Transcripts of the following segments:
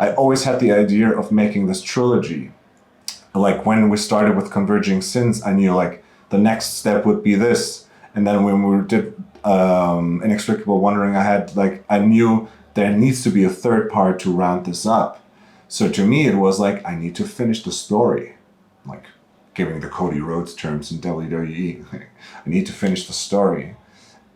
I always had the idea of making this trilogy. Like when we started with Converging Sins, I knew like the next step would be this. And then when we did Inextricable Wandering, I knew there needs to be a third part to round this up. So to me, it was like, I need to finish the story. Like giving the Cody Rhodes terms in WWE. I need to finish the story.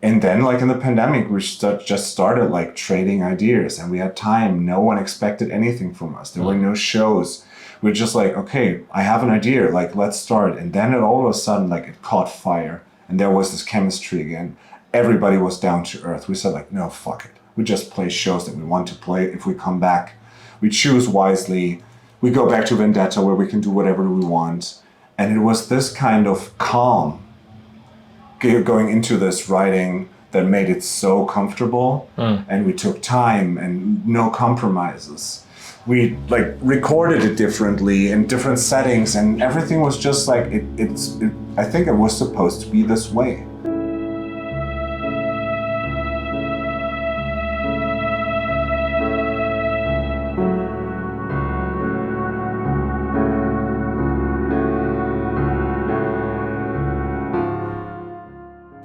And then like in the pandemic, we just started like trading ideas, and we had time. No one expected anything from us. There were no shows. We're just like, okay, I have an idea, like let's start. And then all of a sudden, like it caught fire, and there was this chemistry again. Everybody was down to earth. We said like, no, fuck it. We just play shows that we want to play. If we come back, we choose wisely. We go back to Vendetta where we can do whatever we want. And it was this kind of calm going into this writing that made it so comfortable. And we took time and no compromises. We like recorded it differently in different settings, and everything was just like I think it was supposed to be this way.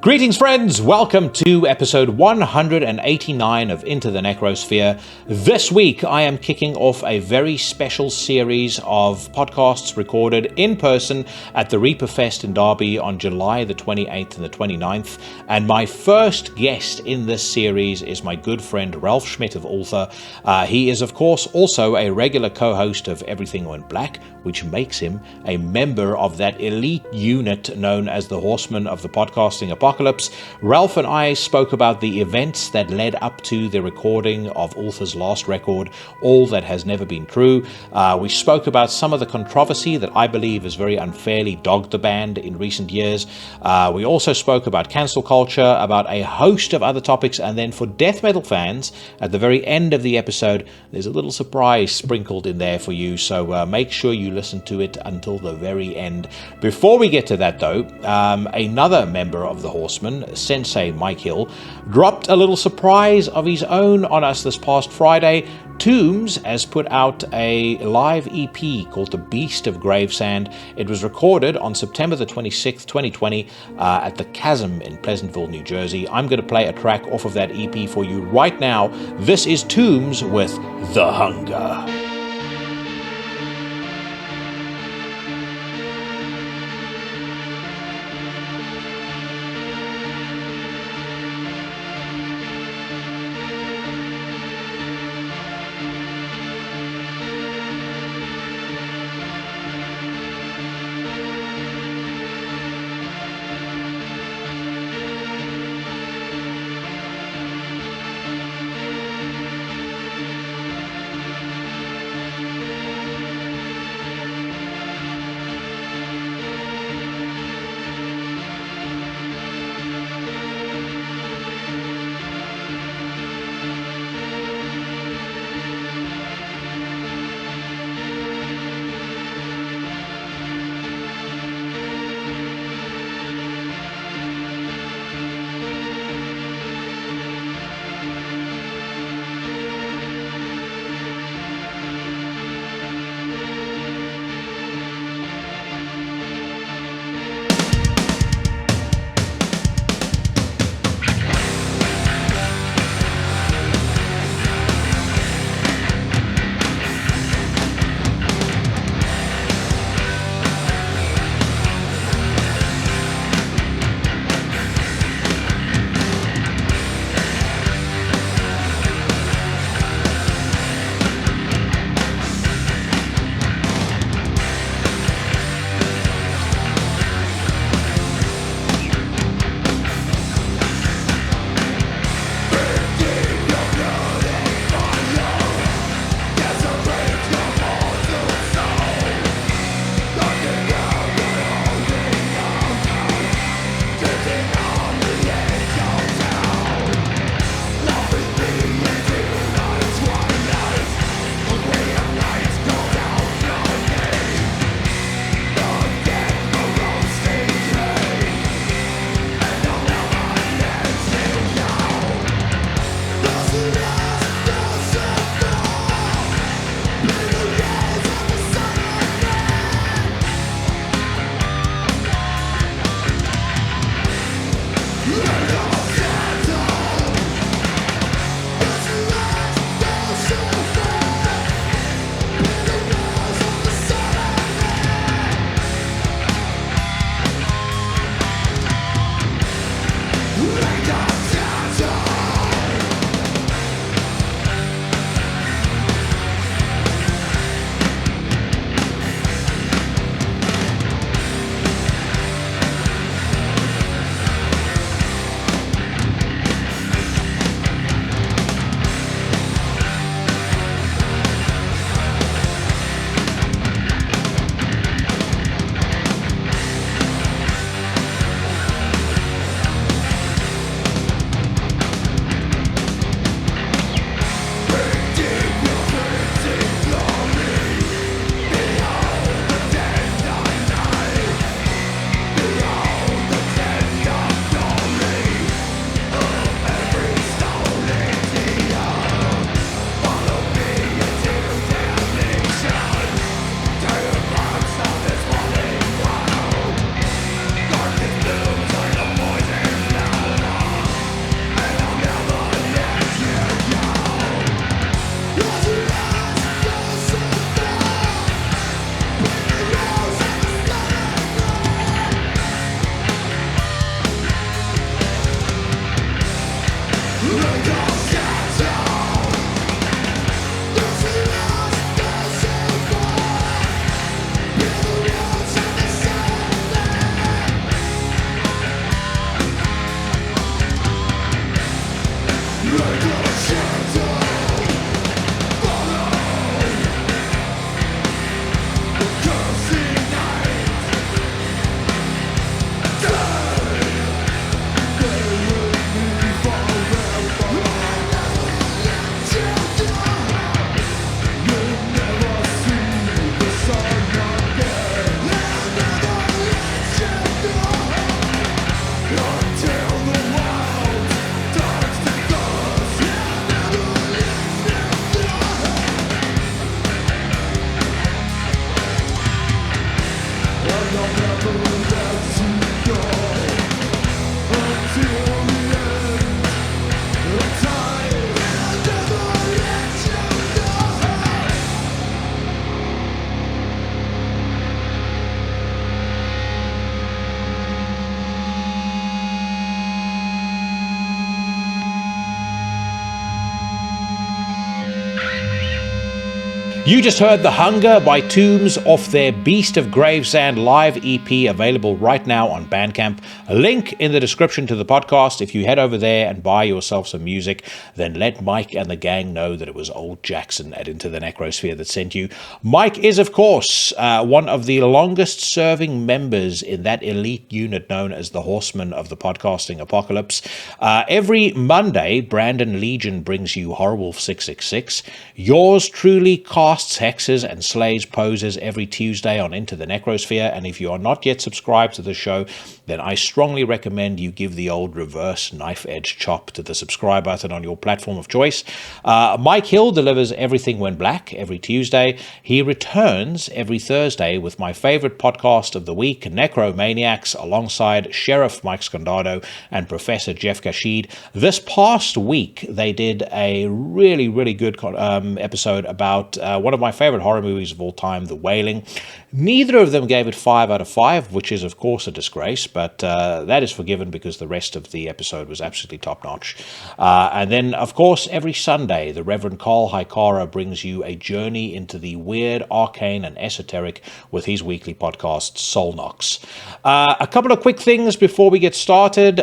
Greetings, friends! Welcome to episode 189 of Into the Necrosphere. This week, I am kicking off a very special series of podcasts recorded in person at the Reaper Fest in Derby on July the 28th and the 29th. And my first guest in this series is my good friend Ralph Schmidt of Ultha. He is, of course, also a regular co-host of Everything Went Black, which makes him a member of that elite unit known as the Horsemen of the podcasting apocalypse. Ralph and I spoke about the events that led up to the recording of Ultha's last record, All That Has Never Been True. We spoke about some of the controversy that I believe has very unfairly dogged the band in recent years. We also spoke about cancel culture, about a host of other topics, and then for death metal fans, at the very end of the episode, there's a little surprise sprinkled in there for you, so make sure you listen to it until the very end. Before we get to that though, another member of the Horsemen, Sensei Mike Hill, dropped a little surprise of his own on us this past Friday. Tombs has put out a live EP called The Beast of Gravesand. It was recorded on September the 26th, 2020 at the Chasm in Pleasantville, New Jersey. I'm going to play a track off of that EP for you right now. This is Tombs with The Hunger. You just heard The Hunger by Tombs off their Beast of Gravesand live EP, available right now on Bandcamp. A link in the description to the podcast. If you head over there and buy yourself some music, then let Mike and the gang know that it was old Jackson at Into the Necrosphere that sent you. Mike is, of course, one of the longest serving members in that elite unit known as the Horsemen of the podcasting apocalypse. Every Monday, Brandon Legion brings you Horrorwolf 666. Yours truly casts hexes and slays poses every Tuesday on Into the Necrosphere, and if you are not yet subscribed to the show, then I strongly recommend you give the old reverse knife edge chop to the subscribe button on your platform of choice. Mike Hill delivers Everything Went Black every Tuesday. He returns every Thursday with my favorite podcast of the week, Necromaniacs, alongside Sheriff Mike Scondado and Professor Jeff Kashid. This past week, they did a really, really good episode about one of my favorite horror movies of all time, The Wailing. Neither of them gave it 5 out of 5, which is, of course, a disgrace, but that is forgiven because the rest of the episode was absolutely top-notch. And then, of course, every Sunday, the Reverend Carl Haikara brings you a journey into the weird, arcane, and esoteric with his weekly podcast, Soul Knocks. A couple of quick things before we get started.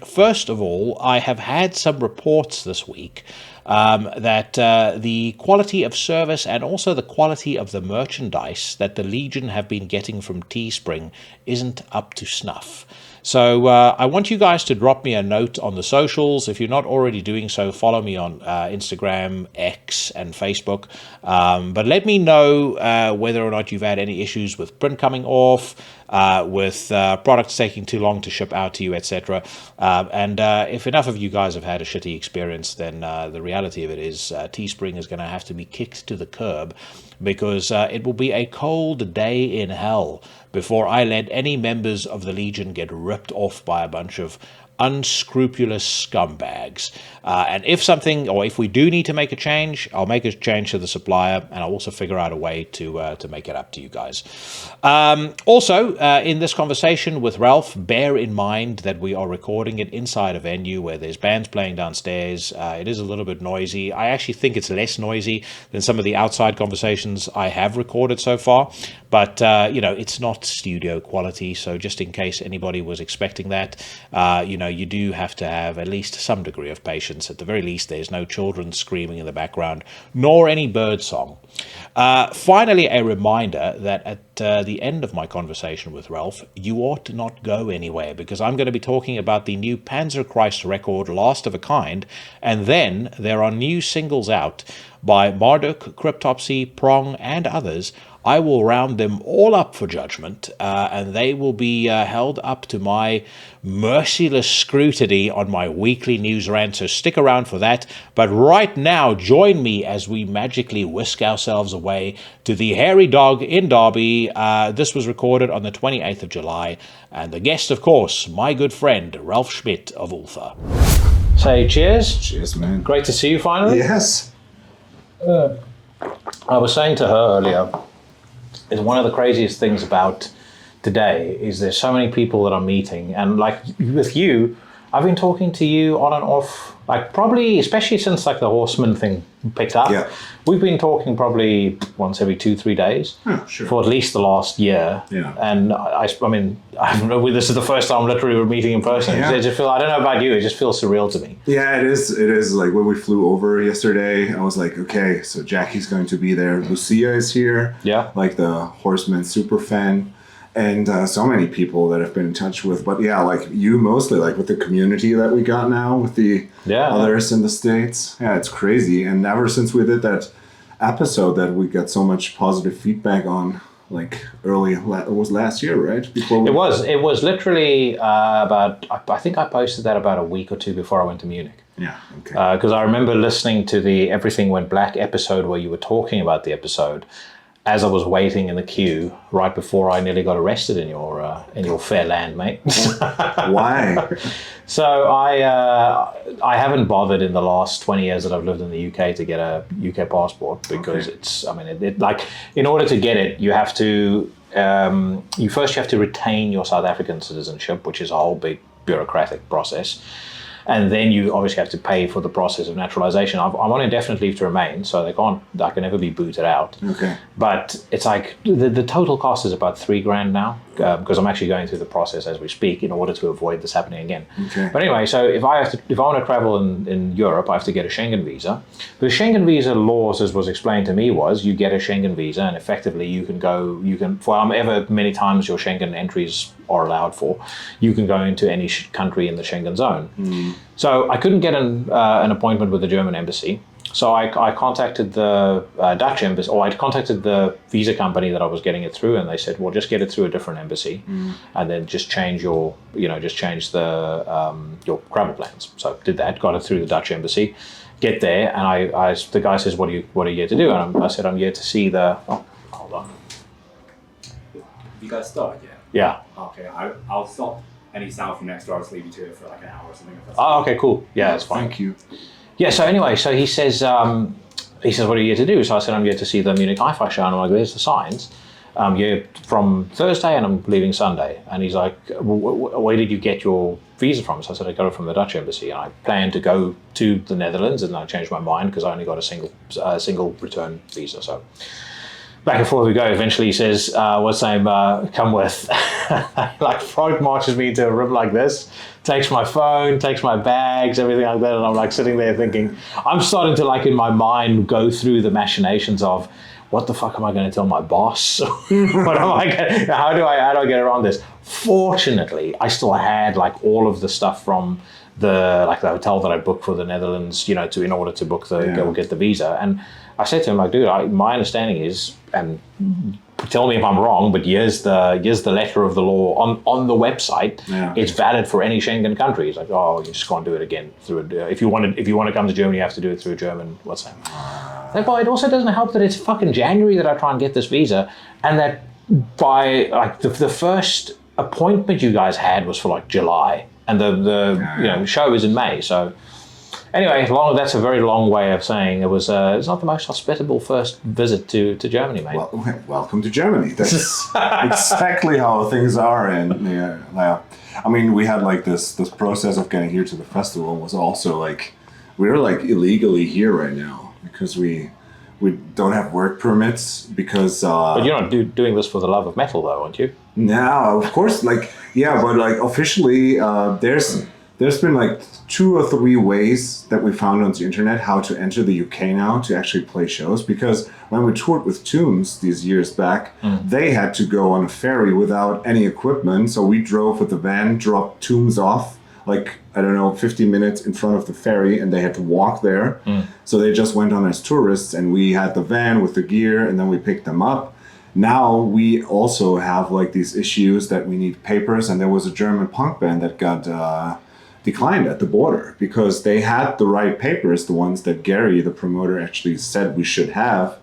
First of all, I have had some reports this week that the quality of service and also the quality of the merchandise that the Legion have been getting from Teespring isn't up to snuff. So I want you guys to drop me a note on the socials. If you're not already doing so, follow me on Instagram, X, and Facebook. But let me know whether or not you've had any issues with print coming off, with products taking too long to ship out to you, etc. And if enough of you guys have had a shitty experience, then the reality of it is Teespring is going to have to be kicked to the curb, because it will be a cold day in hell before I let any members of the Legion get ripped off by a bunch of unscrupulous scumbags. And if we do need to make a change, I'll make a change to the supplier, and I'll also figure out a way to make it up to you guys. Also, in this conversation with Ralph, bear in mind that we are recording it inside a venue where there's bands playing downstairs. It is a little bit noisy. I actually think it's less noisy than some of the outside conversations I have recorded so far, but it's not studio quality. So just in case anybody was expecting that, you do have to have at least some degree of patience. At the very least, there's no children screaming in the background, nor any bird song. Finally, a reminder that at the end of my conversation with Ralph, you ought to not go anywhere, because I'm going to be talking about the new Panzerchrist record, Last of a Kind, and then there are new singles out by Marduk, Cryptopsy, Prong, and others. I will round them all up for judgment, and they will be held up to my merciless scrutiny on my weekly Newsrant, so stick around for that. But right now, join me as we magically whisk ourselves away to the Hairy Dog in Derby. This was recorded on the 28th of July, and the guest, of course, my good friend, Ralph Schmidt of Ultha. Say cheers. Cheers, man. Great to see you finally. Yes. I was saying to her earlier, is one of the craziest things about today is there's so many people that I'm meeting, and like with you, I've been talking to you on and off, like probably, especially since like the Horsemen thing picked up. Yeah. We've been talking probably once every 2-3 days for at least the last year. Yeah. And I mean, this is the first time literally we're meeting in person. Yeah. I don't know about you, it just feels surreal to me. Yeah, it is. It is. Like when we flew over yesterday, I was like, okay, so Jackie's going to be there. Lucia is here. Yeah. Like the Horsemen super fan. And so many people that I've been in touch with. But yeah, like you mostly, like with the community that we got now, with the others in the States. Yeah, it's crazy. And ever since we did that episode that we got so much positive feedback on, like it was last year, right? It was literally about, I think I posted that about a week or two before I went to Munich. Yeah, okay. Because I remember listening to the Everything Went Black episode where you were talking about the episode as I was waiting in the queue right before I nearly got arrested in your fair land, mate. Why? So I haven't bothered in the last 20 years that I've lived in the UK to get a UK passport, because it like, in order to get it, you have to you have to retain your South African citizenship, which is a whole big bureaucratic process. And then you obviously have to pay for the process of naturalization. I'm on indefinite leave to remain, so I can never be booted out. Okay. But it's like the total cost is about $3,000 now, because I'm actually going through the process as we speak in order to avoid this happening again. Okay. But anyway, so if I want to travel in Europe, I have to get a Schengen visa. The Schengen visa laws, as was explained to me, was you get a Schengen visa and effectively you can for however many times your Schengen entries are allowed for, you can go into any country in the Schengen zone. So I couldn't get an appointment with the German embassy. So I contacted the Dutch embassy, or I contacted the visa company that I was getting it through, and they said, well, just get it through a different embassy, and then just change your travel plans. So did that, got it through the Dutch embassy. Get there, and the guy says, what are you here to do? And I said, I'm here to see the. Oh, hold on. You guys started yet? Yeah. Okay, I'll stop any sound from next door. I'll just leave you to it for like an hour or something. If that's Oh, okay, cool. Yeah, that's fine. Thank you. Yeah, so anyway, so he says, what are you here to do? So I said, I'm here to see the Munich Hi-Fi show. And I'm like, there's the signs. I'm here from Thursday and I'm leaving Sunday. And he's like, where did you get your visa from? So I said, I got it from the Dutch embassy. And I planned to go to the Netherlands, and I changed my mind because I only got a single return visa. So back and forth we go. Eventually he says, what's name, come with. Like frog marches me into a room like this, takes my phone, takes my bags, everything like that. And I'm like sitting there thinking, I'm starting to like in my mind go through the machinations of, what the fuck am I going to tell my boss? How do I get around this? Fortunately, I still had like all of the stuff from the hotel that I booked for the Netherlands, in order to book go get the visa. And I said to him, like, dude, my understanding is, and tell me if I'm wrong, but here's the letter of the law on the website. Yeah. It's valid for any Schengen country. He's like, oh, you just can't do it again through it. If you want to come to Germany, you have to do it through a German. What's that? Like, well, it also doesn't help that it's fucking January that I try and get this visa, and that by like the first appointment you guys had was for like July, and the show is in May. So anyway, that's a very long way of saying it's not the most hospitable first visit to Germany, mate. Well, welcome to Germany. That's exactly how things are. And I mean, we had like this process of getting here to the festival was also like, we're like illegally here right now because we don't have work permits because... but you're not doing this for the love of metal though, aren't you? No, of course, but like officially there's been like 2 or 3 ways that we found on the internet how to enter the UK now to actually play shows, because when we toured with Tombs these years back, they had to go on a ferry without any equipment. So we drove with the van, dropped Tombs off, like, I don't know, 50 minutes in front of the ferry, and they had to walk there. So they just went on as tourists, and we had the van with the gear, and then we picked them up. Now we also have like these issues that we need papers, and there was a German punk band that got declined at the border because they had the right papers, the ones that Gary, the promoter, actually said we should have.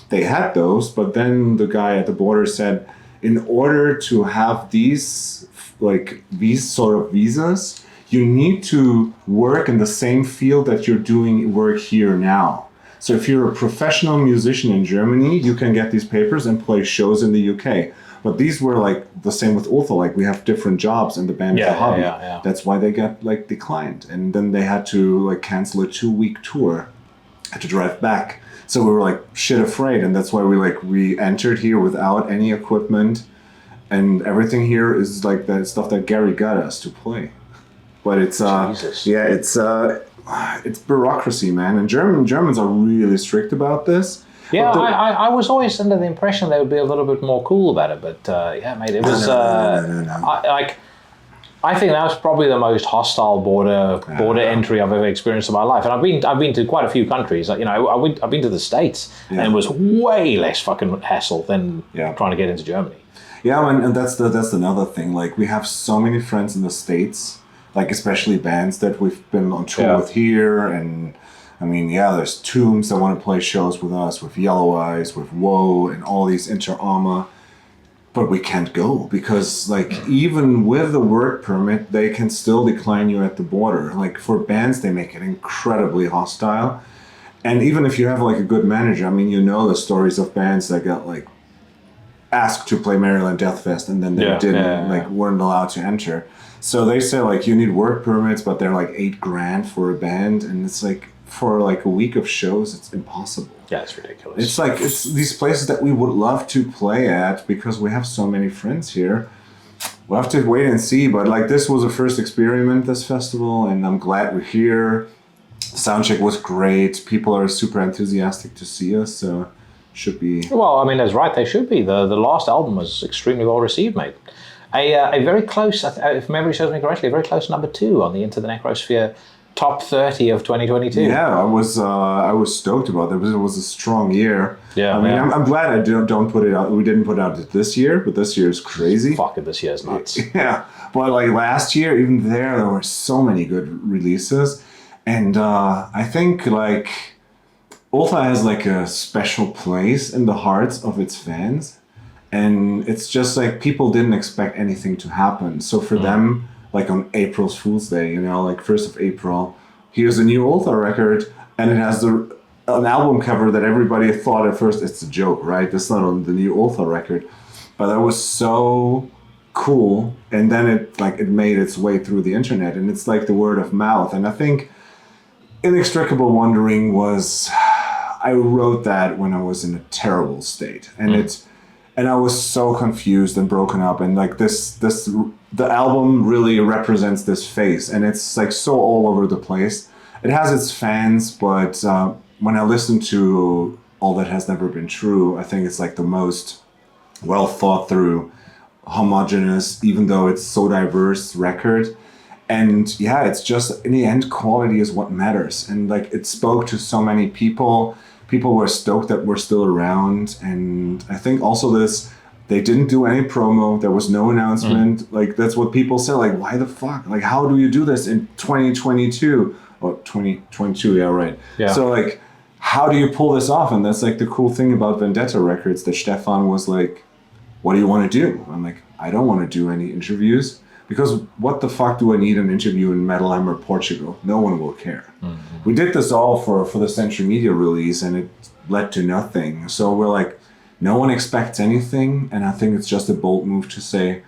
They had those, but then the guy at the border said, in order to have these sort of visas, you need to work in the same field that you're doing work here now. So if you're a professional musician in Germany, you can get these papers and play shows in the UK. But these were like the same with Ultha, like we have different jobs in the band as a hobby. Yeah. That's why they got like declined. And then they had to like cancel a 2-week tour, had to drive back. So we were like shit afraid. And that's why we entered here without any equipment. And everything here is like that stuff that Gary got us to play. But it's it's bureaucracy, man. And Germans are really strict about this. Yeah, I was always under the impression they would be a little bit more cool about it, but mate, it was. No. I think that was probably the most hostile border entry I've ever experienced in my life, and I've been to quite a few countries. Like, I've been to the States, and it was way less fucking hassle than trying to get into Germany. Yeah, and that's another thing. Like, we have so many friends in the States, like especially bands that we've been on tour with here, and I mean, there's Tombs that want to play shows with us, with Yellow Eyes, with Woe, and all these Inter Arma. But we can't go because, like, even with the work permit, they can still decline you at the border. Like, for bands, they make it incredibly hostile. And even if you have, like, a good manager, I mean, the stories of bands that got, like, asked to play Maryland Deathfest and then they weren't allowed to enter. So they say like you need work permits, but they're like $8,000 for a band, and it's like for like a week of shows, it's impossible. Yeah, it's ridiculous. It's like it's these places that we would love to play at because we have so many friends here. We'll have to wait and see, but like this was a first experiment, this festival, and I'm glad we're here. Soundcheck was great. People are super enthusiastic to see us, so should be. Well, I mean, that's right. They should be. The last album was extremely well received, mate. A very close, if memory serves me correctly, a very close number 2 on the Into the Necrosphere top 30 of 2022. Yeah, I was stoked about that. It was a strong year. Yeah, I mean, I'm glad I don't put it out. We didn't put it out this year, but this year is crazy. Fuck it, this year's nuts. Yeah, but like last year, even there were so many good releases, and I think like Ultha has like a special place in the hearts of its fans, and it's just like people didn't expect anything to happen. So for them, like on April's Fool's Day, you know, like 1st of April, here's a new Ultha record, and it has an album cover that everybody thought at first it's a joke, right? It's not on the new Ultha record, but that was so cool. And then it made its way through the internet, and it's like the word of mouth. And I think Inextricable Wandering was, I wrote that when I was in a terrible state, and and I was so confused and broken up, and like the album really represents this phase, and it's like so all over the place. It has its fans, but when I listen to All That Has Never Been True, I think it's like the most well thought through, homogeneous, even though it's so diverse record. And yeah, it's just, in the end, quality is what matters. And like it spoke to so many people. People were stoked that we're still around. And I think also they didn't do any promo. There was no announcement. Like that's what people say. Like, why the fuck? Like, how do you do this in 2022? Or 2022, yeah, right. Yeah. So like, how do you pull this off? And that's like the cool thing about Vendetta Records, that Stefan was like, what do you want to do? I'm like, I don't want to do any interviews. Because what the fuck do I need an interview in Metal Hammer, Portugal? No one will care. We did this all for the Century Media release, and it led to nothing. So we're like, no one expects anything, and I think it's just a bold move to say,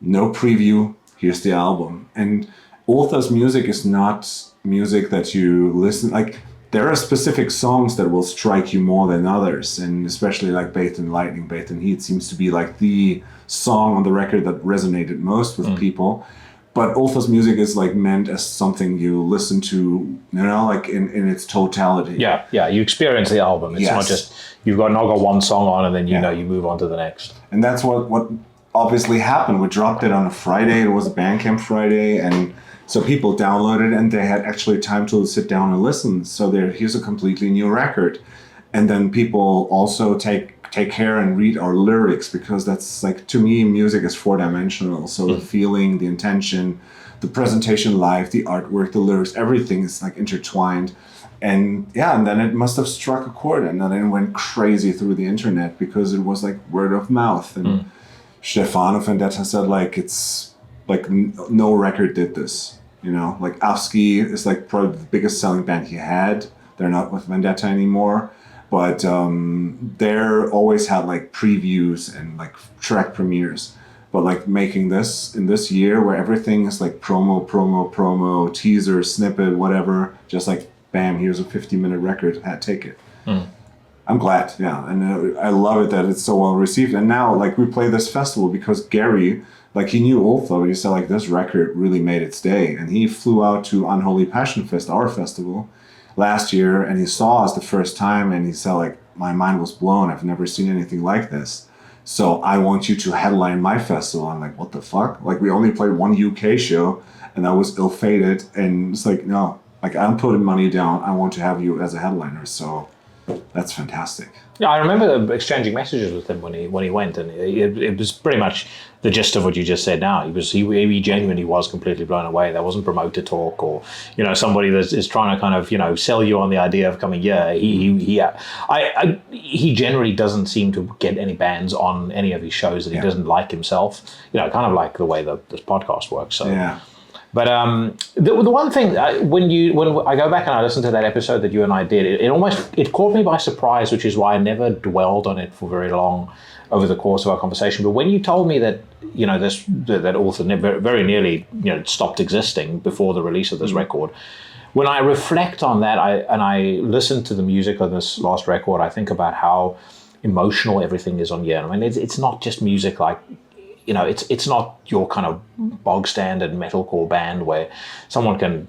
no preview, here's the album. And Ultha's music is not music that you listen, like, there are specific songs that will strike you more than others, and especially like Bathed in Lightning, Bathed in Heat seems to be like the song on the record that resonated most with people. But Ultha's music is like meant as something you listen to, you know, like in its totality. Yeah, you experience the album. It's not just, you've not got one song on and then you know you move on to the next. And that's what obviously happened. We dropped it on a Friday. It was a Bandcamp Friday, and so people downloaded and they had actually time to sit down and listen. So here's a completely new record. And then people also take care and read our lyrics, because that's like, to me, music is 4-dimensional. So the feeling, the intention, the presentation live, the artwork, the lyrics, everything is like intertwined. And yeah, and then it must have struck a chord, and then it went crazy through the internet because it was like word of mouth. And Stefan of Vendetta said like, it's like no record did this. You know, like Afsky is like probably the biggest selling band he had. They're not with Vendetta anymore, but they're always had like previews and like track premieres. But like making this in this year where everything is like promo, teaser, snippet, whatever, just like bam, here's a 50-minute record, take it. I'm glad, yeah, and I love it that it's so well received. And now like we play this festival because Gary, like he knew Ultha, but he said like this record really made its day, and he flew out to Unholy Passion Fest, our festival, last year, and he saw us the first time, and he said like, my mind was blown. I've never seen anything like this. So I want you to headline my festival. I'm like, what the fuck? Like we only played one UK show, and that was ill-fated, and it's like, no, like I'm putting money down. I want to have you as a headliner. So that's fantastic. Yeah, I remember exchanging messages with him when he went, and it was pretty much the gist of what you just said. Now he genuinely was completely blown away. There wasn't promoter talk or somebody that is trying to kind of sell you on the idea of coming. Yeah, he generally doesn't seem to get any bands on any of his shows that he doesn't like himself. Kind of like the way that this podcast works. So yeah. But the one thing when I go back and I listen to that episode that you and I did, it caught me by surprise, which is why I never dwelled on it for very long over the course of our conversation. But when you told me that that Ultha very nearly stopped existing before the release of this record, when I reflect on that, I listen to the music on this last record, I think about how emotional everything is on here. I mean, it's not just music like. It's not your kind of bog standard metalcore band where someone can.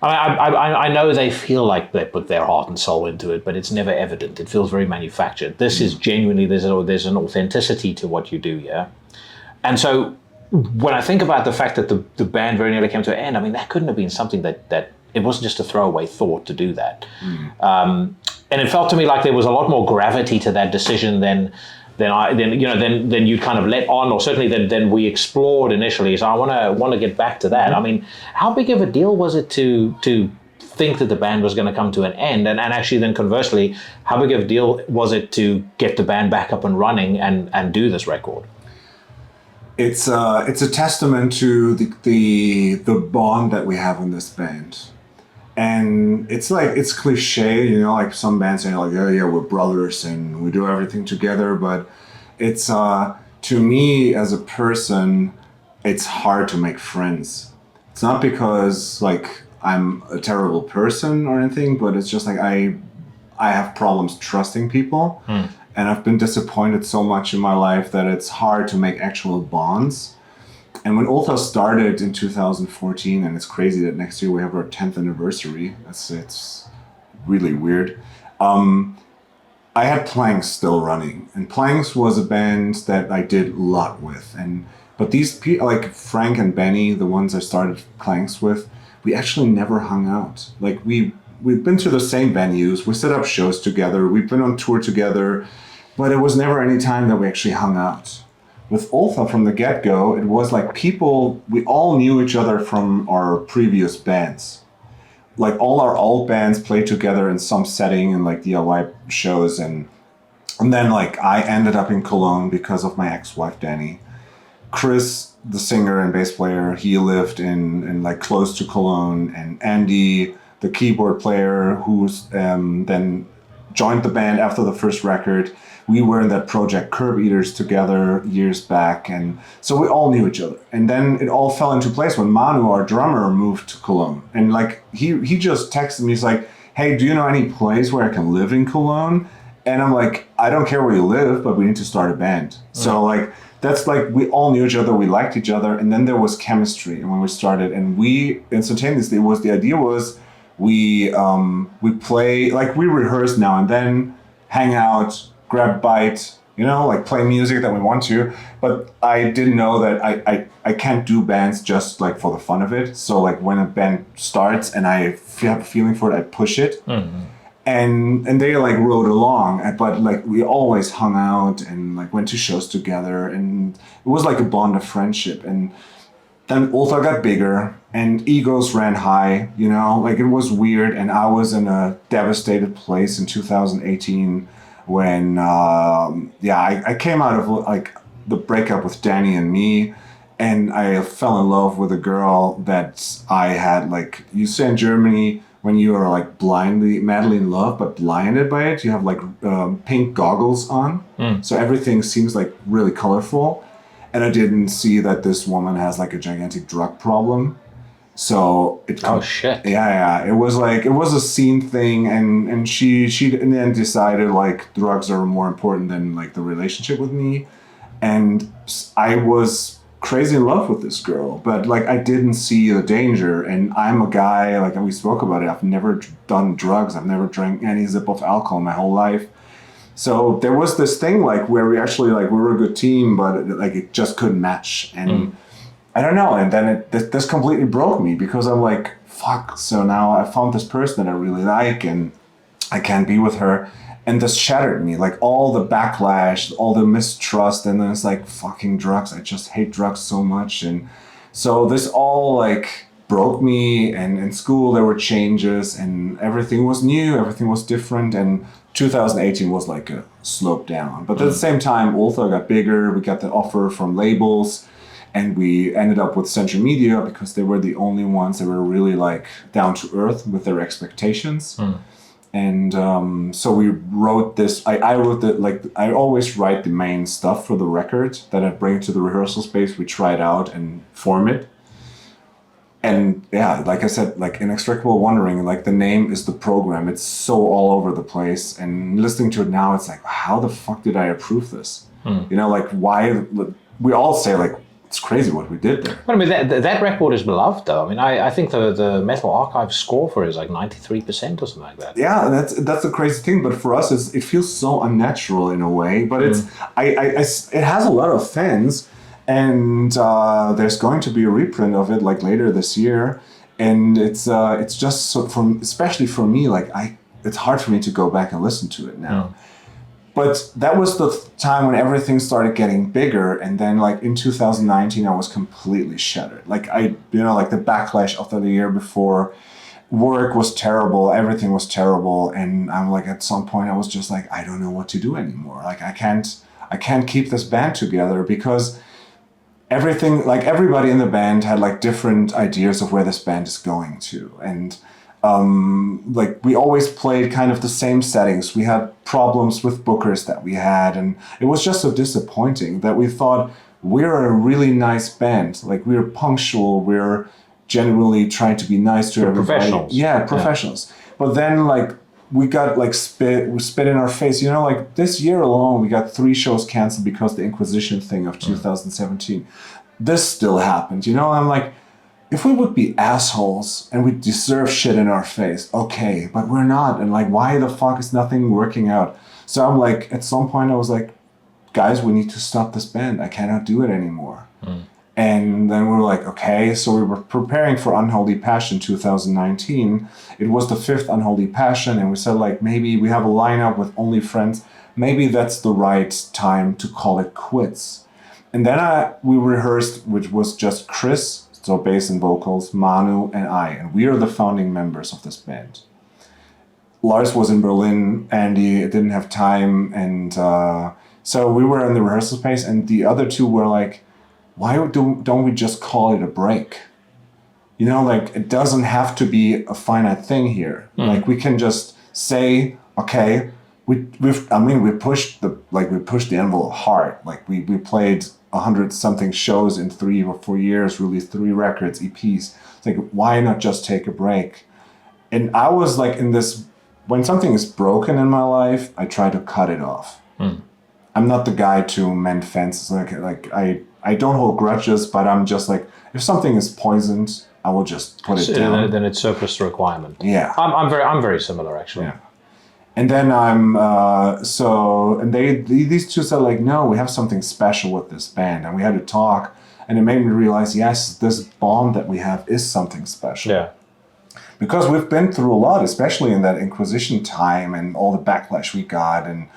I know they feel like they put their heart and soul into it, but it's never evident. It feels very manufactured. This is genuinely there's an authenticity to what you do, yeah. And so when I think about the fact that the band very nearly came to an end, I mean that couldn't have been something that it wasn't just a throwaway thought to do that. And it felt to me like there was a lot more gravity to that decision than you kind of let on, or certainly than we explored initially. So I want to get back to that. I mean, how big of a deal was it to think that the band was going to come to an end, and actually then conversely, how big of a deal was it to get the band back up and running and do this record? It's a testament to the bond that we have in this band. And it's cliche, like some bands say like, yeah, we're brothers and we do everything together. But it's, to me as a person, it's hard to make friends. It's not because like I'm a terrible person or anything, but it's just like I have problems trusting people. And I've been disappointed so much in my life that it's hard to make actual bonds. And when Ultha started in 2014, and it's crazy that next year we have our 10th anniversary. It's really weird. I had Planks still running, and Planks was a band that I did a lot with. But these people, like Frank and Benny, the ones I started Planks with, we actually never hung out. Like we've been to the same venues, we set up shows together, we've been on tour together, but it was never any time that we actually hung out. With Ultha from the get-go, it was like we all knew each other from our previous bands. Like all our old bands played together in some setting in like DIY shows, and then like I ended up in Cologne because of my ex-wife Danny. Chris, the singer and bass player, he lived in like close to Cologne, and Andy, the keyboard player, who's then joined the band after the first record. We were in that project Curb Eaters together years back, and so we all knew each other. And then it all fell into place when Manu, our drummer, moved to Cologne. And like he just texted me, he's like, hey, do you know any place where I can live in Cologne? And I'm like, I don't care where you live, but we need to start a band. So like that's like we all knew each other, we liked each other, and then there was chemistry. And when we started, and we instantaneously the idea was we play, like we rehearse now and then, hang out, grab a bite, like play music that we want to. But I didn't know that I can't do bands just like for the fun of it. So like when a band starts and I have a feeling for it, I push it. Mm-hmm. And they like rode along, but like we always hung out and like went to shows together, and it was like a bond of friendship. And then Ultha got bigger and egos ran high, like it was weird. And I was in a devastated place in 2018 when, I came out of like the breakup with Danny and me, and I fell in love with a girl that I had, like, you say in Germany, when you are like madly in love, but blinded by it, you have like pink goggles on. So everything seems like really colorful. And I didn't see that this woman has like a gigantic drug problem. So oh shit. Yeah. It was a scene thing, and she in the end decided like drugs are more important than like the relationship with me. And I was crazy in love with this girl, but like I didn't see the danger. And I'm a guy, like we spoke about it, I've never done drugs, I've never drank any sip of alcohol in my whole life. So there was this thing like where we actually like we were a good team, but like it just couldn't match. And I don't know. And then this completely broke me, because I'm like, fuck. So now I found this person that I really like, and I can't be with her. And this shattered me, like all the backlash, all the mistrust, and then it's like fucking drugs. I just hate drugs so much. And so this all like broke me. And in school there were changes, and everything was new, everything was different. And 2018 was like a slope down. But at the same time, Ultha got bigger. We got the offer from labels. And we ended up with Century Media because they were the only ones that were really like down to earth with their expectations. And so we wrote this. I wrote it like I always write the main stuff for the record. Then I bring it to the rehearsal space. We try it out and form it. And yeah, like I said, like Inextricable Wandering, like the name is the program. It's so all over the place. And listening to it now, it's like, how the fuck did I approve this? You know, like why? We all say like, it's crazy what we did there. But I mean, that record is beloved, though. I mean, I think the Metal Archive score for it is like 93% or something like that. Yeah, that's the crazy thing. But for us, it feels so unnatural in a way. But it has a lot of fans, and there's going to be a reprint of it like later this year. And it's just so especially for me, like it's hard for me to go back and listen to it now. But that was the time when everything started getting bigger, and then like in 2019, I was completely shattered. Like like the backlash of the year before, work was terrible, everything was terrible, and I'm like at some point I was just like I don't know what to do anymore. Like I can't keep this band together because everything, like everybody in the band had like different ideas of where this band is going to, and like we always played kind of the same settings. We had problems with bookers that we had, and it was just so disappointing that we thought we're a really nice band. Like we're punctual, we're generally trying to be nice to everybody. Professionals. Yeah, professionals. Yeah. But then like we got like spit in our face. You know, like this year alone, we got 3 shows canceled because the Inquisition thing of 2017. This still happened. You know, I'm like, if we would be assholes and we deserve shit in our face, okay, but we're not. And like, why the fuck is nothing working out? So I'm like, at some point I was like, guys, we need to stop this band. I cannot do it anymore. And then we were like, okay, so we were preparing for Unholy Passion 2019. It was the 5th Unholy Passion. And we said like, maybe we have a lineup with only friends. Maybe that's the right time to call it quits. And then we rehearsed, which was just Chris, so bass and vocals, Manu, and I. And we are the founding members of this band. Lars was in Berlin, Andy didn't have time, and so we were in the rehearsal space, and the other 2 were like, why don't we just call it a break? You know, like, it doesn't have to be a finite thing here. Like, we can just say, okay, we pushed the envelope hard. Like, we played 100-something shows in 3 or 4 years, released 3 records, EPs. It's like, why not just take a break? And I was like in this, when something is broken in my life, I try to cut it off. I'm not the guy to mend fences. Like I don't hold grudges, but I'm just like, if something is poisoned, I will just put it down. Then it's surplus to requirement. Yeah. I'm very similar, actually. Yeah. And then these 2 said like, no, we have something special with this band. And we had to talk, and it made me realize, yes, this bond that we have is something special. Yeah. Because we've been through a lot, especially in that Inquisition time and all the backlash we got. And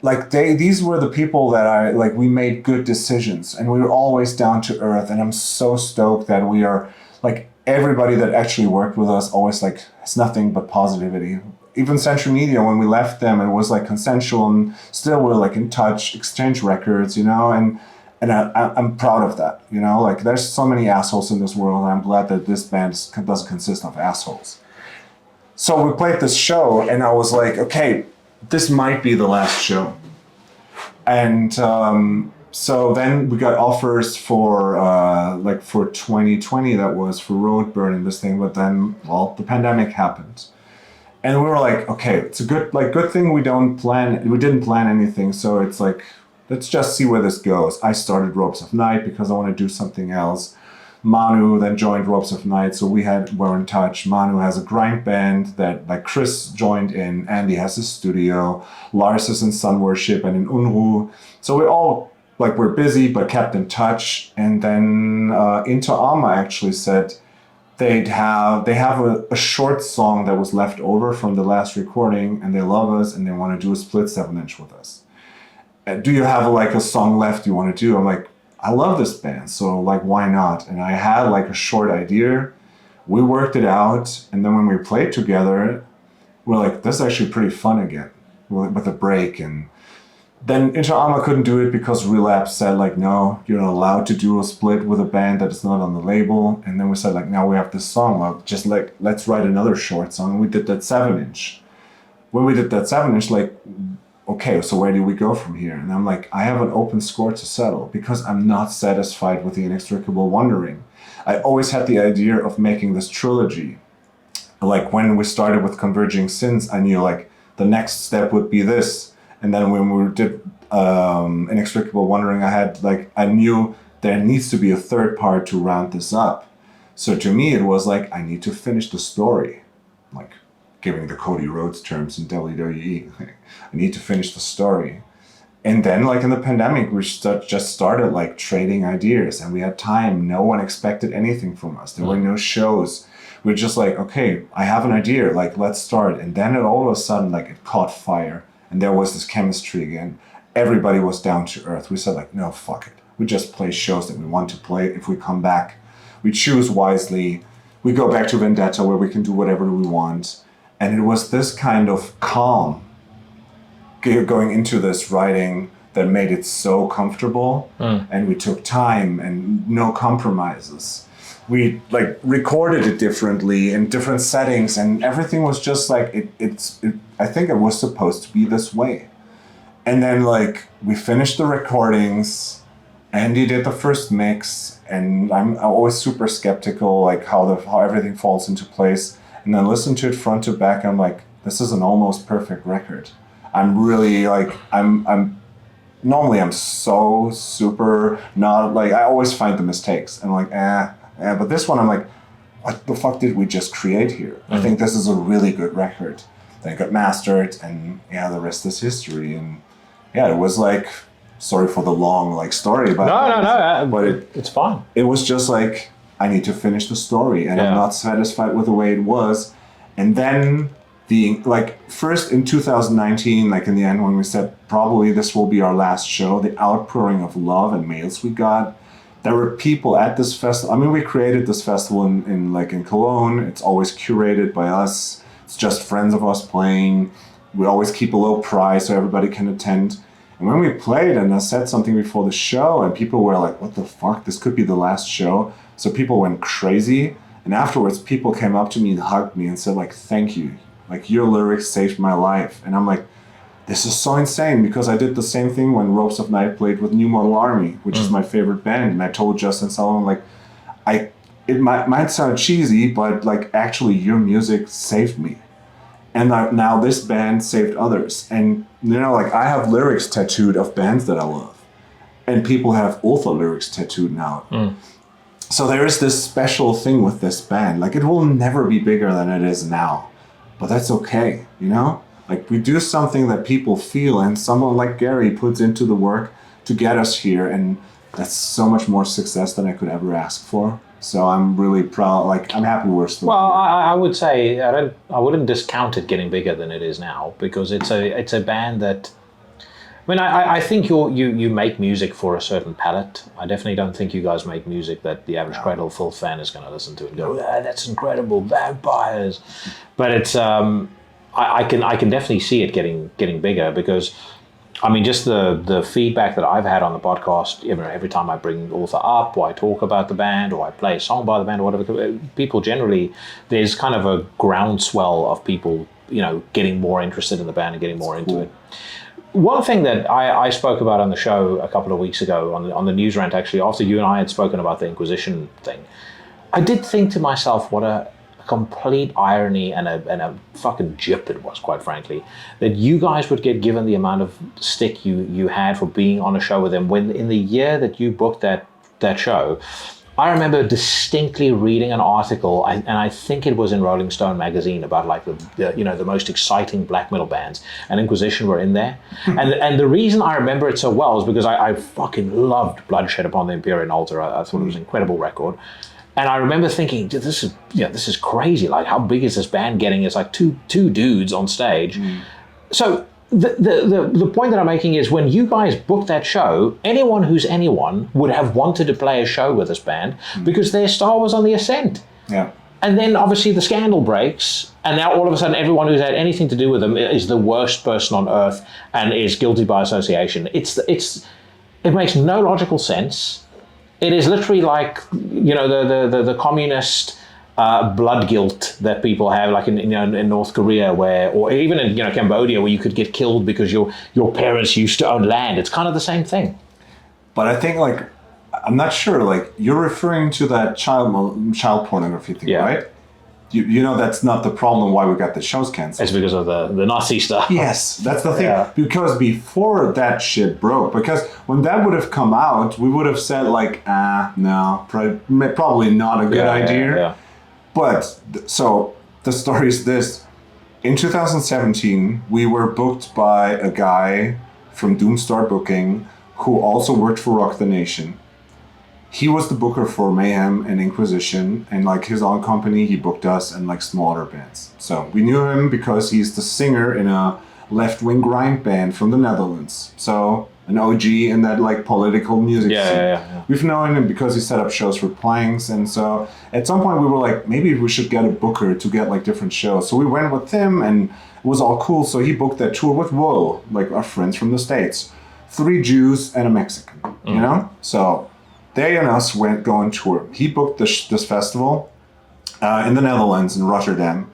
like these were the people that we made good decisions, and we were always down to earth. And I'm so stoked that we are like, everybody that actually worked with us always like has nothing but positivity. Even Century Media, when we left them, it was like consensual, and still we're like in touch, exchange records, you know, and I'm proud of that, you know, like there's so many assholes in this world, and I'm glad that this band doesn't consist of assholes. So we played this show, and I was like, okay, this might be the last show. And so then we got offers for for 2020, that was for Roadburn and this thing, but then, well, the pandemic happened. And we were like, okay, it's a good thing we didn't plan anything, so it's like, let's just see where this goes. I started Ropes of Night because I want to do something else. Manu then joined Ropes of Night, so were in touch. Manu has a grind band that like Chris joined in. Andy has a studio. Lars is in Sun Worship and in Unruh. So we all we're busy but kept in touch. And then Into Arma actually said they have a short song that was left over from the last recording, and they love us and they want to do a split 7-inch with us. Do you have a song left you want to do? I'm like, I love this band, so why not? And I had a short idea. We worked it out, and then when we played together, we're like, this is actually pretty fun again with a break. And then Inter Arma couldn't do it because Relapse said like, no, you're not allowed to do a split with a band that is not on the label. And then we said like, now we have this song, well, just like, let's write another short song. And we did that 7-inch. When we did that 7-inch, like, okay, so where do we go from here? And I'm like, I have an open score to settle because I'm not satisfied with the Inextricable Wandering. I always had the idea of making this trilogy. Like when we started with Converging Sins, I knew like the next step would be this. And then when we did Inextricable Wandering, I knew there needs to be a third part to round this up. So to me, it was like, I need to finish the story. Like giving the Cody Rhodes terms in WWE. I need to finish the story. And then like in the pandemic, we just started like trading ideas and we had time. No one expected anything from us. There were no shows. We're just like, okay, I have an idea, like let's start. And then it all of a sudden, like it caught fire. And there was this chemistry again. Everybody was down to earth. We said like, no, fuck it. We just play shows that we want to play. If we come back, we choose wisely. We go back to Vendetta where we can do whatever we want. And it was this kind of calm going into this writing that made it so comfortable. And we took time and no compromises. We like recorded it differently in different settings and everything was just like, I think it was supposed to be this way. And then like we finished the recordings, Andy did the first mix, and I'm always super skeptical like how everything falls into place. And then listen to it front to back, I'm like, this is an almost perfect record. I'm really like, normally I'm so super not like, I always find the mistakes. And like, but this one I'm like, what the fuck did we just create here? I think this is a really good record. Then it got mastered and the rest is history. And it was like, sorry for the long like story, but it's fine. It was just like, I need to finish the story and I'm not satisfied with the way it was. And then first in 2019, like in the end when we said probably this will be our last show, the outpouring of love and mails we got, there were people at this festival. I mean, we created this festival in Cologne. It's always curated by us. It's just friends of us playing. We always keep a low price so everybody can attend. And when we played and I said something before the show and people were like, what the fuck? This could be the last show. So people went crazy. And afterwards, people came up to me and hugged me and said like, thank you. Like your lyrics saved my life. And I'm like, this is so insane because I did the same thing when Ropes of Night played with New Model Army, which is my favorite band. And I told Justin Sullivan, like, it might sound cheesy, but like actually your music saved me. And now this band saved others. And like I have lyrics tattooed of bands that I love. And people have Ultha lyrics tattooed now. So there is this special thing with this band. Like it will never be bigger than it is now. But that's okay, Like we do something that people feel and someone like Gary puts into the work to get us here. And that's so much more success than I could ever ask for. So I'm really proud. Like I'm happy we're still here. I would say I wouldn't discount it getting bigger than it is now because it's a band that. I mean, I think you make music for a certain palette. I definitely don't think you guys make music that the average Cradle of Filth fan is going to listen to and go, that's incredible, vampires. But it's I can definitely see it getting bigger because. I mean, just the feedback that I've had on the podcast, every time I bring Ultha up, or I talk about the band, or I play a song by the band, or whatever, people generally, there's kind of a groundswell of people, getting more interested in the band and getting more into it. One thing that I spoke about on the show a couple of weeks ago, on the Newsrant, actually, after you and I had spoken about the Inquisition thing, I did think to myself, what a complete irony and a fucking jip it was, quite frankly, that you guys would get given the amount of stick you had for being on a show with them when in the year that you booked that show. I remember distinctly reading an article, and I think it was in Rolling Stone magazine, about like the most exciting black metal bands, and Inquisition were in there. And the reason I remember it so well is because I fucking loved Bloodshed Upon the Empyrean Altar. I thought it was an incredible record. And I remember thinking, this is crazy. Like, how big is this band getting? It's like two dudes on stage. So the point that I'm making is when you guys booked that show, anyone who's anyone would have wanted to play a show with this band because their star was on the ascent. Yeah. And then obviously the scandal breaks, and now all of a sudden everyone who's had anything to do with them is the worst person on earth and is guilty by association. It makes no logical sense. It is literally like, you know, the communist blood guilt that people have, like in North Korea, or even in Cambodia, where you could get killed because your parents used to own land. It's kind of the same thing. But I think, like, I'm not sure, like, you're referring to that child pornography thing, right? You know that's not the problem why we got the shows canceled. It's because of the Nazi stuff. Yes, that's the thing. Yeah. Because before that shit broke, because when that would have come out, we would have said, like, no, probably not a good idea. Yeah. But, so, the story is this. In 2017, we were booked by a guy from Doomstar Booking who also worked for Rock the Nation. He was the booker for Mayhem and Inquisition, and like his own company, he booked us and like smaller bands. So we knew him because he's the singer in a left-wing grind band from the Netherlands. So an OG in that like political music scene. Yeah. We've known him because he set up shows for Planks, and so at some point we were like, maybe we should get a booker to get like different shows. So we went with him, and it was all cool. So he booked that tour with Woe, like our friends from the States, 3 Jews and a Mexican. You know, so. They and us go on tour. He booked this festival in the Netherlands, in Rotterdam.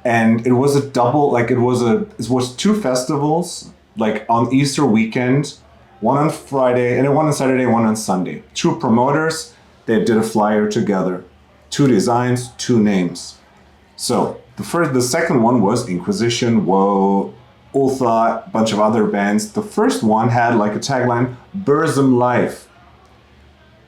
And it was a double, like it was 2 festivals, like on Easter weekend, one on Friday, and one on Saturday, one on Sunday. 2 promoters, they did a flyer together. 2 designs, 2 names. So the second one was Inquisition, Woe, Ultha, a bunch of other bands. The first one had like a tagline, Burzum Live.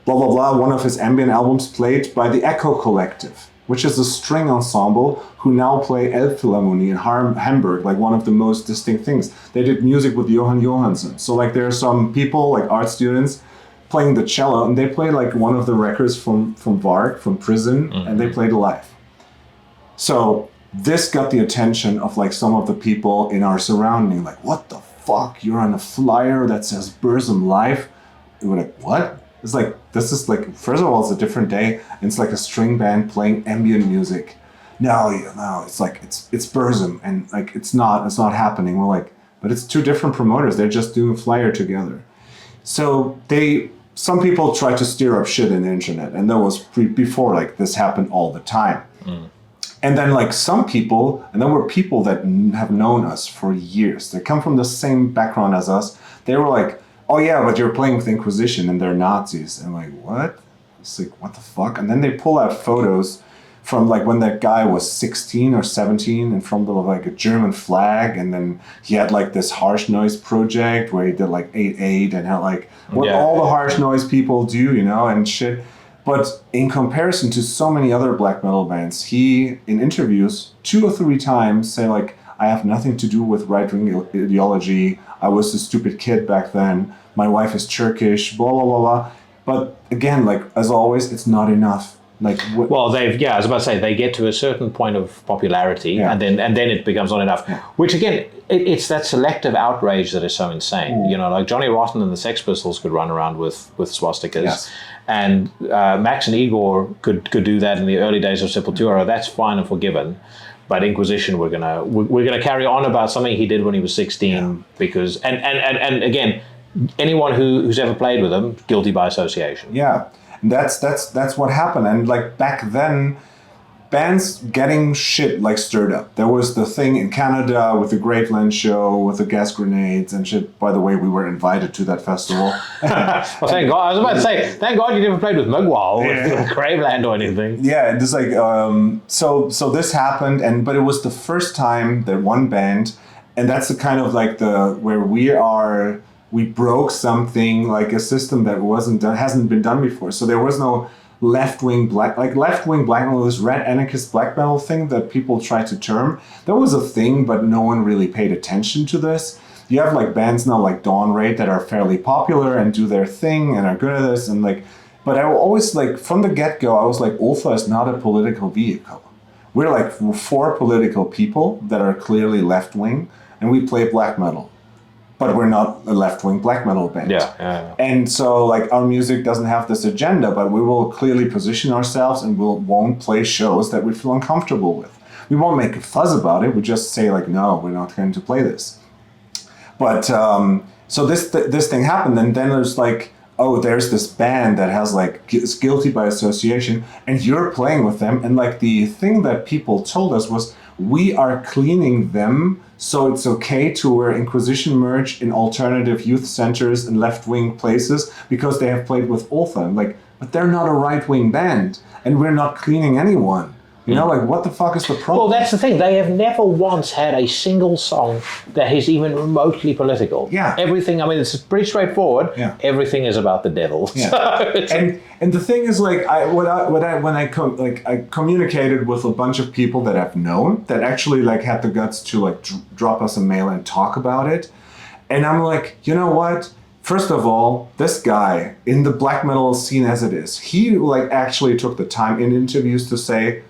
Blah, blah, blah, one of his ambient albums played by the Echo Collective, which is a string ensemble who now play Elbphilharmonie in Hamburg, like one of the most distinct things. They did music with Johan Johansson. So like there are some people, like art students, playing the cello, and they played like one of the records from Varg, from Prison, and they played live. So this got the attention of like some of the people in our surrounding, like, what the fuck? You're on a flyer that says Burzum Live? And we're like, what? It's like, this is like, first of all, it's a different day. And it's like a string band playing ambient music. No, it's like, it's Burzum. And like, it's not happening. We're like, but it's 2 different promoters. They're just doing a flyer together. So some people try to stir up shit in the internet. And that was before, like, this happened all the time. And then like some people, and there were people that have known us for years. They come from the same background as us. They were like, oh yeah, but you're playing with Inquisition and they're Nazis. And like, what? It's like, what the fuck? And then they pull out photos from like when that guy was 16 or 17 and from the like a German flag. And then he had like this harsh noise project where he did like 8/8 and had like what all the harsh noise people do, you know, and shit. But in comparison to so many other black metal bands, he, in interviews, 2 or 3 times say like, I have nothing to do with right-wing ideology. I was a stupid kid back then. My wife is Turkish, blah, blah, blah, blah. But again, like, as always, it's not enough. Like, well, I was about to say, they get to a certain point of popularity, and then it becomes not enough. Yeah. Which, again, it's that selective outrage that is so insane. You know, like Johnny Rotten and the Sex Pistols could run around with swastikas. And Max and Igor could do that in the early days of Sepultura. That's fine and forgiven. But Inquisition, we're gonna carry on about something he did when he was 16 because and again, anyone who's ever played with him, guilty by association. Yeah, and that's what happened. And like back then, bands getting shit like stirred up. There was the thing in Canada with the Graveland show with the gas grenades and shit. By the way, we were invited to that festival. Well, thank God. I was about to say, thank God you never played with Mugwall with Graveland or anything. Yeah, it's like so this happened, but it was the first time that one band, and that's the kind of like where we broke something like a system that hasn't been done before. So there was no left-wing black metal, this red anarchist black metal thing that people try to term. That was a thing, but no one really paid attention to this. You have like bands now like Dawn Raid that are fairly popular and do their thing and are good at this, and like, but I always like from the get-go I was like, Ultha is not a political vehicle. We're like 4 political people that are clearly left-wing, and we play black metal. but we're not a left-wing black metal band. Yeah. And so like our music doesn't have this agenda, but we will clearly position ourselves and won't play shows that we feel uncomfortable with. We won't make a fuss about it. We just say like, no, we're not going to play this. But so this thing happened, and then there's like, oh, there's this band that has like is guilty by association, and you're playing with them, and like the thing that people told us was, we are cleaning them, so it's okay to wear Inquisition merch in alternative youth centers and left-wing places because they have played with Ultha. I'm like, but they're not a right-wing band, and we're not cleaning anyone. You know, like, what the fuck is the problem? Well, that's the thing. They have never once had a single song that is even remotely political. Yeah. Everything, I mean, it's pretty straightforward. Yeah. Everything is about the devil. Yeah. So and the thing is, like, when I communicated with a bunch of people that I've known that actually like had the guts to like drop us a mail and talk about it, and I'm like, you know what? First of all, this guy in the black metal scene as it is, he like actually took the time in interviews to say,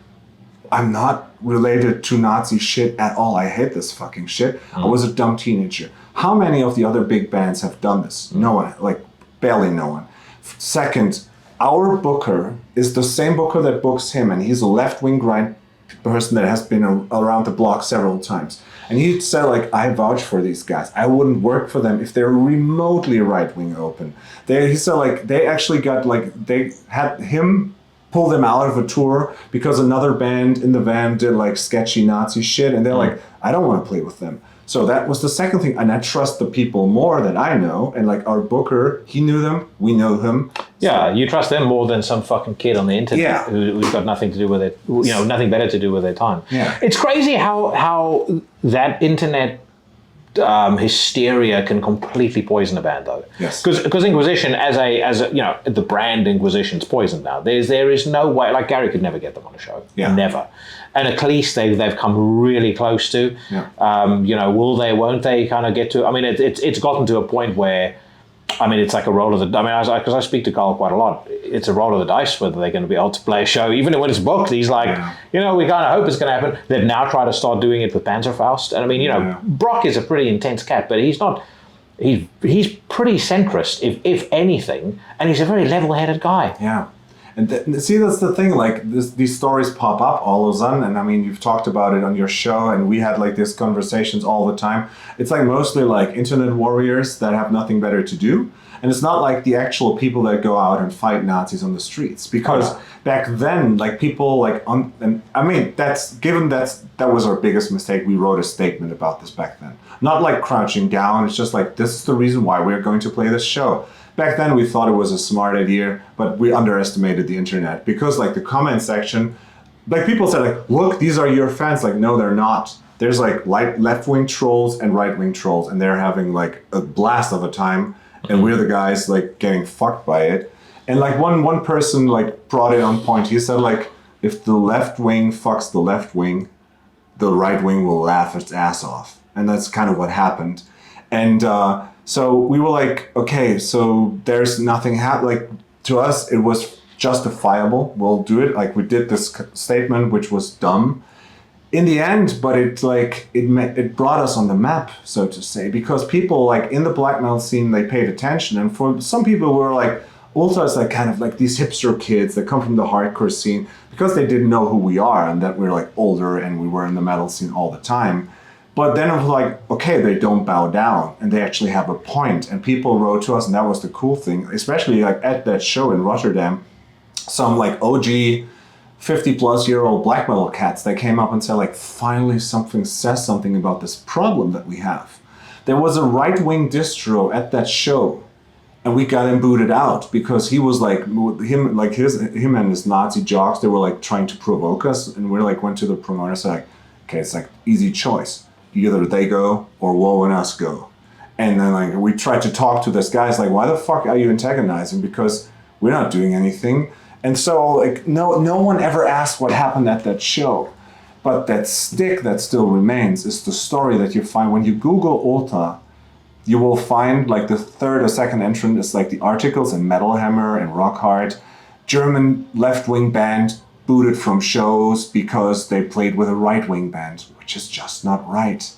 I'm not related to Nazi shit at all. I hate this fucking shit. I was a dumb teenager. How many of the other big bands have done this? No one, like barely no one. Second, our booker is the same booker that books him, and he's a left-wing grind person that has been around the block several times. And he said, like, I vouch for these guys. I wouldn't work for them if they're remotely right-wing open. He said, like, they actually got, like, they had him pull them out of a tour because another band in the van did like sketchy Nazi shit, and they're like, I don't want to play with them. So that was the second thing, and I trust the people more that I know, and like our booker, he knew them, we know him. yeah, you trust them more than some fucking kid on the internet who's got nothing to do with it, you know, nothing better to do with their time. Yeah. It's crazy how that internet hysteria can completely poison a band, though. Yes. Because Inquisition, as a you know, the brand Inquisition's poisoned now. There is no way, like Gary could never get them on a show. Yeah. Never. And at least they've come really close to. Yeah. You know, will they? Won't they? Kind of get to? I mean, it's gotten to a point where, I mean, it's like a roll of the. I mean, because I speak to Carl quite a lot. It's a roll of the dice whether they're going to be able to play a show, even when it's booked. He's like, you know, we kind of hope it's going to happen. They've now tried to start doing it with Panzerfaust, and I mean, you know, Brock is a pretty intense cat, but he's not. He's pretty centrist, if anything, and he's a very level-headed guy. Yeah. And see, that's the thing, like these stories pop up all of a sudden, and I mean, you've talked about it on your show, and we had like these conversations all the time. It's like mostly like internet warriors that have nothing better to do. And it's not like the actual people that go out and fight Nazis on the streets, because back then, like people like, and I mean, that was our biggest mistake. We wrote a statement about this back then. Not like crouching down. It's just like, this is the reason why we're going to play this show. Back then we thought it was a smart idea, but we underestimated the internet, because like the comment section, like people said like, look, these are your fans. Like, no, they're not. There's like left-wing trolls and right-wing trolls, and they're having like a blast of a time, and we're the guys like getting fucked by it. And like one person like brought it on point. He said like, if the left wing fucks the left wing, the right wing will laugh its ass off. And that's kind of what happened. And so we were like, okay, so there's nothing like to us, it was justifiable. We'll do it. Like we did this statement, which was dumb in the end, but it brought us on the map, so to say, because people like in the black metal scene, they paid attention. And for some people who were like, Ultha is like kind of like these hipster kids that come from the hardcore scene, because they didn't know who we are and that we're like older and we were in the metal scene all the time. But then it was like, okay, they don't bow down and they actually have a point. And people wrote to us, and that was the cool thing, especially like at that show in Rotterdam, some like OG 50-plus-year-old black metal cats that came up and said like, finally something says something about this problem that we have. There was a right-wing distro at that show, and we got him booted out because he was like, him and his Nazi jocks, they were like trying to provoke us, and we like went to the promoter and said like, okay, it's like easy choice. Either they go or Woe and us go. And then like we tried to talk to this guy. It's like, why the fuck are you antagonizing? Because we're not doing anything. And so like no one ever asked what happened at that show. But that stick that still remains is the story that you find when you Google Ultha. You will find like the third or second entrant is like the articles in Metal Hammer and Rock Hard. German left-wing band booted from shows because they played with a right-wing band, which is just not right.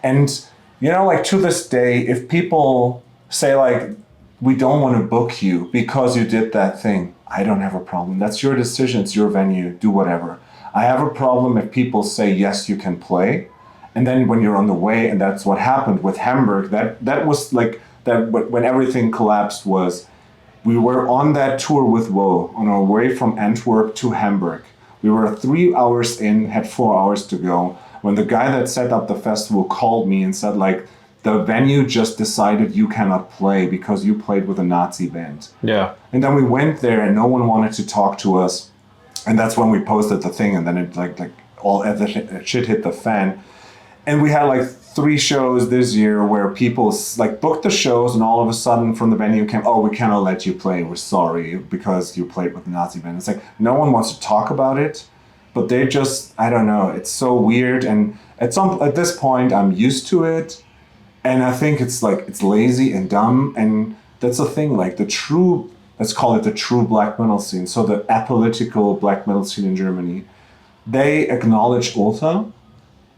And you know, like to this day, if people say like, we don't want to book you because you did that thing, I don't have a problem. That's your decision. It's your venue. Do whatever. I have a problem if people say, yes, you can play. And then when you're on the way, and that's what happened with Hamburg, that was like, that when everything collapsed was, we were on that tour with Woe on our way from Antwerp to Hamburg. We were 3 hours in, had 4 hours to go, when the guy that set up the festival called me and said like, the venue just decided you cannot play because you played with a Nazi band. Yeah. And then we went there and no one wanted to talk to us. And that's when we posted the thing, and then it like all the shit hit the fan. And we had like 3 shows this year where people like booked the shows, and all of a sudden from the venue came, oh, we cannot let you play. We're sorry because you played with the Nazi band. It's like no one wants to talk about it, but they just, I don't know. It's so weird. And at this point, I'm used to it. And I think it's like, it's lazy and dumb. And that's the thing, like the true, let's call it the true black metal scene. So the apolitical black metal scene in Germany, they acknowledge Ultha.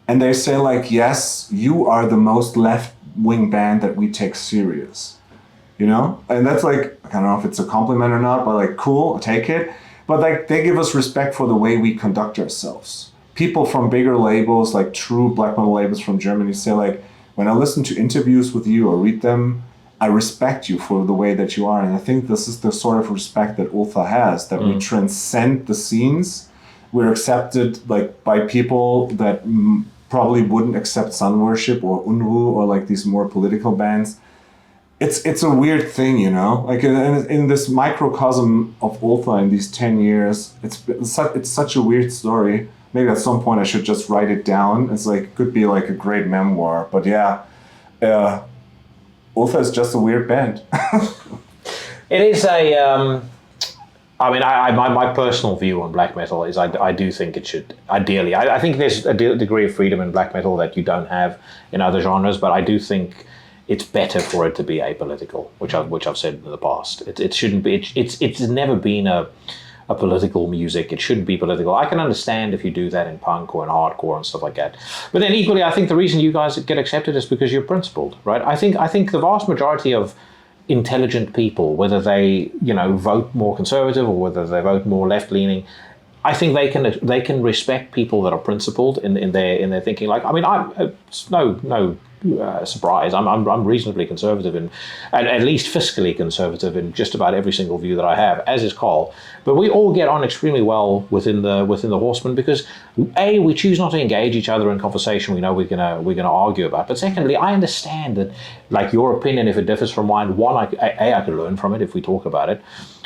And they say like, yes, you are the most left-wing band that we take serious, you know? And that's like, I don't know if it's a compliment or not, but like, cool, I'll take it. But like, they give us respect for the way we conduct ourselves. People from bigger labels, like true black metal labels from Germany say like, when I listen to interviews with you or read them, I respect you for the way that you are. And I think this is the sort of respect that Ultha has, that we transcend the scenes. We're accepted like by people that probably wouldn't accept Sun Worship or Unruh or like these more political bands. It's a weird thing, you know? Like in this microcosm of Ultha in these 10 years, it's such a weird story. Maybe at some point I should just write it down. It's like, could be like a great memoir. But yeah, Ultha is just a weird band. It is a... I mean, my personal view on black metal is I do think it should, ideally, I think there's a degree of freedom in black metal that you don't have in other genres, but I do think it's better for it to be apolitical, which I've said in the past. It shouldn't be, it's never been a political music. It shouldn't be political. I can understand if you do that in punk or in hardcore and stuff like that. But then equally, I think the reason you guys get accepted is because you're principled, right? I think the vast majority of intelligent people, whether they vote more conservative or whether they vote more left-leaning, I think they can respect people that are principled in their thinking. Like, I mean, it's no surprise. I'm reasonably conservative and at least fiscally conservative in just about every single view that I have, as is Carl. But we all get on extremely well within the Horsemen because A, we choose not to engage each other in conversation we know we're gonna argue about. But secondly, I understand that, like, your opinion, if it differs from mine, one, I could learn from it if we talk about it.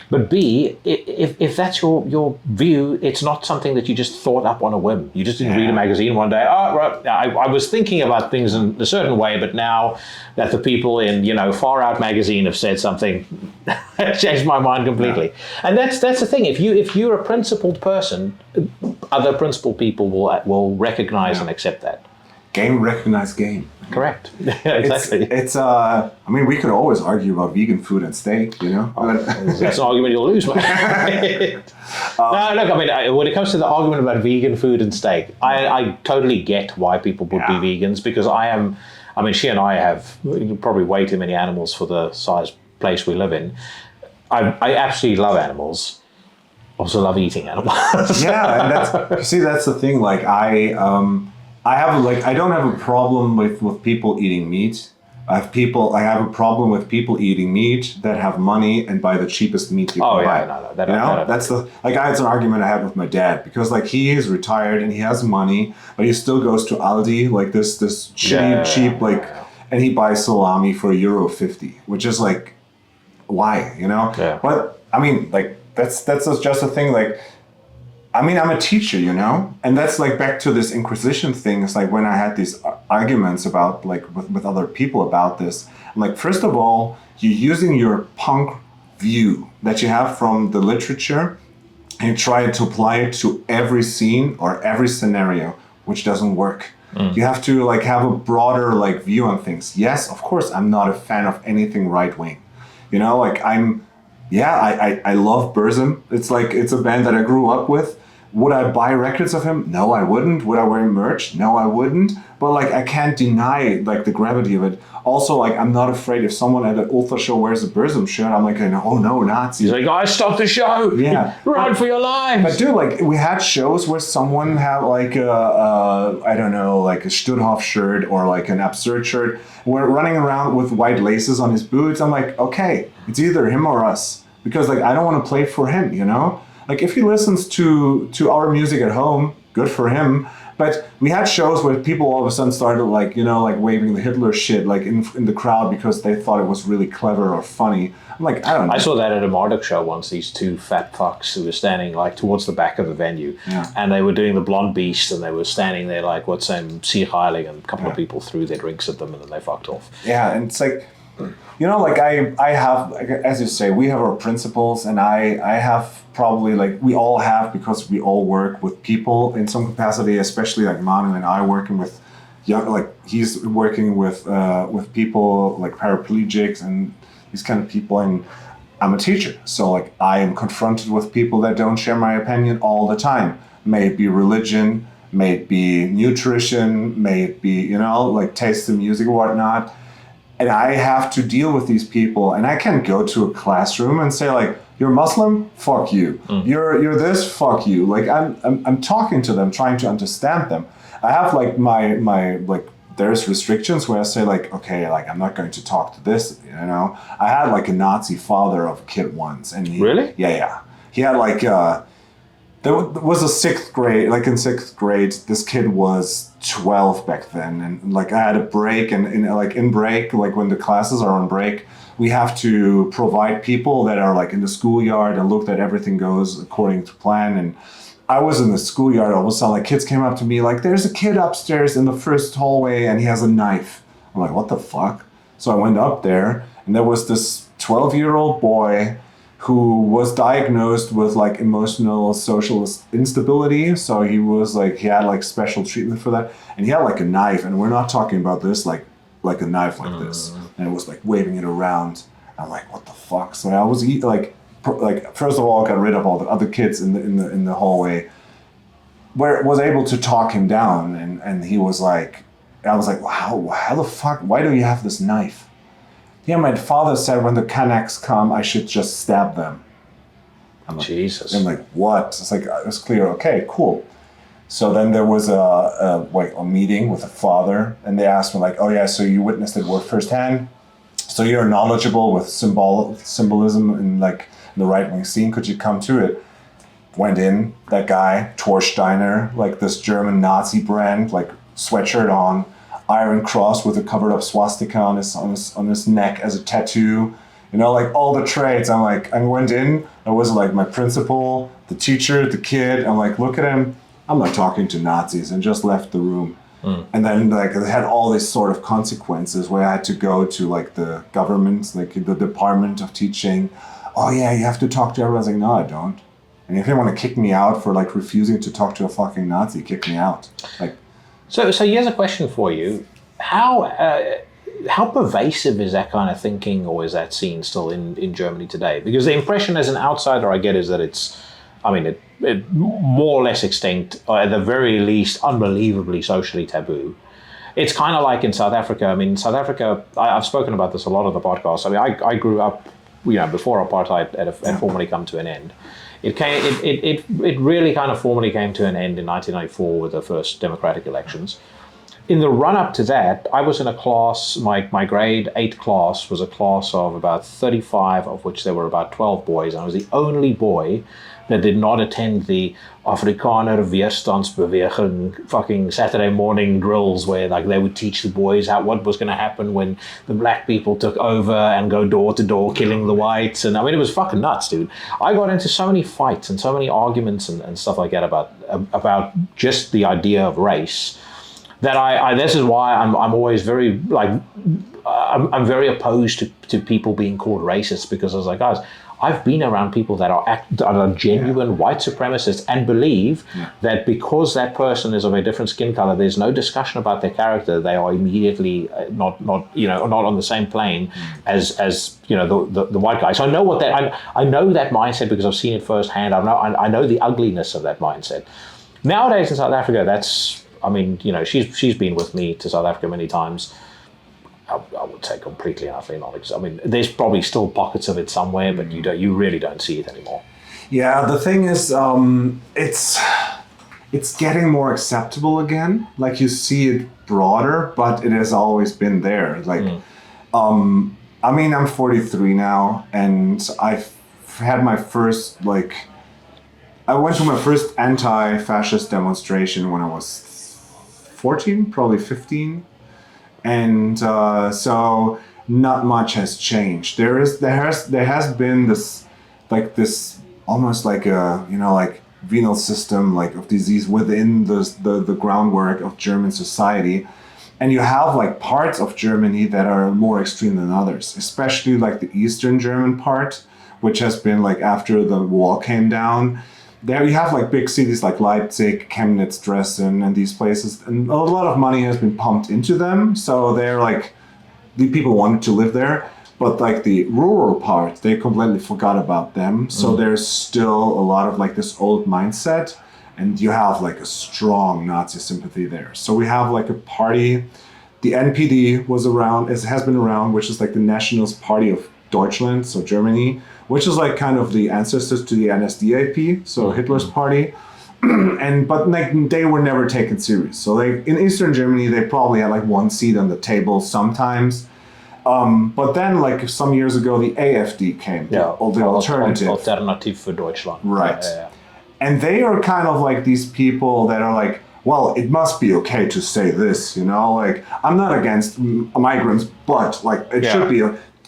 But B, if that's your view, it's not something that you just thought up on a whim. You just didn't read a magazine one day. Oh, right, I was thinking about things in a certain way, but now that the people in Far Out magazine have said something, it changed my mind completely. Yeah. And that's the thing. If you're a principled person, other principled people will recognize and accept that. Game recognize game. Correct. Exactly. It's I mean, we could always argue about vegan food and steak, That's an argument you'll lose, man. No, look, I mean, when it comes to the argument about vegan food and steak, I totally get why people would be vegans, because she and I have probably way too many animals for the size place we live in. I absolutely love animals. Also love eating animals. Yeah, and that's the thing. Like I don't have a problem with people eating meat. I have a problem with people eating meat that have money and buy the cheapest meat you can buy. That's an argument I had with my dad, because like he is retired and he has money, but he still goes to Aldi, like this cheap and he buys salami for €1.50, which is like, why, Yeah. But I mean, like that's just a thing. Like, I mean, I'm a teacher, and that's like back to this Inquisition thing. It's like when I had these arguments about like with other people about this, I'm like, first of all, you're using your punk view that you have from the literature and try to apply it to every scene or every scenario, which doesn't work. You have to like have a broader like view on things. Yes, of course, I'm not a fan of anything right wing. I love Burzum. It's a band that I grew up with. Would I buy records of him? No, I wouldn't. Would I wear merch? No, I wouldn't. But like, I can't deny like the gravity of it. Also, like, I'm not afraid if someone at an Ultha show wears a Burzum shirt. I'm like, oh no, Nazi. He's like, guys, stop the show. Yeah, run for your lives. But dude, like, we had shows where someone had like I don't know, like a Stutthof shirt or like an Absurd shirt. We're running around with white laces on his boots. I'm like, okay, it's either him or us, because like, I don't want to play for him, you know. Like, if he listens to our music at home, good for him. But we had shows where people all of a sudden started like, you know, like waving the Hitler shit like in the crowd because they thought it was really clever or funny. I'm like, I don't know. I saw that at a Marduk show once, these two fat fucks who were standing like towards the back of the venue. Yeah. And they were doing the Blonde Beast and they were standing there like, what's name, Sieg Heilig, and a couple of people threw their drinks at them and then they fucked off. Yeah, and it's like, you know, like I have, like, as you say, we have our principles, and I have probably, like, we all have, because we all work with people in some capacity, especially like Manu and I working with young, like he's working with people like paraplegics and these kind of people, and I'm a teacher, so like I am confronted with people that don't share my opinion all the time. May it be religion, may it be nutrition, may it be, you know, like taste in music or whatnot. And I have to deal with these people, and I can't go to a classroom and say like, "You're Muslim? Fuck you. You're this? Fuck you." Like, I'm talking to them, trying to understand them. I have like my like, there's restrictions where I say like, okay, like I'm not going to talk to this. You know, I had like a Nazi father of a kid once, and Really? Yeah. He had like there was a sixth grade, like in sixth grade, this kid was 12 back then. And like I had a break, and in break, like when the classes are on break, we have to provide people that are like in the schoolyard and look that everything goes according to plan. And I was in the schoolyard, all of a sudden like kids came up to me like, there's a kid upstairs in the first hallway and he has a knife. I'm like, what the fuck? So I went up there, and there was this 12-year-old boy who was diagnosed with like emotional social instability. So he was like, he had like special treatment for that. And he had like a knife, and we're not talking about this like a knife like this. And it was like waving it around. I'm like, what the fuck? So I was like first of all, I got rid of all the other kids in the hallway, where was able to talk him down. And he was like, I was like, wow, how the fuck, why do you have this knife? Yeah, my father said when the Kanaks come, I should just stab them. I'm like, Jesus. I'm like, what? It's like, it was clear. Okay, cool. So then there was a meeting with the father, and they asked me like, oh yeah, so you witnessed it firsthand. So you're knowledgeable with symbolism in like the right-wing scene. Could you come to it? Went in, that guy, Torsteiner, like this German Nazi brand, like sweatshirt on, Iron Cross with a covered up swastika on his neck as a tattoo, you know, like all the traits. I'm like, I went in, I was like my principal, the teacher, the kid. I'm like, look at him, I'm not talking to Nazis, and just left the room. And then like it had all these sort of consequences where I had to go to like the government, like the Department of Teaching. Oh yeah, you have to talk to everyone. I was like, no, I don't. And if you want to kick me out for like refusing to talk to a fucking Nazi, kick me out. Like. So here's a question for you. How pervasive is that kind of thinking, or is that scene still in Germany today? Because the impression as an outsider I get is that it's, I mean, it more or less extinct, or at the very least unbelievably socially taboo. It's kind of like in South Africa. I mean, South Africa, I've spoken about this a lot on the podcast. I mean, I grew up, you know, before apartheid had formally come to an end. It really kind of formally came to an end in 1994 with the first democratic elections. In the run-up to that, I was in a class, my grade 8 class was a class of about 35, of which there were about 12 boys. And I was the only boy that did not attend the Afrikaner Weerstandsbeweging fucking Saturday morning drills where like they would teach the boys what was going to happen when the black people took over and go door to door killing the whites. And I mean, it was fucking nuts, dude. I got into so many fights and so many arguments and stuff like that about just the idea of race that I this is why I'm always very like I'm very opposed to people being called racist, because I was like, guys, I've been around people that are genuine white supremacists and believe that because that person is of a different skin color, there's no discussion about their character. They are immediately not on the same plane as the white guy. So I know I know that mindset because I've seen it firsthand. I know the ugliness of that mindset. Nowadays in South Africa, she's been with me to South Africa many times. I would say completely and utterly non-existent. I mean, there's probably still pockets of it somewhere, but you really don't see it anymore. Yeah, the thing is, it's getting more acceptable again. Like you see it broader, but it has always been there. Like, I'm 43 now, and I've had my first I went to my first anti-fascist demonstration when I was 14, probably 15. And so not much has changed. There has been this almost like a venal system of disease within the groundwork of German society, and you have parts of Germany that are more extreme than others, especially the Eastern German part, which has been after the wall came down. There you have big cities like Leipzig, Chemnitz, Dresden, and these places, and a lot of money has been pumped into them. So they're the people wanted to live there, but the rural part, they completely forgot about them. So there's still a lot of this old mindset, and you have a strong Nazi sympathy there. So we have a party, the NPD has been around, which is the Nationalist Party of Deutschland, so Germany, which is kind of the ancestors to the NSDAP, so Hitler's party, but they were never taken serious. So in Eastern Germany, they probably had one seat on the table sometimes, but then some years ago, the AfD came, the alternative. Alternative für Deutschland. Right. And they are kind of these people that are well, it must be okay to say this, I'm not against migrants, but it should be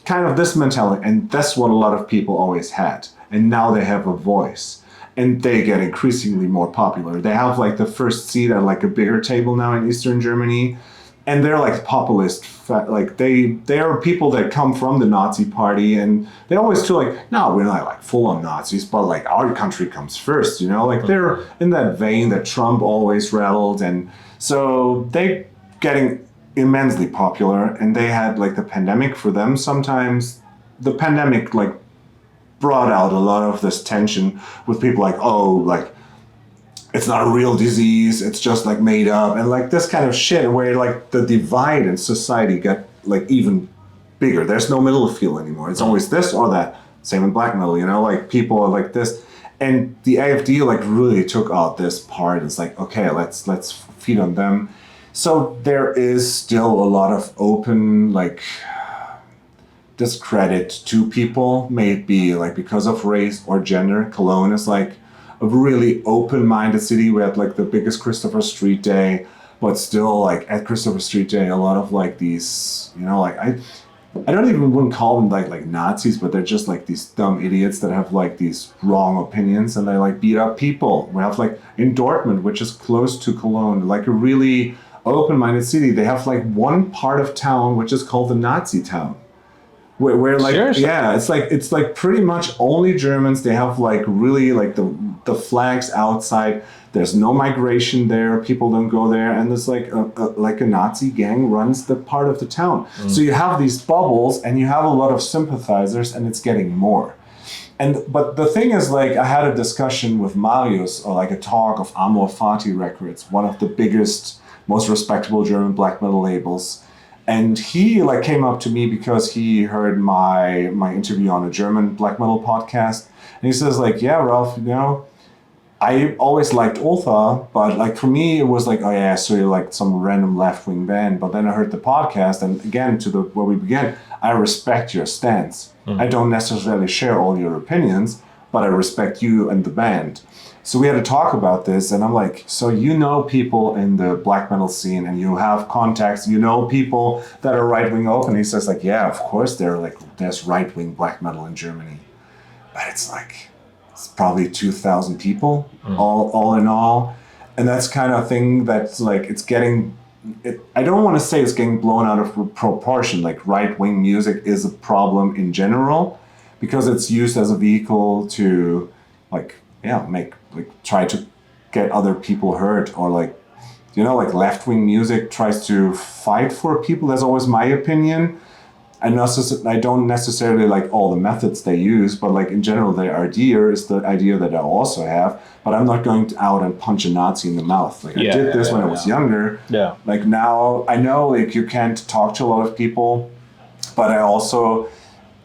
kind of this mentality, and that's what a lot of people always had, and now they have a voice, and they get increasingly more popular. They have the first seat at a bigger table now in Eastern Germany, and they're populist. They are people that come from the Nazi party, and they always feel no, we're not full on Nazis, but our country comes first, they're in that vein that Trump always rattled, and so they getting immensely popular, and they had the pandemic for them. Sometimes the pandemic brought out a lot of this tension with people it's not a real disease, it's just made up, and this kind of shit where the divide in society got even bigger. There's no middle field anymore. It's always this or that. Same in black metal, people are this, and the AfD really took out this part. It's okay, let's feed on them. So there is still a lot of open discredit to people, maybe because of race or gender. Cologne is a really open-minded city. We had the biggest Christopher Street Day, but still at Christopher Street Day, a lot of these, I don't even want to call them Nazis, but they're just these dumb idiots that have these wrong opinions, and they beat up people. We have in Dortmund, which is close to Cologne, a really open-minded city. They have one part of town which is called the Nazi town, where Seriously? Yeah, it's pretty much only Germans. They have really the flags outside. There's no migration there. People don't go there, and there's a Nazi gang runs the part of the town. So you have these bubbles, and you have a lot of sympathizers, and it's getting more. But the thing is, I had a discussion with Marius, or a talk of Amor Fati Records, one of the biggest, most respectable German black metal labels, and he came up to me because he heard my interview on a German black metal podcast, and he says yeah, Ralph, I always liked Ultha, but for me it was oh yeah, so you're some random left-wing band. But then I heard the podcast, and again where we began, I respect your stance. I don't necessarily share all your opinions, but I respect you and the band. So we had to talk about this, and I'm so people in the black metal scene, and you have contacts, people that are right-wing open. He says yeah, of course there's right-wing black metal in Germany, but it's it's probably 2,000 people all in all, and that's kind of thing that's it's getting. I don't want to say it's getting blown out of proportion. Right-wing music is a problem in general, because it's used as a vehicle to try to get other people heard, or like left-wing music tries to fight for people. That's always my opinion. I don't necessarily like all the methods they use, but like in general, the idea is the idea that I also have. But I'm not going out and punch a Nazi in the mouth. Like I did this when I was younger. Yeah. Like now I know like you can't talk to a lot of people, but I also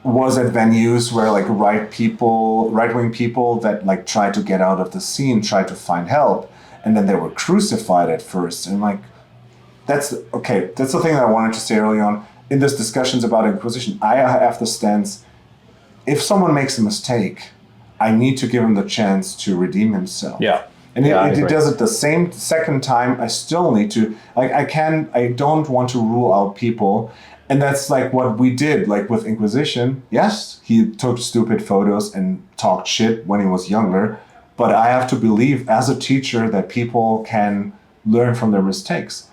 was at venues where like right-wing people that like tried to get out of the scene, tried to find help, and then they were crucified at first. And like that's the thing that I wanted to say early on. In this discussions about Inquisition, I have the stance, if someone makes a mistake, I need to give him the chance to redeem himself. Yeah. And if he does it the second time, I still need to, I don't want to rule out people. And that's like what we did, like with Inquisition. Yes, he took stupid photos and talked shit when he was younger, but I have to believe as a teacher that people can learn from their mistakes.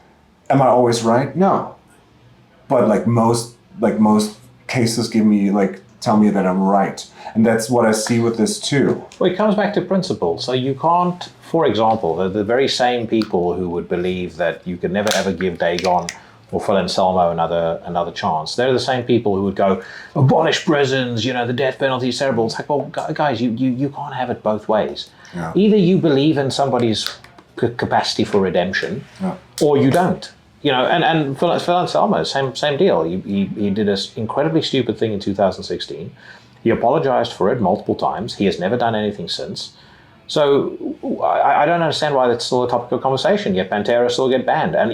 Am I always right? No. But most cases tell me that I'm right. And that's what I see with this too. Well, it comes back to principle. So you can't, for example, the very same people who would believe that you could never ever give Dagon or Phil Anselmo another chance, they're the same people who would go, abolish prisons, the death penalty is terrible. It's like, well, guys, you can't have it both ways. Yeah. Either you believe in somebody's capacity for redemption, or you don't. And Phil Anselmo, same deal. He did an incredibly stupid thing in 2016. He apologized for it multiple times. He has never done anything since. So I don't understand why that's still a topic of conversation, yet Pantera still get banned. And,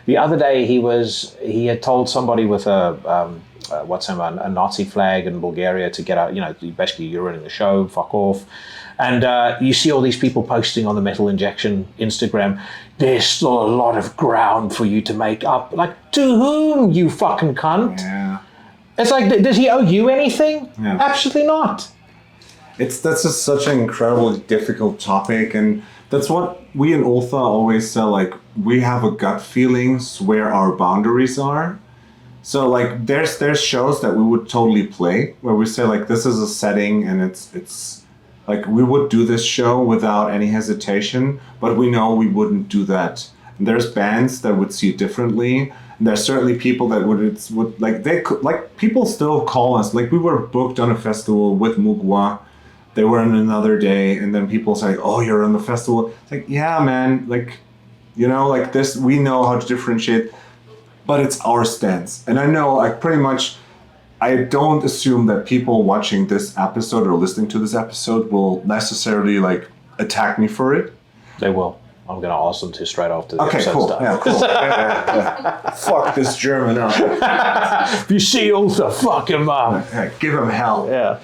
the other day he had told somebody with a Nazi flag in Bulgaria to get out, basically you're running the show, fuck off. And you see all these people posting on the Metal Injection Instagram, there's still a lot of ground for you to make up. Like, to whom, you fucking cunt? Yeah. It's like, does he owe you anything? Yeah. Absolutely not. That's just such an incredibly difficult topic, and that's what we in Ultha always say, like, we have a gut feelings where our boundaries are. So like there's shows that we would totally play where we say like this is a setting and it's like we would do this show without any hesitation, but we know we wouldn't do that. And there's bands that would see it differently. And there's certainly people that would like they could like people still call us, like we were booked on a festival with Mugwa. They were on another day, and then people say, "Oh, you're on the festival." It's like, yeah, man, like, like this. We know how to differentiate, but it's our stance. And I know, like, pretty much, I don't assume that people watching this episode or listening to this episode will necessarily like attack me for it. They will. I'm gonna ask them to straight after the okay, episode cool. stuff. Yeah, cool. Yeah. Fuck this German up. If you see Ultha, fuck him up. Yeah, give him hell. Yeah.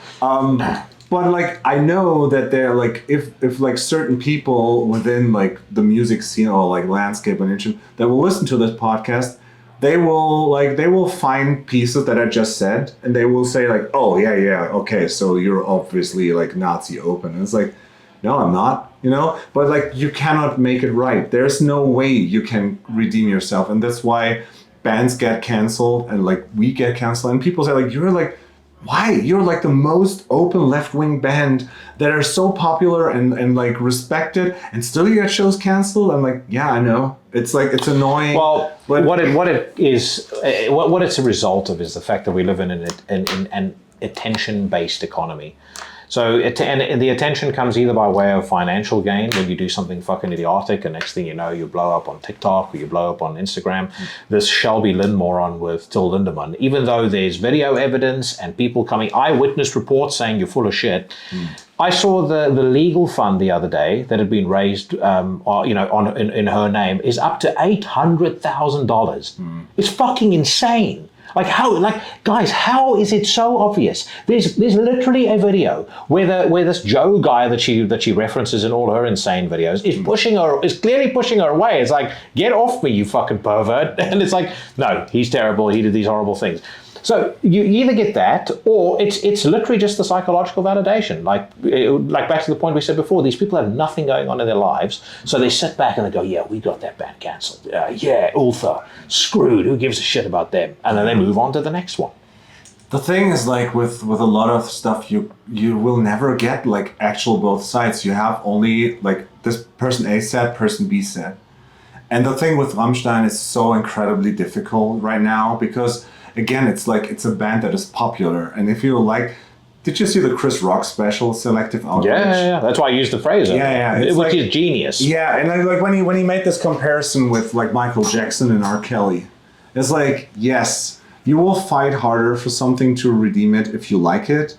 But like I know that they're like if like certain people within like the music scene or like landscape and interest that will listen to this podcast, they will find pieces that I just said and they will say like, oh yeah, okay, so you're obviously like Nazi open. And it's like, no, I'm not, but like you cannot make it right. There's no way you can redeem yourself, and that's why bands get canceled and like we get canceled, and people say like you're like, why? You're like the most open left-wing band that are so popular and like respected, and still you get shows canceled. I'm like, yeah, I know. It's like, it's annoying. Well, what it's a result of is the fact that we live in an attention-based economy. So, and the attention comes either by way of financial gain when you do something fucking idiotic, and next thing you know, you blow up on TikTok or you blow up on Instagram. This Shelby Lynn moron with Till Lindemann, even though there's video evidence and people coming, eyewitness reports saying you're full of shit. I saw the legal fund the other day that had been raised, in her name is up to $800,000. It's fucking insane. Like guys, how is it so obvious? There's literally a video where this Joe guy that she references in all her insane videos is clearly pushing her away. It's like, get off me, you fucking pervert. And it's like, no, he's terrible. He did these horrible things. So you either get that, or it's literally just the psychological validation. Like back to the point we said before, these people have nothing going on in their lives, so they sit back and they go, yeah, we got that band cancelled. Yeah, Ultha, screwed. Who gives a shit about them? And then they move on to the next one. The thing is, like with a lot of stuff, you will never get like actual both sides. You have only like this person A said, person B said. And the thing with Rammstein is so incredibly difficult right now because, again, it's like it's a band that is popular. And if you like, did you see the Chris Rock special, Selective Outrage? Yeah. That's why I used the phrase. It's which like, is genius. Yeah, and like when he made this comparison with like Michael Jackson and R. Kelly, it's like, yes, you will fight harder for something to redeem it if you like it.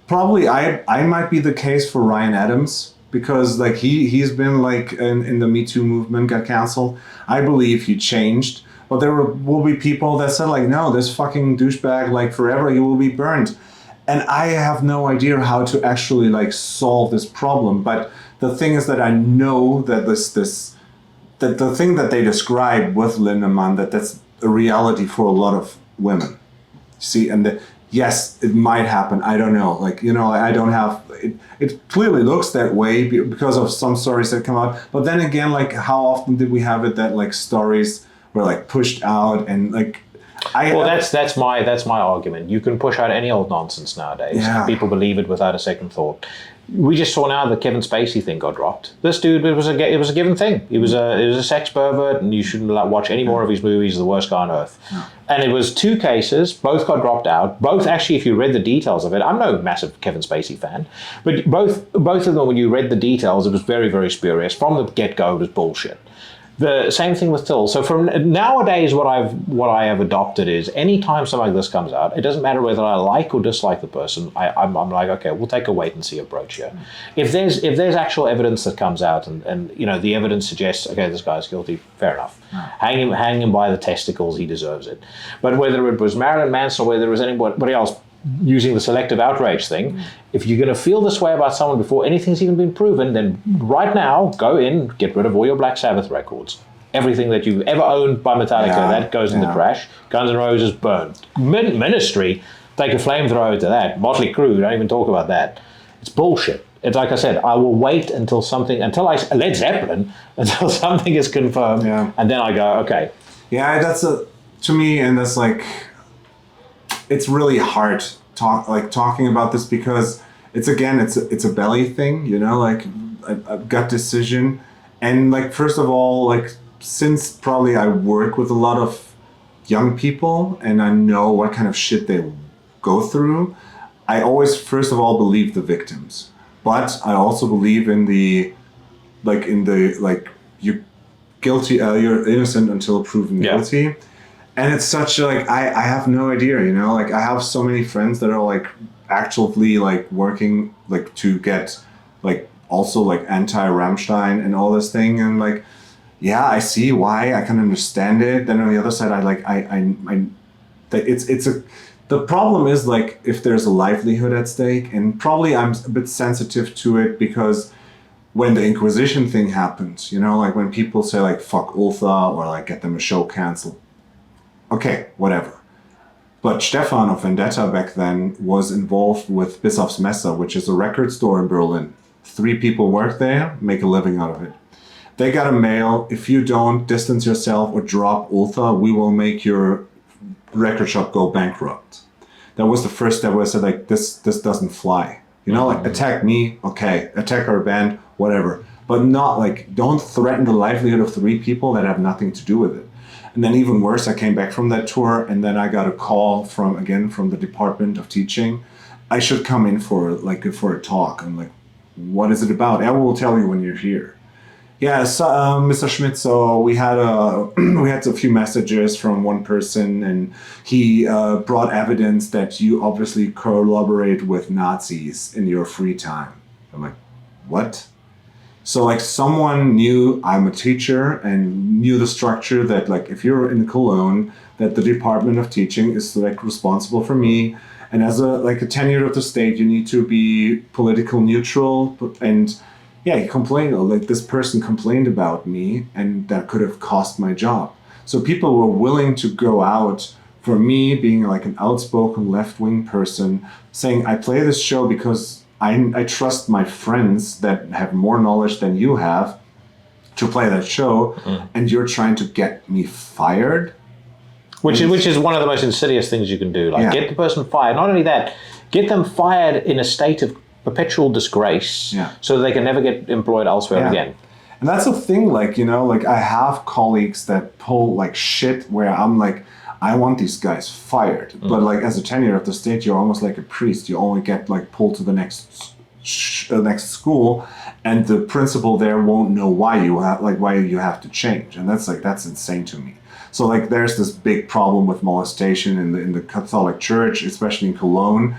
Probably I might be the case for Ryan Adams. Because like he's been like in the Me Too movement got canceled. I believe he changed, but there will be people that said like, no, this fucking douchebag, like forever you will be burned, and I have no idea how to actually like solve this problem. But the thing is that I know that that the thing that they describe with Lindemann that's a reality for a lot of women. See, and yes, it might happen. I don't know. Like, you know, I don't have it. It clearly looks that way because of some stories that come out. But then again, like, how often did we have it that like stories were like pushed out and like. That's my argument. You can push out any old nonsense nowadays. Yeah. And people believe it without a second thought. We just saw now the Kevin Spacey thing got dropped. This dude, it was a given thing. He was a sex pervert, and you shouldn't watch any more of his movies. The worst guy on earth. No. And it was 2 cases. Both got dropped out. Both actually, if you read the details of it, I'm no massive Kevin Spacey fan, but both of them, when you read the details, it was very, very spurious. From the get-go, it was bullshit. The same thing with Till. So from nowadays, what I have adopted is anytime something like this comes out, it doesn't matter whether I like or dislike the person. I'm like, okay, we'll take a wait and see approach here. If there's actual evidence that comes out and you know the evidence suggests, okay, this guy's guilty, fair enough. Hang him by the testicles, he deserves it. But whether it was Marilyn Manson or whether it was anybody else using the selective outrage thing, if you're going to feel this way about someone before anything's even been proven, then right now, go in, get rid of all your Black Sabbath records. Everything that you've ever owned by Metallica, that goes in the trash. Guns N' Roses, burned. Ministry, take a flamethrower to that. Motley Crue, don't even talk about that. It's bullshit. It's like I said, I will wait until Led Zeppelin, until something is confirmed, and then I go, okay. Yeah, to me, and that's like, it's really hard talking about this because it's a belly thing, you know, like a gut decision. And like, first of all, like, since probably I work with a lot of young people and I know what kind of shit they go through, I always, first of all, believe the victims. But I also believe you're guilty, you're innocent until proven guilty. And it's such like, I have no idea, you know, like I have so many friends that are like actively like working like to get like also like anti-Rammstein and all this thing. And like, yeah, I see why, I can understand it. Then on the other side, the problem is like if there's a livelihood at stake, and probably I'm a bit sensitive to it because when the Inquisition thing happens, you know, like when people say like, fuck Ultha or like get them a show canceled. Okay, whatever. But Stefan of Vendetta back then was involved with Bischof's Messe, which is a record store in Berlin. 3 people work there, make a living out of it. They got a mail, if you don't distance yourself or drop Ultha, we will make your record shop go bankrupt. That was the first step where I said like, this doesn't fly. You know, like attack me, okay, attack our band, whatever. But not like, don't threaten the livelihood of 3 people that have nothing to do with it. And then even worse, I came back from that tour and then I got a call from the Department of Teaching. I should come in for a talk. I'm like, what is it about? I will tell you when you're here. Yeah, so, Mr. Schmidt, so we had a few messages from one person and he brought evidence that you obviously collaborate with Nazis in your free time. I'm like, what? So like someone knew I'm a teacher and knew the structure that like if you're in Cologne, that the Department of Teaching is like responsible for me. And as a tenure of the state, you need to be political neutral. And yeah, he complained, like this person complained about me and that could have cost my job. So people were willing to go out for me being like an outspoken left-wing person saying, I play this show because I trust my friends that have more knowledge than you have to play that show, and you're trying to get me fired? Which is one of the most insidious things you can do. Like, get the person fired. Not only that, get them fired in a state of perpetual disgrace so that they can never get employed elsewhere again. And that's the thing, like, you know, like I have colleagues that pull like shit where I'm like, I want these guys fired. But like as a tenure of the state, you're almost like a priest. You only get like pulled to the next school, and the principal there won't know why you have to change. And that's insane to me. So like there's this big problem with molestation in the Catholic Church, especially in Cologne.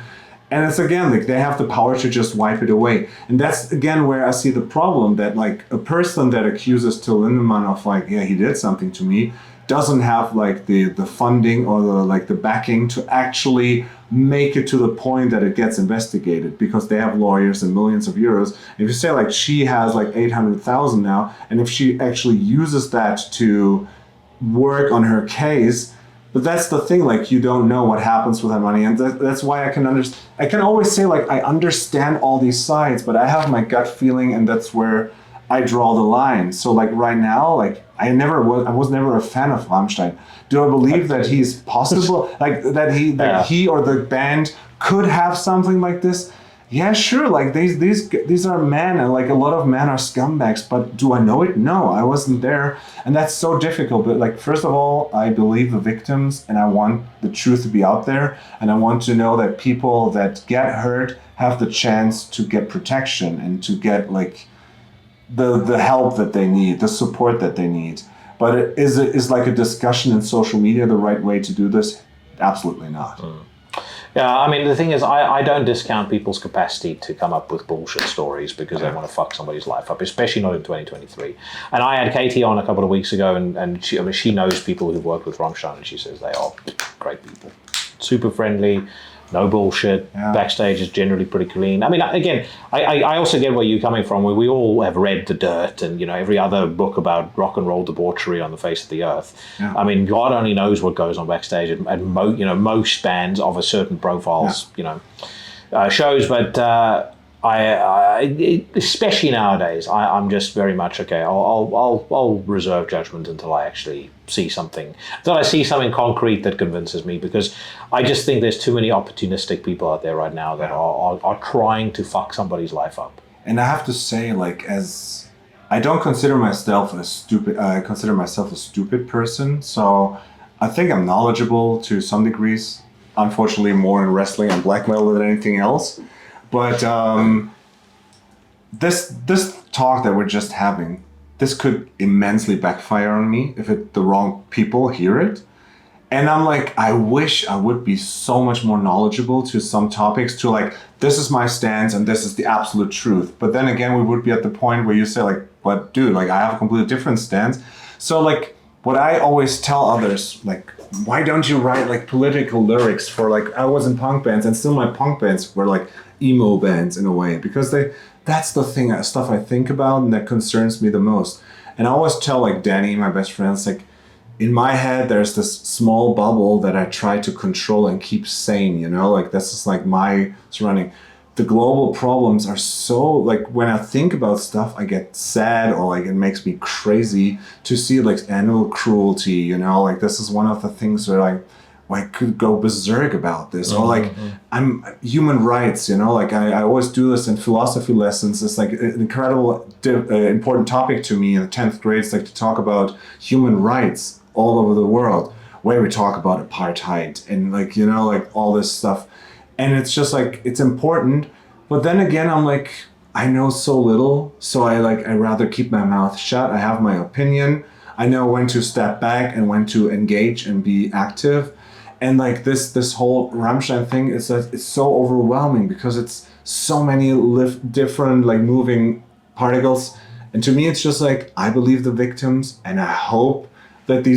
And it's again, like they have the power to just wipe it away. And that's again where I see the problem, that like a person that accuses Till Lindemann of like, yeah, he did something to me, doesn't have like the funding or the backing to actually make it to the point that it gets investigated, because they have lawyers and millions of euros. If you say like she has like 800,000 now, and if she actually uses that to work on her case, but that's the thing, like you don't know what happens with that money, and that's why I can always say like I understand all these sides, but I have my gut feeling, and that's where I draw the line. So like right now, like I was never a fan of Rammstein. Do I believe that he's possible, like that he or the band could have something like this? Yeah, sure. Like these are men, and like a lot of men are scumbags. But do I know it? No, I wasn't there, and that's so difficult. But like, first of all, I believe the victims, and I want the truth to be out there, and I want to know that people that get hurt have the chance to get protection and to get like the help that they need, the support that they need. But is like a discussion in social media the right way to do this? Absolutely not. Yeah, I mean, the thing is, I don't discount people's capacity to come up with bullshit stories because they want to fuck somebody's life up, especially not in 2023. And I had Katie on a couple of weeks ago, and she knows people who've worked with Rammstein, and she says they are great people. Super friendly, no bullshit. Backstage is generally pretty clean. I mean, again, I also get where you're coming from. Where we all have read The Dirt and, you know, every other book about rock and roll debauchery on the face of the earth. Yeah. I mean, God only knows what goes on backstage at most bands of a certain profiles, shows. But I especially nowadays, I'm just very much okay. I'll reserve judgment until I actually see something concrete that convinces me, because I just think there's too many opportunistic people out there right now that are trying to fuck somebody's life up. And I have to say, like, as I don't consider myself a stupid, I consider myself a stupid person. So I think I'm knowledgeable to some degrees. Unfortunately, more in wrestling and black metal than anything else. But this talk that we're just having, this could immensely backfire on me if the wrong people hear it. And I'm like, I wish I would be so much more knowledgeable to some topics, to like, this is my stance and this is the absolute truth. But then again, we would be at the point where you say like, but dude, like I have a completely different stance. So like, what I always tell others, like, why don't you write like political lyrics for like, I was in punk bands, and still my punk bands were like emo bands in a way, because that's the thing, stuff I think about and that concerns me the most. And I always tell like Danny, my best friend, it's like, in my head, there's this small bubble that I try to control and keep sane, you know, like this is like my surrounding. The global problems are so, like, when I think about stuff, I get sad, or like it makes me crazy to see like animal cruelty, you know, like this is one of the things where I could go berserk about this. Or like I'm human rights, you know, like I always do this in philosophy lessons. It's like an incredible important topic to me in the 10th grade. It's like to talk about human rights all over the world, where we talk about apartheid and like, you know, like all this stuff. And it's just like, it's important. But then again, I'm like, I know so little. So I rather keep my mouth shut. I have my opinion. I know when to step back and when to engage and be active. And like this whole Rammstein thing is that it's so overwhelming, because it's so many different like moving particles. And to me, it's just like, I believe the victims, and I hope that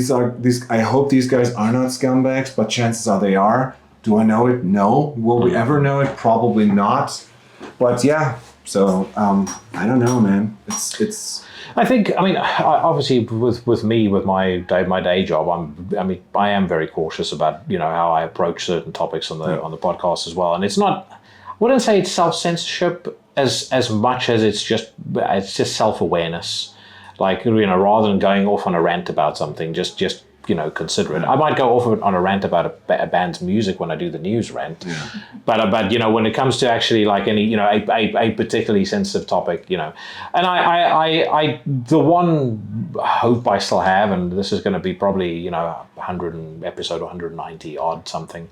I hope these guys are not scumbags, but chances are they are. Do I know it? No. Will we ever know it? Probably not. But yeah, so I don't know, man. It's. I think, I mean, obviously with me, with my day job, I am very cautious about, you know, how I approach certain topics on the podcast as well. And it's not, I wouldn't say it's self-censorship as much as it's just self-awareness. Like, you know, rather than going off on a rant about something, just consider it. I might go off on a rant about a band's music when I do the Newsrant, but when it comes to actually like any a particularly sensitive topic, and I the one hope I still have, and this is going to be probably 100 or 190 odd something.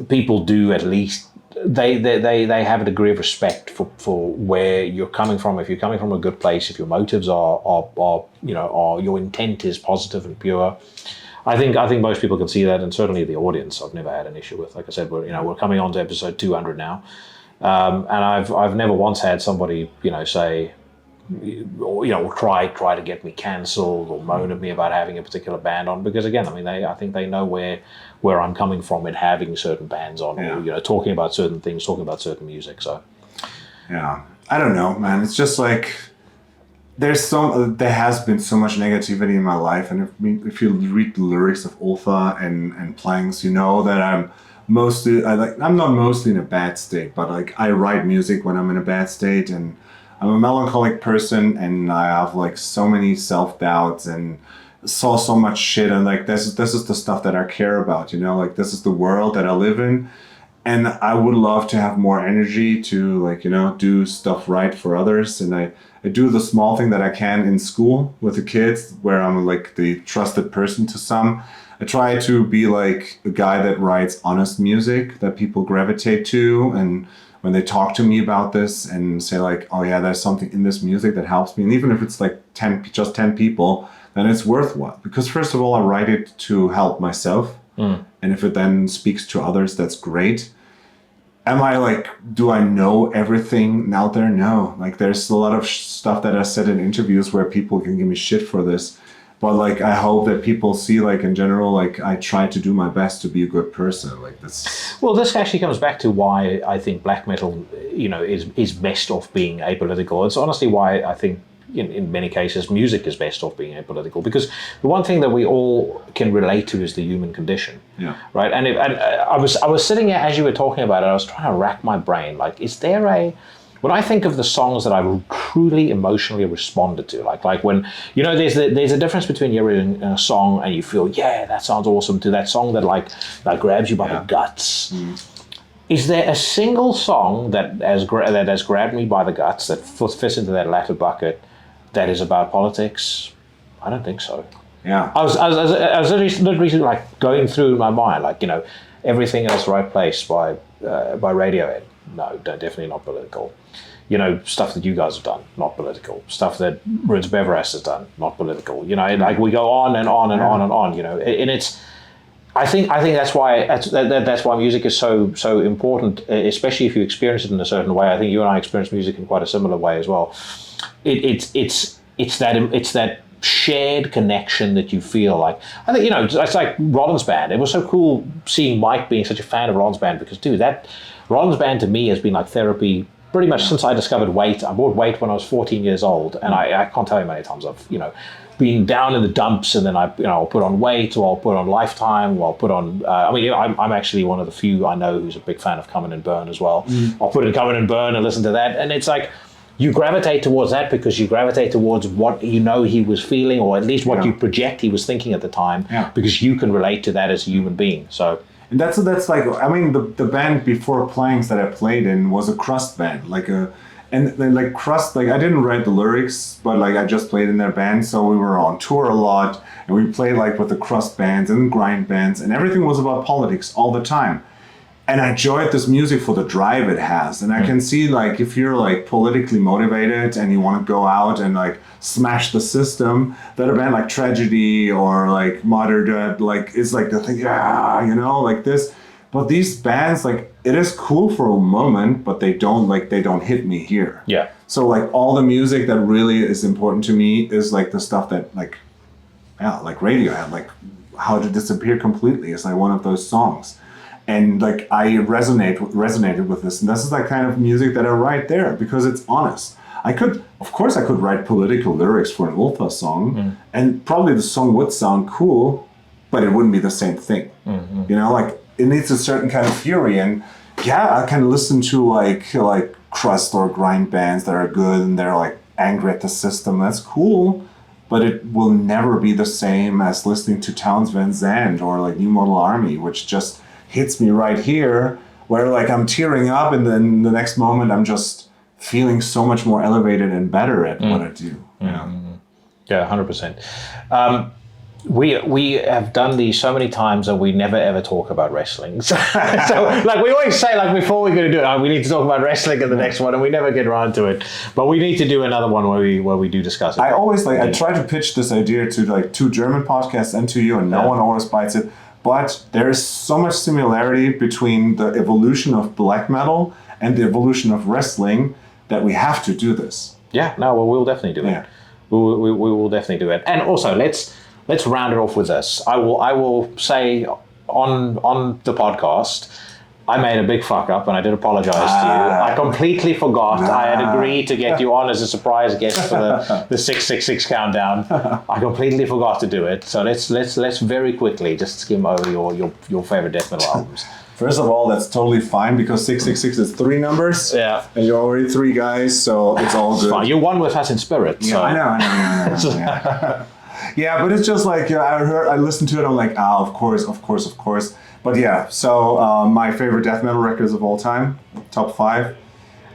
People do at least they have a degree of respect for where you're coming from. If you're coming from a good place, if your motives are your intent is positive and pure, I think most people can see that, and certainly the audience I've never had an issue with. Like I said, we're coming on to episode 200 now, and I've never once had somebody say, or try to get me cancelled or moan at me about having a particular band on, because again, I think they know where I'm coming from in having certain bands on, or talking about certain things, talking about certain music. So I don't know, man. It's just like there has been so much negativity in my life, and if you read the lyrics of Ultha and Planks, you know that I'm not mostly in a bad state, but like I write music when I'm in a bad state, and I'm a melancholic person, and I have like so many self-doubts and saw so much shit, and like this is the stuff that I care about, like this is the world that I live in, and I would love to have more energy to like do stuff right for others, and I do the small thing that I can in school with the kids, where I'm like the trusted person to some. I try to be like a guy that writes honest music that people gravitate to, and when they talk to me about this and say like, oh yeah, there's something in this music that helps me, and even if it's like 10 people, then it's worthwhile. Because first of all, I write it to help myself. And if it then speaks to others, that's great. Do I know everything out there? No. Like there's a lot of stuff that I said in interviews where people can give me shit for this. But like, I hope that people see, like in general, like I try to do my best to be a good person. Like this. Well, this actually comes back to why I think black metal, is best off being apolitical. It's honestly why I think in many cases music is best off being apolitical, because the one thing that we all can relate to is the human condition. Yeah. Right. And I was sitting here as you were talking about it. I was trying to rack my brain. Like, is there when I think of the songs that I truly emotionally responded to, like when, there's a difference between hearing a song and you feel, yeah, that sounds awesome, to that song that grabs you by the guts. Is there a single song that has grabbed me by the guts, that fits into that latter bucket, that is about politics? I don't think so. Yeah. I was literally like going through my mind, like, Everything Else Right Place by Radiohead. No, definitely not political. Stuff that you guys have done, not political. Stuff that Rudz Beveras has done, not political. Like we go on and on and on and on. And it's. I think that's why music is so important, especially if you experience it in a certain way. I think you and I experience music in quite a similar way as well. It's that shared connection that you feel like. I think it's like Rollins Band. It was so cool seeing Mike being such a fan of Rollins Band, because dude, that Rollins Band to me has been like therapy pretty much since I discovered Weight. I bought Weight when I was 14 years old, and I can't tell you how many times I've been down in the dumps, and then I'll put on Weight, or I'll put on Lifetime, or I'll put on. I'm actually one of the few I know who's a big fan of Come and Burn as well. I'll put in Come and Burn and listen to that, and it's like you gravitate towards that because you gravitate towards what he was feeling, or at least what you project he was thinking at the time, because you can relate to that as a human being. So. And that's like, the band before Planks that I played in was a crust band, and then like crust, like I didn't write the lyrics, but like I just played in their band, so we were on tour a lot, and we played like with the crust bands and grind bands, and everything was about politics all the time. And I enjoyed this music for the drive it has, and I can see like if you're like politically motivated and you want to go out and like smash the system, that a band like Tragedy or like Marduk like is like the thing, like this. But these bands, like, it is cool for a moment, but they don't hit me here. Yeah. So like all the music that really is important to me is like the stuff that like Radiohead, like How to Disappear Completely is like one of those songs. And like I resonated with this, and this is that kind of music that I write there because it's honest. I could write political lyrics for an Ultha song, and probably the song would sound cool, but it wouldn't be the same thing. Like it needs a certain kind of fury, and I can listen to like crust or grind bands that are good and they're like angry at the system. That's cool, but it will never be the same as listening to Towns Van Zandt or like New Model Army, which just hits me right here, where like I'm tearing up, and then the next moment I'm just feeling so much more elevated and better at what I do. Yeah, 100%. We have done these so many times that we never ever talk about wrestling. So like we always say, like before we're going to do it, we need to talk about wrestling in the next one, and we never get around to it. But we need to do another one where we do discuss it. I always I try to pitch this idea to like 2 German podcasts and to you, and no one always bites it. But there is so much similarity between the evolution of black metal and the evolution of wrestling that we have to do this. Yeah, no, well, we'll definitely do it. We will definitely do it. And also, let's round it off with this. I will say on the podcast, I made a big fuck up, and I did apologize to you. I completely forgot. I had agreed to get you on as a surprise guest for the 666 countdown. I completely forgot to do it. So let's very quickly just skim over your favorite death metal albums. First of all, that's totally fine because 666 is 3 numbers. Yeah. And you're already 3 guys, so it's all good. Fine. You're one with us in spirit. Yeah, so. I know. Yeah. Yeah, but it's just like, I listened to it, I'm like, of course. But yeah, so my favorite death metal records of all time, top 5.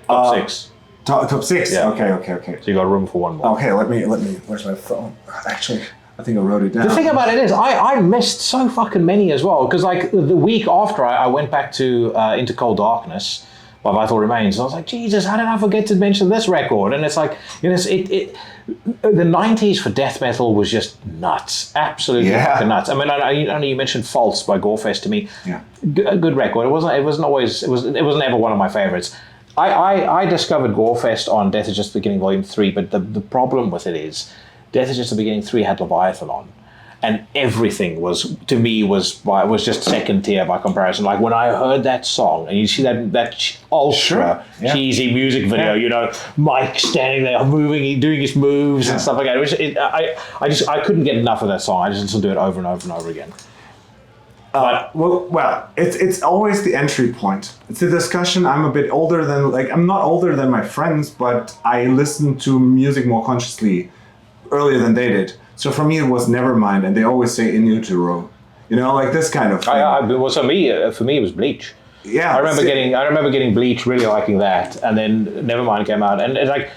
Top 6. Top 6? Yeah. Okay. So you got room for one more. Okay, let me, where's my phone? Actually, I think I wrote it down. The thing about it is, I missed so fucking many as well, because like the week after I went back to Into Cold Darkness by Vital Remains, I was like, Jesus, how did I forget to mention this record? And it's like, the 90s for death metal was just nuts, absolutely fucking nuts. I mean, I know you mentioned Faults by Gorefest to me. Yeah, a good record. It wasn't ever one of my favorites. I discovered Gorefest on Death Is Just the Beginning Volume 3, but the problem with it is Death Is Just the Beginning 3 had Leviathan on, and everything was just second tier by comparison. Like when I heard that song, and you see that ultra cheesy music video, Mike standing there moving, doing his moves and stuff like that. I couldn't get enough of that song. I just listened to it over and over and over again. Well, it's always the entry point. It's a discussion. I'm a bit older than, I'm not older than my friends, but I listen to music more consciously earlier than they did. So for me, it was Nevermind, and they always say In Utero. This kind of thing. For me, it was Bleach. Yeah. I remember getting Bleach, really liking that, and then Nevermind came out, and it's like,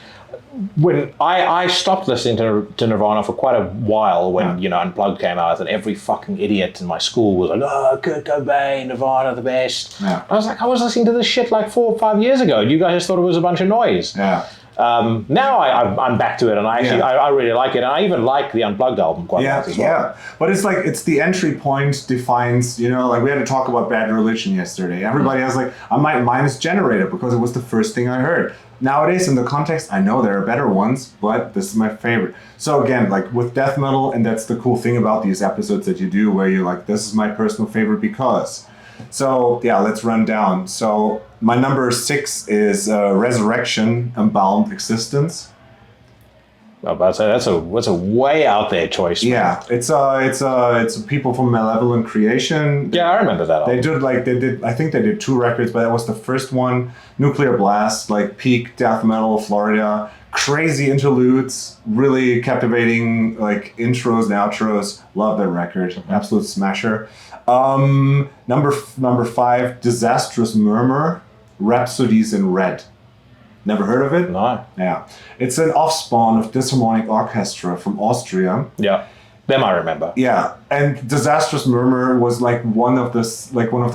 when I stopped listening to Nirvana for quite a while when Unplugged came out, and every fucking idiot in my school was like, "Oh, Kurt Cobain, Nirvana, the best." Yeah. I was like, I was listening to this shit like 4 or 5 years ago. You guys just thought it was a bunch of noise. Yeah. Now I'm back to it, and I really like it, and I even like the Unplugged album quite a lot as well. Yeah, but it's the entry point defines, we had to talk about Bad Religion yesterday. Everybody has I might minus Generator because it was the first thing I heard. Nowadays, in the context, I know there are better ones, but this is my favorite. So again, with death metal, and that's the cool thing about these episodes that you do, where you're like, this is my personal favorite because. So yeah, let's run down. So my number 6 is Resurrection, Embalmed Existence. I was about to say that's a way out there choice. Man. Yeah, it's people from Malevolent Creation. Yeah, I remember that. They did I think they did 2 records, but that was the first one. Nuclear Blast, peak death metal, Florida. Crazy interludes, really captivating intros and outros. Love that record, absolute smasher. Number 5, Disastrous Murmur, Rhapsodies in Red. Never heard of it? No. Yeah. It's an offspawn of Disharmonic Orchestra from Austria. Yeah. Them I remember. Yeah. And Disastrous Murmur was one of the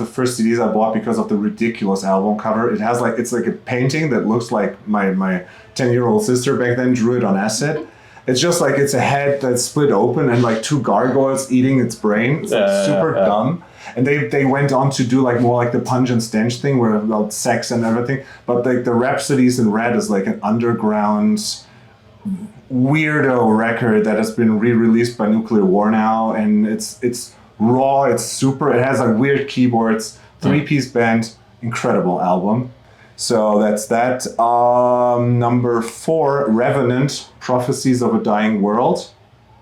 first CDs I bought because of the ridiculous album cover. It has it's a painting that looks like my 10-year-old sister back then drew it on acid. It's just it's a head that's split open and 2 gargoyles eating its brain. It's super dumb. And they went on to do more the Punch and Stench thing where about sex and everything. But the Rhapsodies in Red is an underground weirdo record that has been re-released by Nuclear War now, and it's raw, it's super, it has weird keyboards, 3-piece band, incredible album. So that's that. Number 4, Revenant, Prophecies of a Dying World.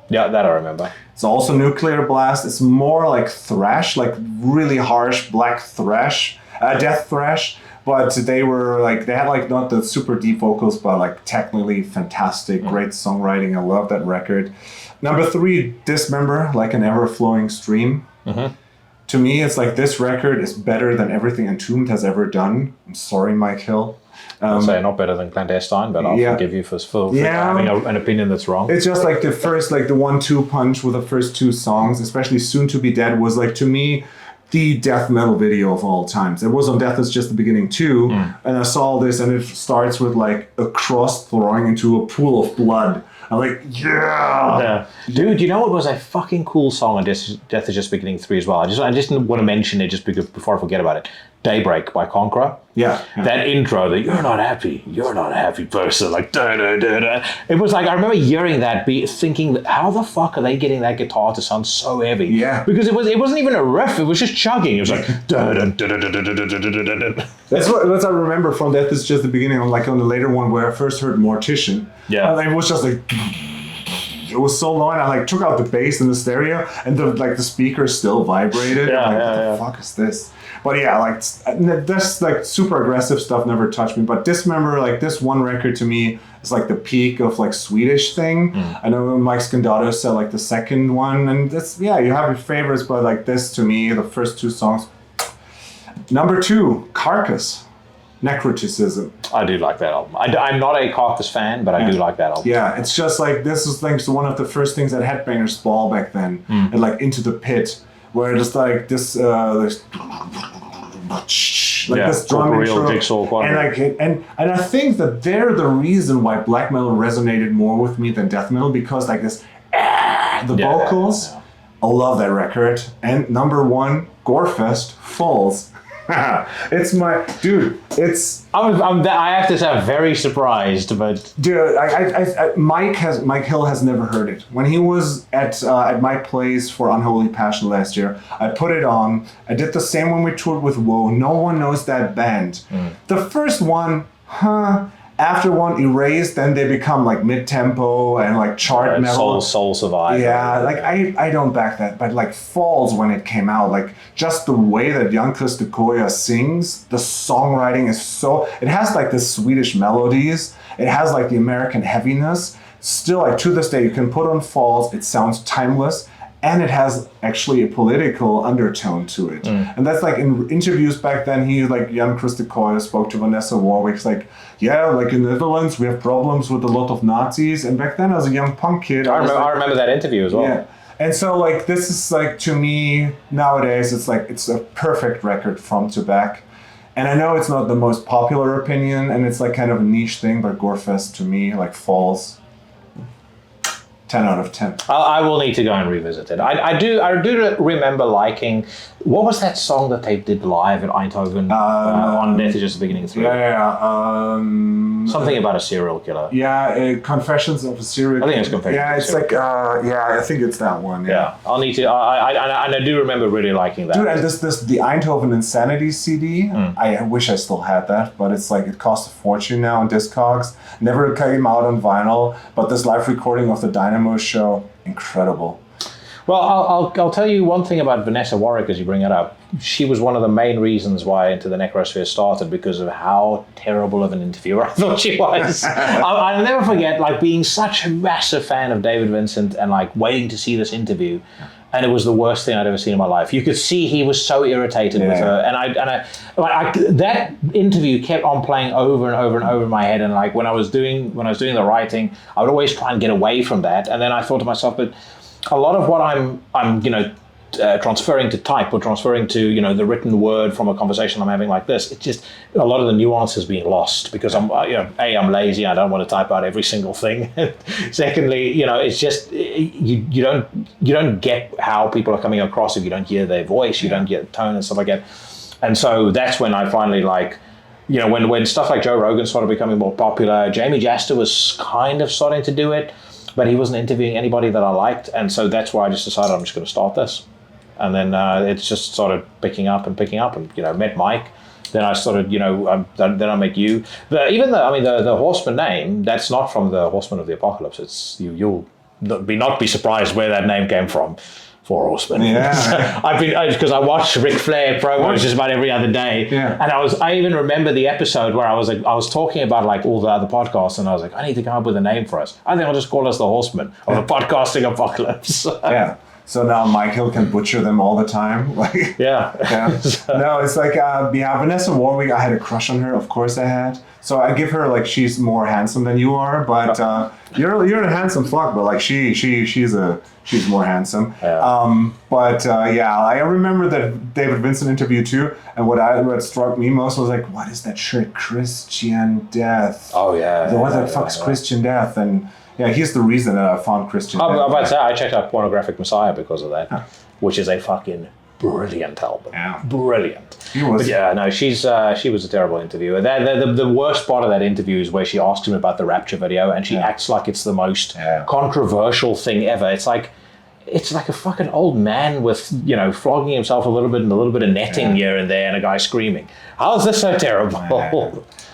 Yeah, that I remember. It's also Nuclear Blast. It's more thrash, really harsh black thrash, death thrash, But they were like, they had like not the super deep vocals, but like technically fantastic, great songwriting. I love that record. Number 3, Dismember, Like an Ever-Flowing Stream. To me, it's like this record is better than everything Entombed has ever done. I'm sorry, Mike Hill. I'll say not better than Clandestine, but I'll forgive you for having an opinion that's wrong. It's just like the first, like the 1-2 punch with the first 2 songs, especially Soon to Be Dead, was like, to me, the death metal video of all times. It was on Death Is Just the Beginning too, and I saw this, and it starts with like a cross throwing into a pool of blood. I'm like, yeah. Dude, you know what was a fucking cool song on Death Is Just Beginning 3 as well? I just want to mention it just before I forget about it. Daybreak by Conqueror. Yeah. That intro, that you're not a happy person, like da da da da. It was like, I remember hearing that beat, thinking, how the fuck are they getting that guitar to sound so heavy? Yeah. Because it wasn't even a riff, it was just chugging. It was like da da da da da da da da da. That's what I remember from Death Is Just the Beginning, like on the later one where I first heard Mortician. Yeah. And it was just like, it was so low, and I like took out the bass in the stereo, and the speaker still vibrated. What the fuck is this? But yeah, like this like super aggressive stuff never touched me. But Dismember, like this one record to me is like the peak of like Swedish thing. I know Mike Scandato said like the second one, and that's you have your favorites, but like this to me, the first 2 songs. Number 2, Carcass. Necroticism. I do like that album. I'm not a Carcass fan, but I do like that album. Yeah, it's just like, this is like one of the first things at Headbangers Ball back then, and like Into the Pit, where it's like this, this drum intro, and I think that they're the reason why black metal resonated more with me than death metal, because like this, the vocals. Yeah. I love that record. And number 1, Gorefest, Falls. It's my dude. It's I have to say I'm very surprised, but dude, Mike Hill has never heard it. When he was at my place for Unholy Passion last year, I put it on. I did the same when we toured with Woe. No one knows that band. The first one, After one, Erased, then they become like mid-tempo and like chart metal. Soul Survivor. Yeah, like I don't back that, but like Falls, when it came out, like just the way that Jan Kristokoya sings, the songwriting is so, it has like the Swedish melodies, it has like the American heaviness. Still, like to this day, you can put on Falls, it sounds timeless, and it has actually a political undertone to it. And that's like in interviews back then, like Jan Kristokoya spoke to Vanessa Warwick's like, yeah, like in the Netherlands, we have problems with a lot of Nazis. And back then, as a young punk kid, I remember that interview as well. Yeah. And so like, this is like, to me, nowadays, it's like, it's a perfect record front to back. And I know it's not the most popular opinion, and it's like kind of a niche thing, but Gorefest to me, like Falls, 10 out of 10. I will need to go and revisit it. I do remember liking, what was that song that they did live at Eindhoven on Death Is Just the Beginning 3? Something about a serial killer. Yeah, Confessions of a Serial Killer. I think it's Confessions. Yeah, it's like, I think it's that one. Yeah, I'll need to, I do remember really liking that. Dude, and the Eindhoven Insanity CD, I wish I still had that, but it's like, it costs a fortune now on Discogs. Never came out on vinyl, but this live recording of the Dynamo show, incredible. Well, I'll tell you one thing about Vanessa Warwick as you bring it up. She was one of the main reasons why Into the Necrosphere started, because of how terrible of an interviewer I thought she was. I'll never forget like being such a massive fan of David Vincent and like waiting to see this interview. And it was the worst thing I'd ever seen in my life. You could see he was so irritated with her, and I that interview kept on playing over and over and over in my head. And like when I was doing the writing, I would always try and get away from that. And then I thought to myself, but a lot of what I'm transferring to type or transferring to the written word from a conversation I'm having like this, it's just a lot of the nuances being lost because I'm I'm lazy. I don't want to type out every single thing. Secondly, it's just you don't get how people are coming across if you don't hear their voice, you don't get the tone and stuff like that. And so that's when I finally when stuff like Joe Rogan started becoming more popular, Jamie Jaster was kind of starting to do it, but he wasn't interviewing anybody that I liked, and so that's why I just decided I'm just going to start this. And then it's just started picking up, and met Mike. Then I started, then I met you. Even the Horseman name, that's not from the Horsemen of the Apocalypse. It's you'll not be surprised where that name came from. Four Horsemen. Yeah. Because I watched Ric Flair promos just about every other day. Yeah. And I even remember the episode where I was talking about like all the other podcasts, and I was like, I need to come up with a name for us. I think I'll just call us the Horsemen of the podcasting apocalypse. Yeah. So now Michael can butcher them all the time. Like, Yeah. No, it's like, Vanessa Warwick, I had a crush on her. Of course I had. So I give her, like, she's more handsome than you are, but you're a handsome fuck, but like she's more handsome. Yeah. I remember that David Vincent interview too, and what struck me most was like, what is that shirt? Christian Death. Oh yeah. What the fuck's Christian Death? And yeah, he's the reason that I found Christian Death. I'm about to say, I checked out Pornographic Messiah because of that, which is a fucking brilliant album. Yeah. Brilliant. He was. But yeah, no, she was a terrible interviewer. The worst part of that interview is where she asks him about the Rapture video, and she acts like it's the most controversial thing ever. It's like a fucking old man with, flogging himself a little bit and a little bit of netting here and there, and a guy screaming. How is this so terrible? Yeah.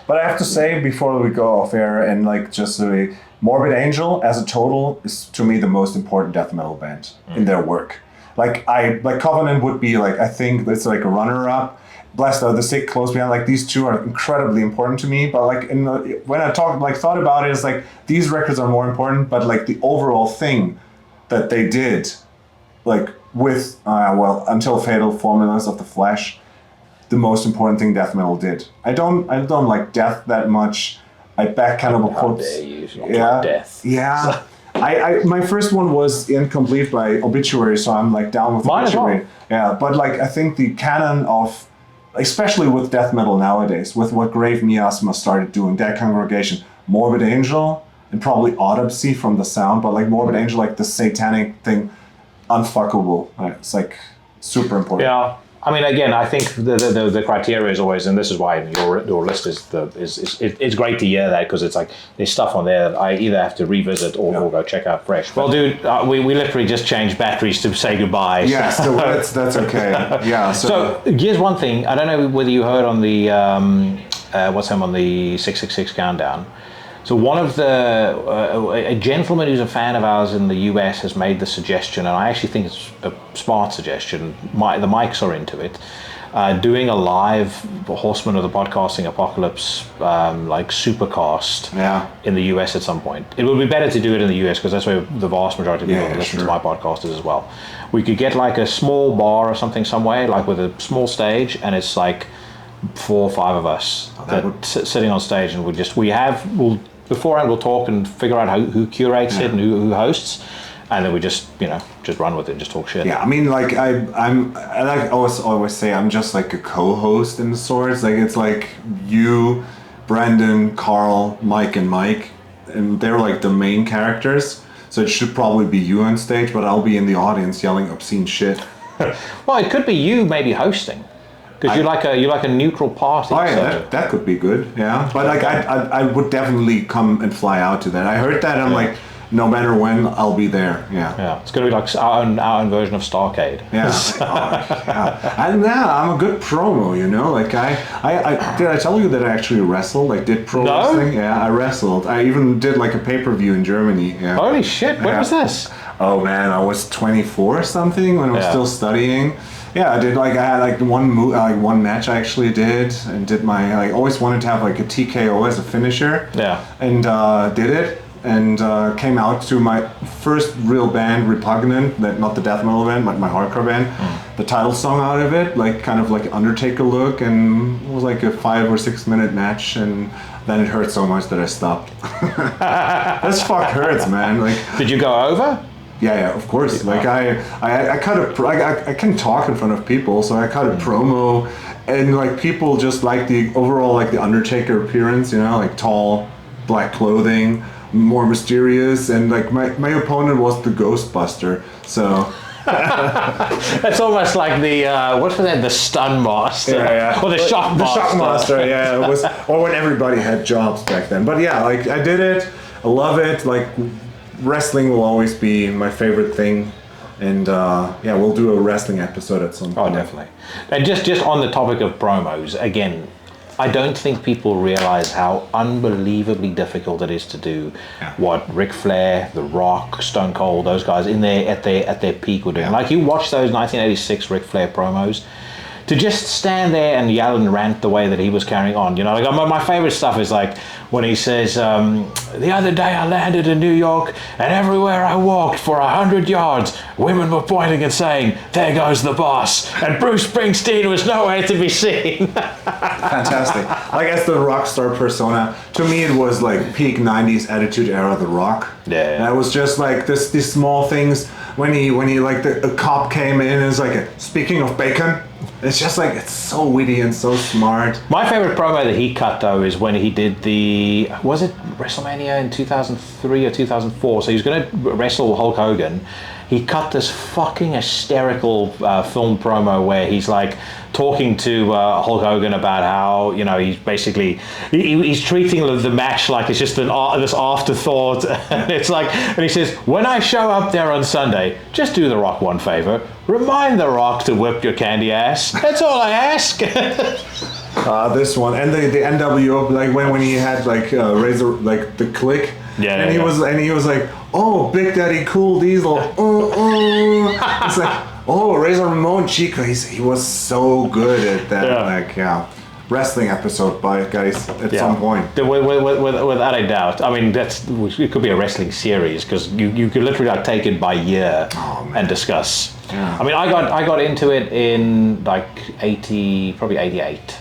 But I have to say, before we go off air, and like just Morbid Angel as a total is to me the most important death metal band in their work. Like Covenant would be like, I think it's like a runner up. Blessed Are the Sick close behind. Like these two are incredibly important to me. But like when I thought about it, it's like these records are more important. But like the overall thing that they did, like with Until Fatal, Formulas of the Flesh, the most important thing death metal did. I don't like death that much. I back Cannibal Corpse. Death. Yeah. I my first one was Incomplete by Obituary, so I'm like down with Mine Obituary. as well. Yeah, but like I think the canon of, especially with death metal nowadays, with what Grave Miasma started doing, Dead Congregation, Morbid Angel, and probably Autopsy from the sound, but like Morbid Angel, like the satanic thing, unfuckable. Right? It's like super important. Yeah. I mean, again, I think the criteria is always, and this is why your list is it's great to hear that, because it's like there's stuff on there that I either have to revisit or go check out fresh. Well, dude, we literally just changed batteries to say goodbye. Yeah, so that's okay. Yeah. So here's one thing. I don't know whether you heard on the on the 666 countdown. So one of a gentleman who's a fan of ours in the US has made the suggestion, and I actually think it's a smart suggestion. The mics are into it. Doing a live Horsemen of the Podcasting Apocalypse like supercast in the US at some point. It would be better to do it in the US because that's where the vast majority of people listen to my podcast is as well. We could get like a small bar or something somewhere, like with a small stage, and it's like 4 or 5 of us sitting on stage, and we'll beforehand we'll talk and figure out who curates it and who hosts, and then we just run with it and just talk shit. Yeah, I mean, like I like always say I'm just like a co-host in the sorts. Like it's like you, Brandon, Carl, Mike, and they're like the main characters. So it should probably be you on stage, but I'll be in the audience yelling obscene shit. Well, it could be you maybe hosting. Because you're like a neutral party. Oh yeah, that could be good. Yeah, but like I would definitely come and fly out to that. I heard that. I'm like, no matter when, I'll be there. Yeah. It's gonna be like our own version of Starcade. Yeah. And I'm a good promo. Like I did I tell you that I actually wrestled? Like did pro wrestling? Yeah, I wrestled. I even did like a pay-per-view in Germany. Yeah. Holy shit! When was this? Oh man, I was 24 or something when I was still studying. Yeah, I had one match I actually did, and did I always wanted to have like a TKO as a finisher. Yeah. And did it, and came out to my first real band, Repugnant, not the death metal band, but my hardcore band. The title song out of it, like kind of like Undertaker look, and it was like a 5 or 6 minute match, and then it hurt so much that I stopped. This fuck hurts, man. Like, did you go over? Yeah, of course. Like I can talk in front of people, so I cut a promo, and like people just like the overall like the Undertaker appearance, like tall, black clothing, more mysterious, and like my opponent was the Ghostbuster, so. It's almost like the what was that? The Stun Master, or the Shock Master. The Shock Master, yeah. It was, or when everybody had jobs back then. But yeah, like I did it. I love it. Like. Wrestling will always be my favorite thing, and we'll do a wrestling episode at some point. Oh, definitely. And just on the topic of promos, again, I don't think people realize how unbelievably difficult it is to do what Ric Flair, The Rock, Stone Cold, those guys in there at their peak were doing. Like, you watch those 1986 Ric Flair promos, to just stand there and yell and rant the way that he was carrying on, you know, like my favorite stuff is like when he says, the other day I landed in New York and everywhere I walked for 100 yards, women were pointing and saying, there goes the boss. And Bruce Springsteen was nowhere to be seen. Fantastic. Like, as the rock star persona, to me it was like peak 90s Attitude Era The Rock. Yeah. And it was just like these small things when he like a cop came in and was like, speaking of bacon, it's just like, it's so witty and so smart. My favorite promo that he cut, though, is when he did was it WrestleMania in 2003 or 2004? So he was going to wrestle Hulk Hogan. He cut this fucking hysterical film promo where he's like talking to Hulk Hogan about how, you know, he's basically he's treating the match like it's just this afterthought. And it's like, and he says, when I show up there on Sunday, just do The Rock one favor, remind The Rock to whip your candy ass. That's all I ask. This one and the NWO, like when he had like Razor, like the Click. And he was like, oh, Big Daddy Cool Diesel. It's like, oh, Razor Ramon Chico. He was so good at that. Wrestling episode, guys, at some point. Without a doubt. I mean, it could be a wrestling series because you could literally like take it by year and discuss. Yeah. I mean, I got into it in like probably 88.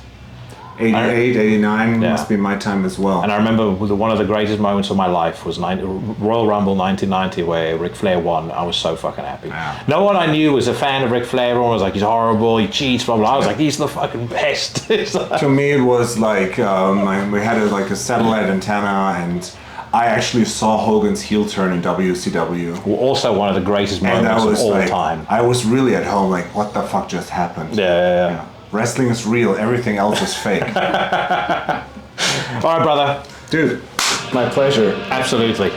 88, 89 must be my time as well. And I remember one of the greatest moments of my life was Royal Rumble 1990 where Ric Flair won. I was so fucking happy. Yeah. No one I knew was a fan of Ric Flair. Everyone was like, he's horrible, he cheats, blah, blah. I was like, he's the fucking best. To me, it was like, we had a satellite antenna, and I actually saw Hogan's heel turn in WCW. Also one of the greatest moments of all time. I was really at home, like, what the fuck just happened? Yeah. Wrestling is real, everything else is fake. All right, brother. Dude, my pleasure. Absolutely.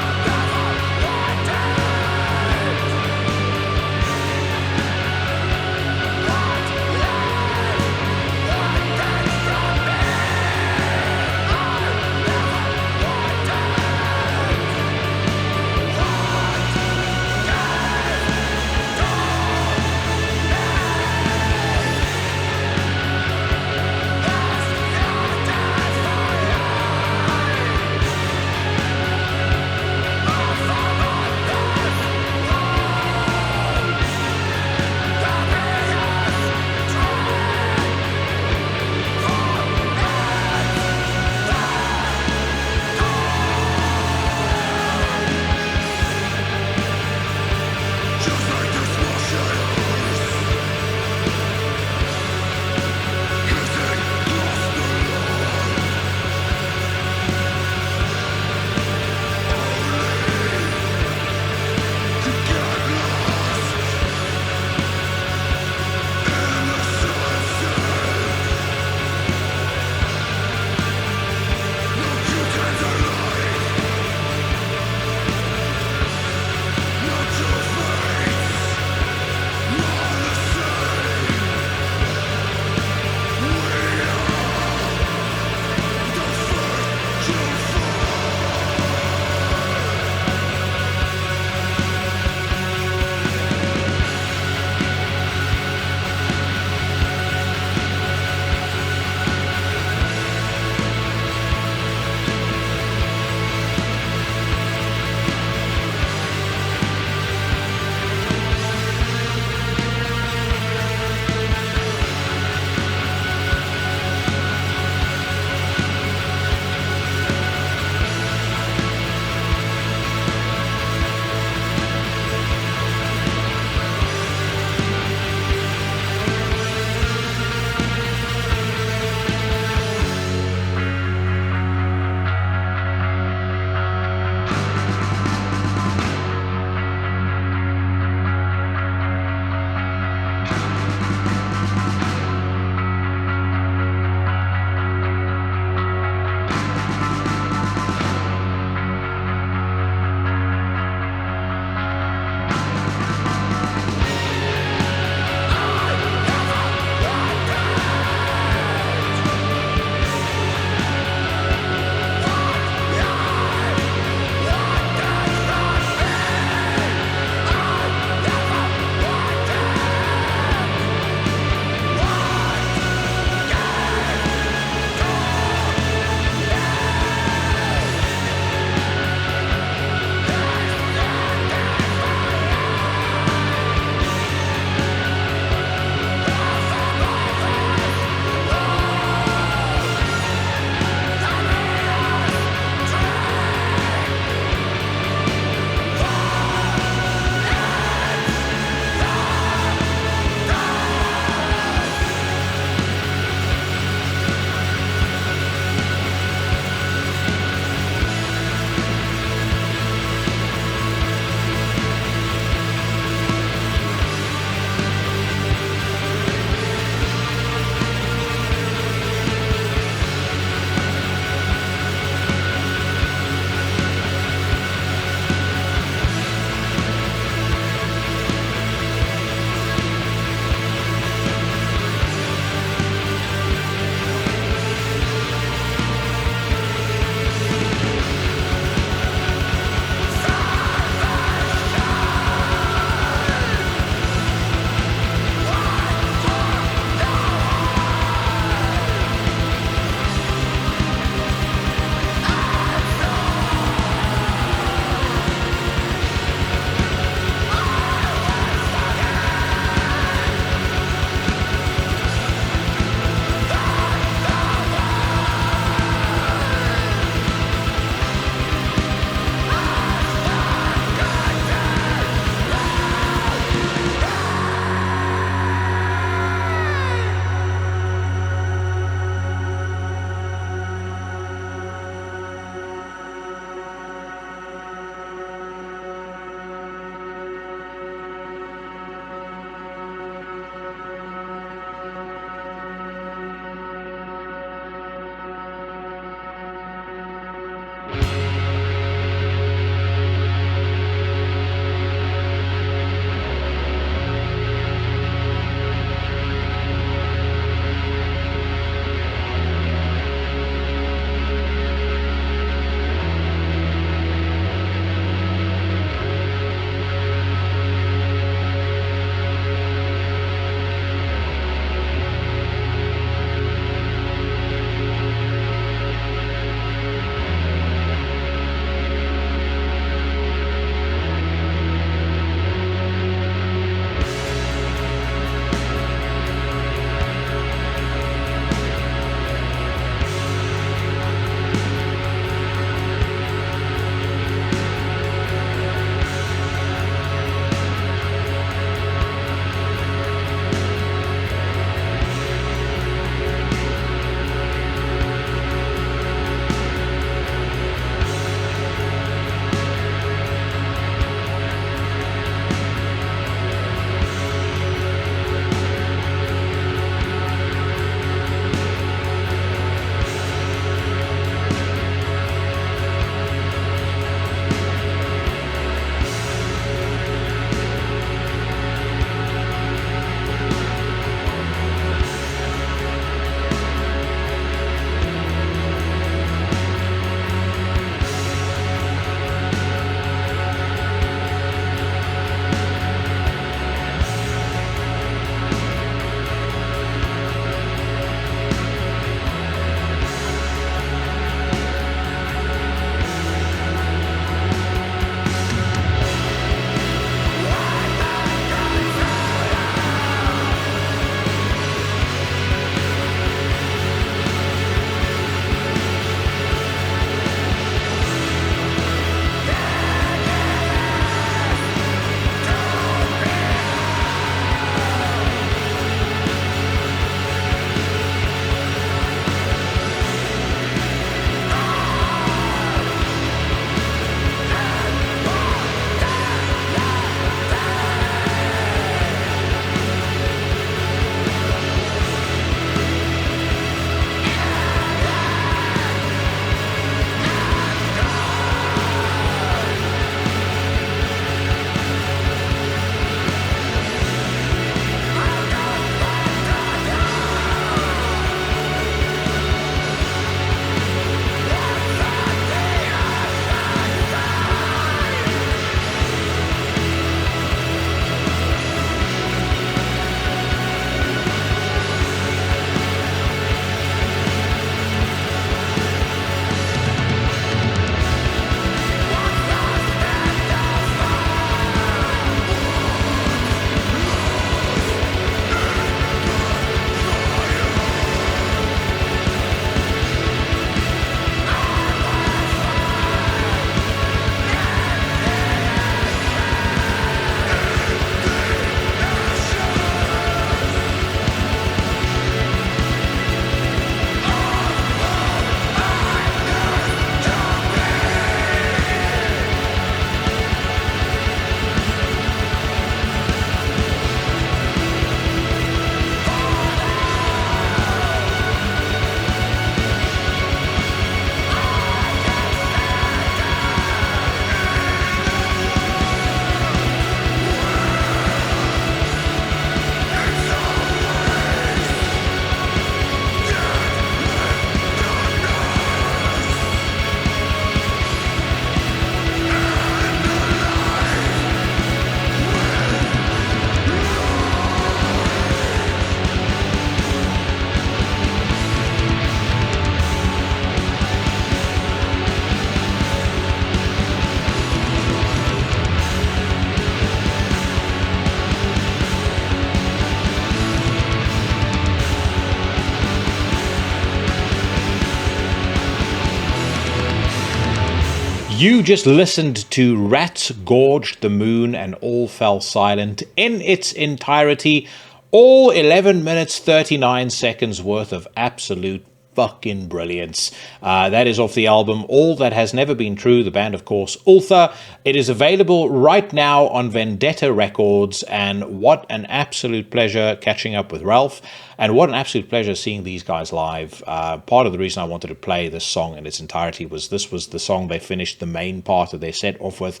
You just listened to Rats Gorged the Moon and All Fell Silent in its entirety. All 11 minutes 39 seconds worth of absolute fucking brilliance. That is off the album All That Has Never Been True, the band, of course, Ultha. It is available right now on Vendetta Records, and what an absolute pleasure catching up with Ralph, and what an absolute pleasure seeing these guys live. Part of the reason I wanted to play this song in its entirety was this was the song they finished the main part of their set off with.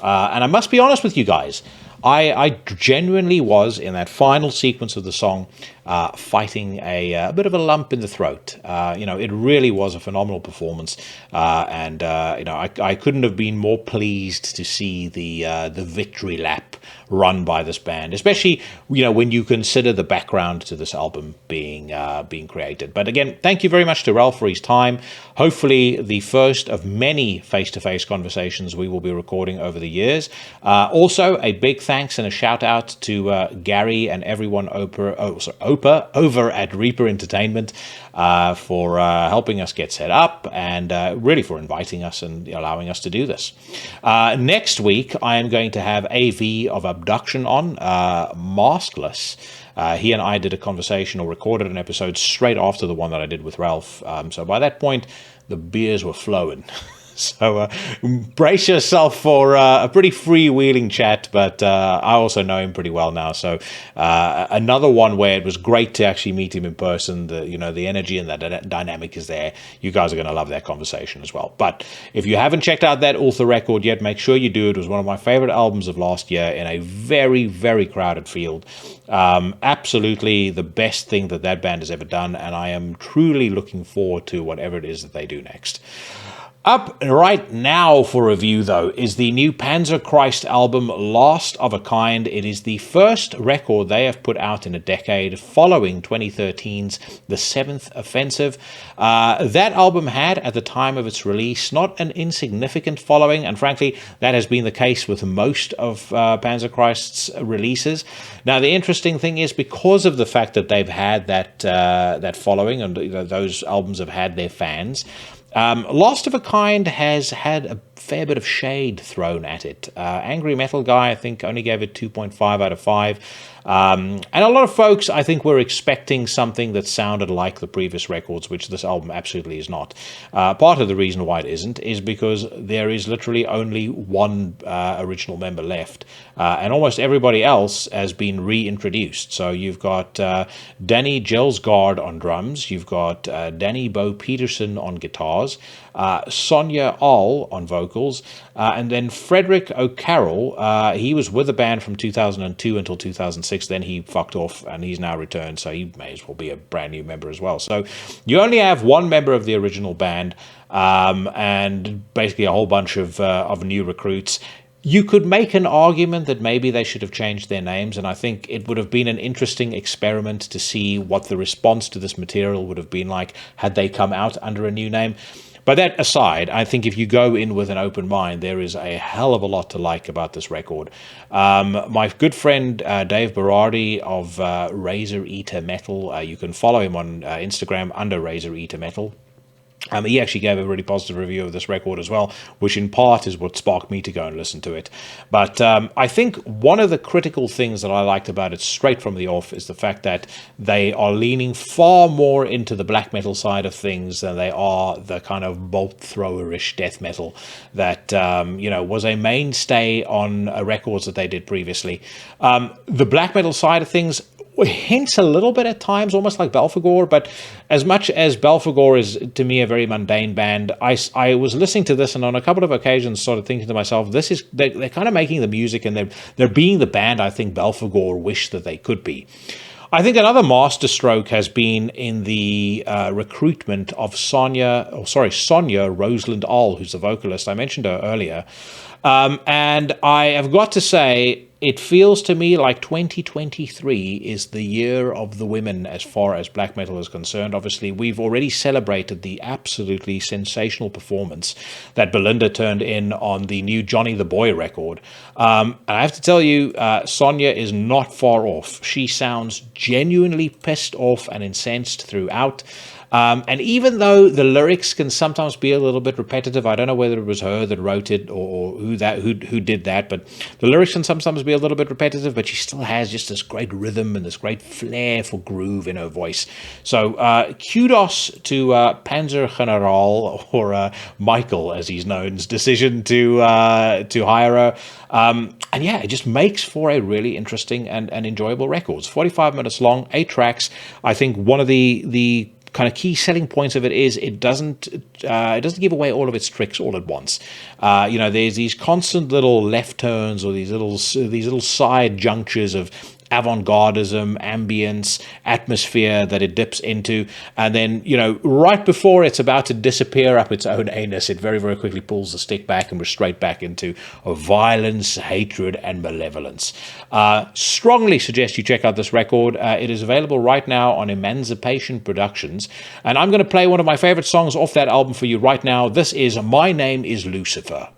And I must be honest with you guys, I genuinely was, in that final sequence of the song, fighting a bit of a lump in the throat. It really was a phenomenal performance, and I couldn't have been more pleased to see the victory lap run by this band, especially when you consider the background to this album being created. But again, thank you very much to Ralph for his time. Hopefully, the first of many face-to-face conversations we will be recording over the years. Also, a big thanks and a shout out to Gary and everyone over at Reaper Entertainment for helping us get set up, and really for inviting us and allowing us to do this. Next week, I am going to have AV of Abduction on, maskless. He and I did a conversation, or recorded an episode straight after the one that I did with Ralph. So by that point, the beers were flowing. So brace yourself for a pretty freewheeling chat, but I also know him pretty well now. So another one where it was great to actually meet him in person. The energy and that dynamic is there. You guys are going to love that conversation as well. But if you haven't checked out that Ultha record yet, make sure you do. It was one of my favorite albums of last year in a very, very crowded field. Absolutely the best thing that band has ever done, and I am truly looking forward to whatever it is that they do next. Up right now for review, though, is the new Panzerchrist album, Last of a Kind. It is the first record they have put out in a decade, following 2013's The Seventh Offensive. That album had, at the time of its release, not an insignificant following, and frankly, that has been the case with most of Panzerchrist's releases. Now, the interesting thing is, because of the fact that they've had that following, and those albums have had their fans, Last of a Kind has had a fair bit of shade thrown at it. Angry Metal Guy, I think, only gave it 2.5 out of 5. And a lot of folks, I think, were expecting something that sounded like the previous records, which this album absolutely is not. Part of the reason why it isn't is because there is literally only one original member left, and almost everybody else has been reintroduced. So you've got Danny Gelsgaard on drums, you've got Danny Bo Peterson on guitars, Sonia Ahl on vocals, and then Frederick O'Carroll. He was with the band from 2002 until 2006. Then he fucked off, and he's now returned, so he may as well be a brand new member as well. So you only have one member of the original band, and basically a whole bunch of new recruits. You could make an argument that maybe they should have changed their names, and I think it would have been an interesting experiment to see what the response to this material would have been like had they come out under a new name. But that aside, I think if you go in with an open mind, there is a hell of a lot to like about this record. My good friend Dave Berardi of Razor Eater Metal, you can follow him on Instagram under Razor Eater Metal. He actually gave a really positive review of this record as well, which in part is what sparked me to go and listen to it. But I think one of the critical things that I liked about it straight from the off is the fact that they are leaning far more into the black metal side of things than they are the kind of bolt thrower-ish death metal that was a mainstay on records that they did previously. The black metal side of things hints a little bit at times, almost like Belphegor, but as much as Belphegor is, to me, a very mundane band, I was listening to this and on a couple of occasions started thinking to myself, they're kind of making the music and they're being the band I think Belphegor wished that they could be. I think another masterstroke has been in the recruitment of Sonia Rosalind Ahl, who's the vocalist. I mentioned her earlier. And I have got to say, it feels to me like 2023 is the year of the women as far as black metal is concerned. Obviously, we've already celebrated the absolutely sensational performance that Belinda turned in on the new Johnny the Boy record. And I have to tell you, Sonia is not far off. She sounds genuinely pissed off and incensed throughout. And even though the lyrics can sometimes be a little bit repetitive, I don't know whether it was her that wrote it or who did that, but the lyrics can sometimes be a little bit repetitive, but she still has just this great rhythm and this great flair for groove in her voice. So kudos to Panzerchrist, or Michael as he's known's decision to hire her. And yeah, it just makes for a really interesting and enjoyable record. It's 45 minutes long, 8 tracks. I think one of the kind of key selling points of it is it doesn't give away all of its tricks all at once. There's these constant little left turns or these little side junctures of avant-gardism, ambience, atmosphere that it dips into, and then right before it's about to disappear up its own anus, it very, very quickly pulls the stick back and we're straight back into violence, hatred, and malevolence. Strongly suggest you check out this record. It is available right now on Emancipation Productions, and I'm going to play one of my favorite songs off that album for you right now. This is My Name is Lucifer.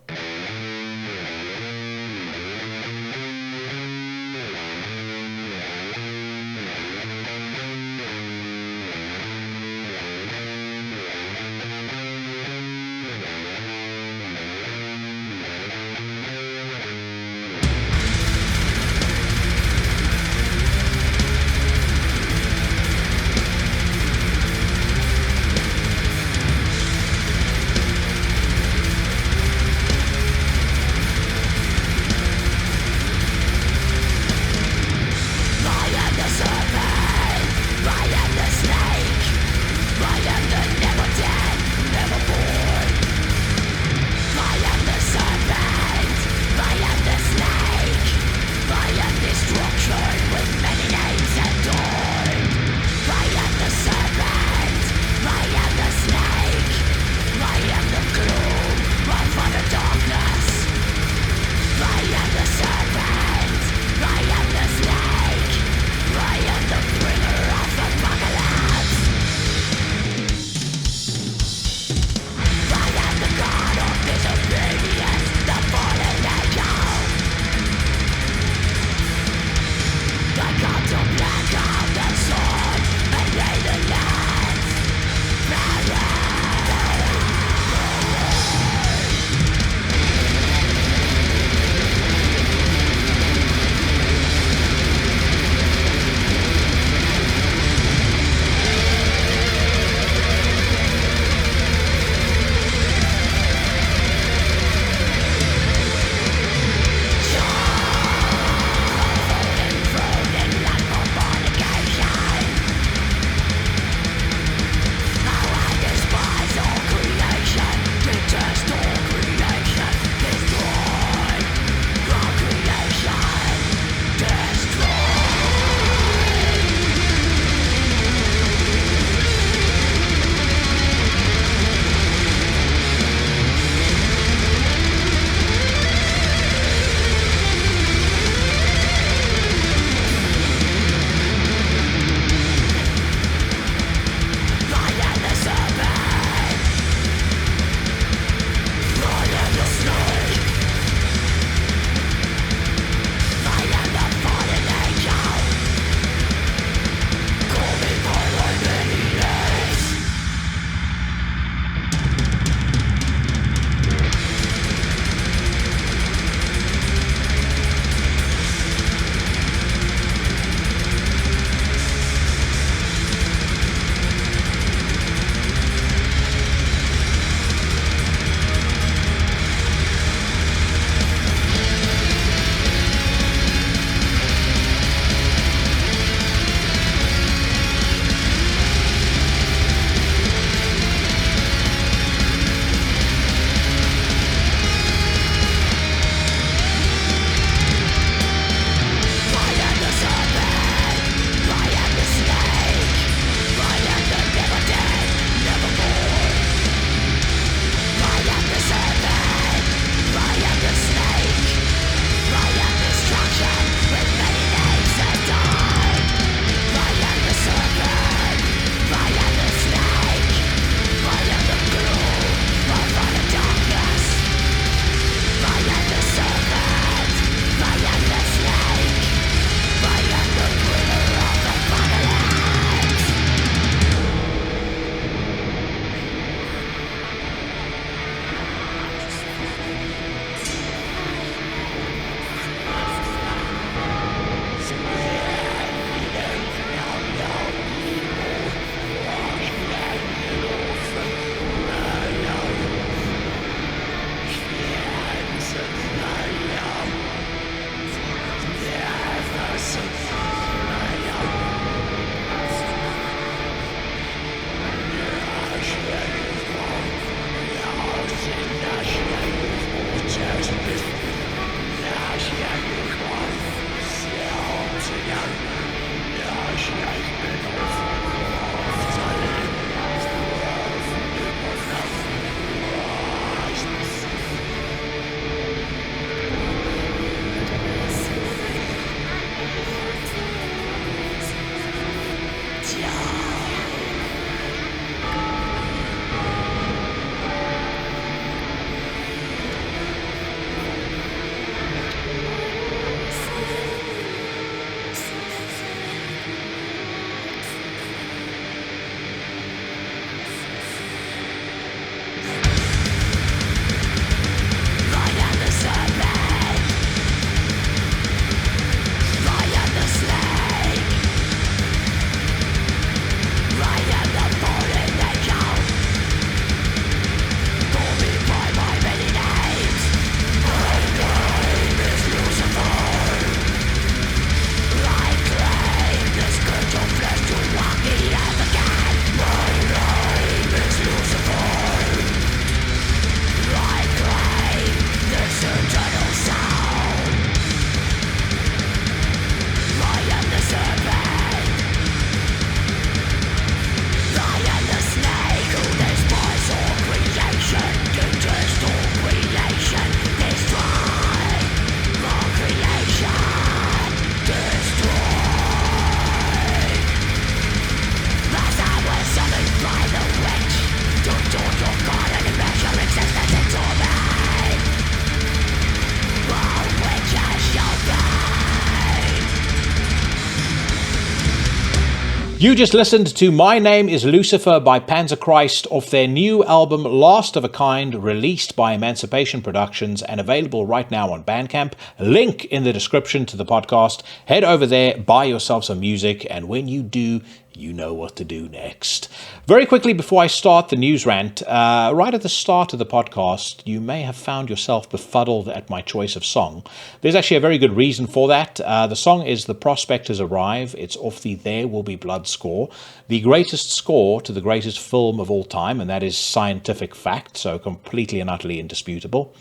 You just listened to My Name is Lucifer by Panzerchrist off their new album Last of a Kind, released by Emancipation Productions and available right now on Bandcamp. Link in the description to the podcast. Head over there, buy yourself some music, and when you do, you know what to do next. Very quickly before I start the news rant, right at the start of the podcast, you may have found yourself befuddled at my choice of song. There's actually a very good reason for that. The song is The Prospectors Arrive. It's off the There Will Be Blood score, the greatest score to the greatest film of all time, and that is scientific fact, so completely and utterly indisputable.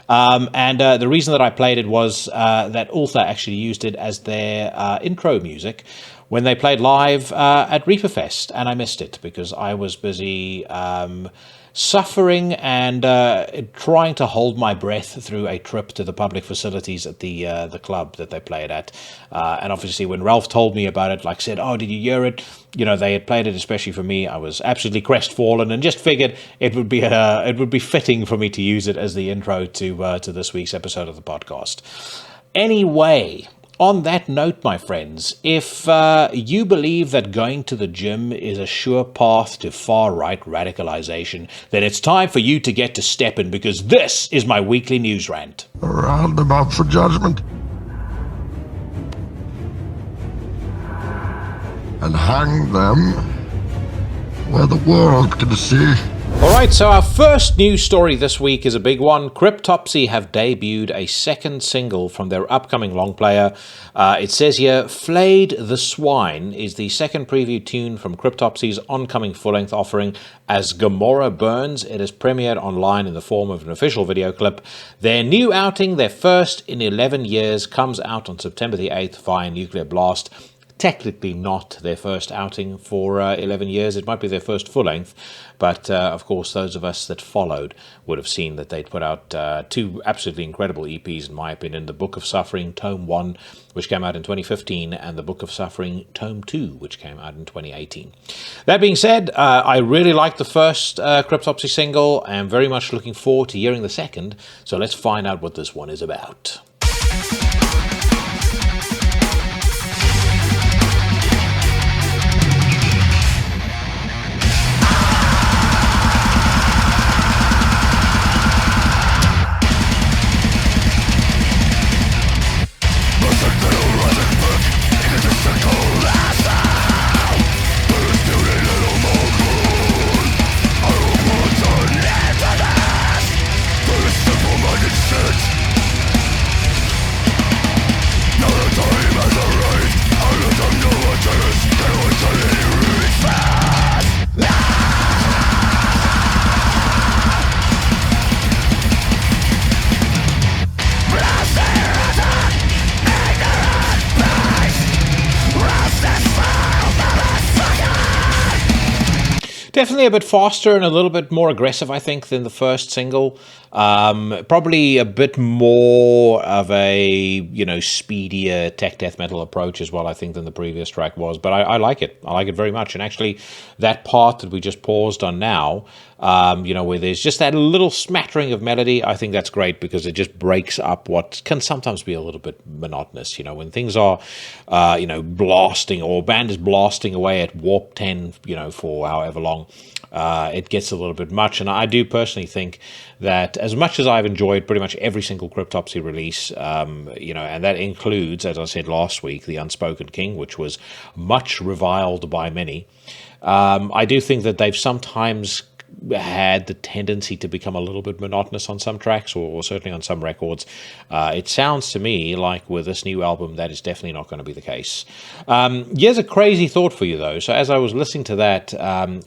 The reason that I played it was that Ultha actually used it as their intro music when they played live at Reaperfest, and I missed it because I was busy suffering and trying to hold my breath through a trip to the public facilities at the club that they played at. And obviously when Ralph told me about it, like said, oh, did you hear it? You know, they had played it especially for me. I was absolutely crestfallen and just figured it would be fitting for me to use it as the intro to this week's episode of the podcast. Anyway, on that note, my friends, if you believe that going to the gym is a sure path to far-right radicalization, then it's time for you to get to stepping, because this is my weekly news rant. Round them up for judgment. And hang them where the world can see. Alright, so our first news story this week is a big one. Cryptopsy have debuted a second single from their upcoming long player. It says here, Flayed the Swine is the second preview tune from Cryptopsy's oncoming full-length offering. As Gamora Burns, it is premiered online in the form of an official video clip. Their new outing, their first in 11 years, comes out on September the 8th via Nuclear Blast. Technically not their first outing for 11 years. It might be their first full-length, but of course those of us that followed would have seen that they'd put out two absolutely incredible EPs, in my opinion. The Book of Suffering, Tome 1, which came out in 2015, and The Book of Suffering, Tome 2, which came out in 2018. That being said, I really liked the first Cryptopsy single. I am very much looking forward to hearing the second, so let's find out what this one is about. Definitely a bit faster and a little bit more aggressive, I think, than the first single. Probably a bit more of a, speedier tech death metal approach as well, I think, than the previous track was. But I like it. I like it very much. And actually, that part that we just paused on now, where there's just that little smattering of melody, I think that's great because it just breaks up what can sometimes be a little bit monotonous. When things are, blasting, or a band is blasting away at warp 10, for however long, it gets a little bit much. And I do personally think that as much as I've enjoyed pretty much every single Cryptopsy release, and that includes, as I said last week, The Unspoken King, which was much reviled by many, I do think that they've sometimes had the tendency to become a little bit monotonous on some tracks, or certainly on some records. It sounds to me like with this new album that is definitely not going to be the case. Here's a crazy thought for you though. So as I was listening to that,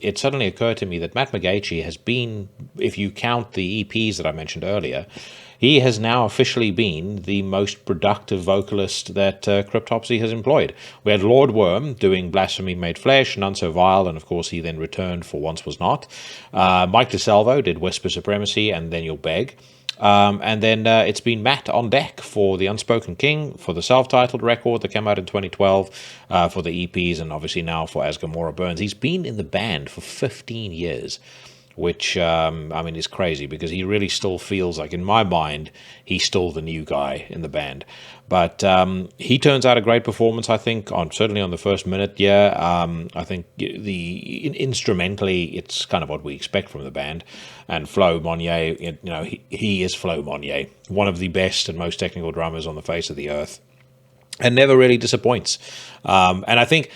it suddenly occurred to me that Matt McGeachie has been, if you count the EPs that I mentioned earlier, he has now officially been the most productive vocalist that Cryptopsy has employed. We had Lord Worm doing Blasphemy Made Flesh, None So Vile, and of course he then returned for Once Was Not. Mike DeSalvo did Whisper Supremacy and Then You'll Beg. And then it's been Matt on deck for The Unspoken King, for the self-titled record that came out in 2012, for the EPs, and obviously now for As Gamora Burns. He's been in the band for 15 years. which, I mean, is crazy because he really still feels like, in my mind, he's still the new guy in the band. But he turns out a great performance, I think, certainly on the first minute. Yeah, I think instrumentally, it's kind of what we expect from the band. And Flo Monnier, he is Flo Monnier, one of the best and most technical drummers on the face of the earth, and never really disappoints. And I think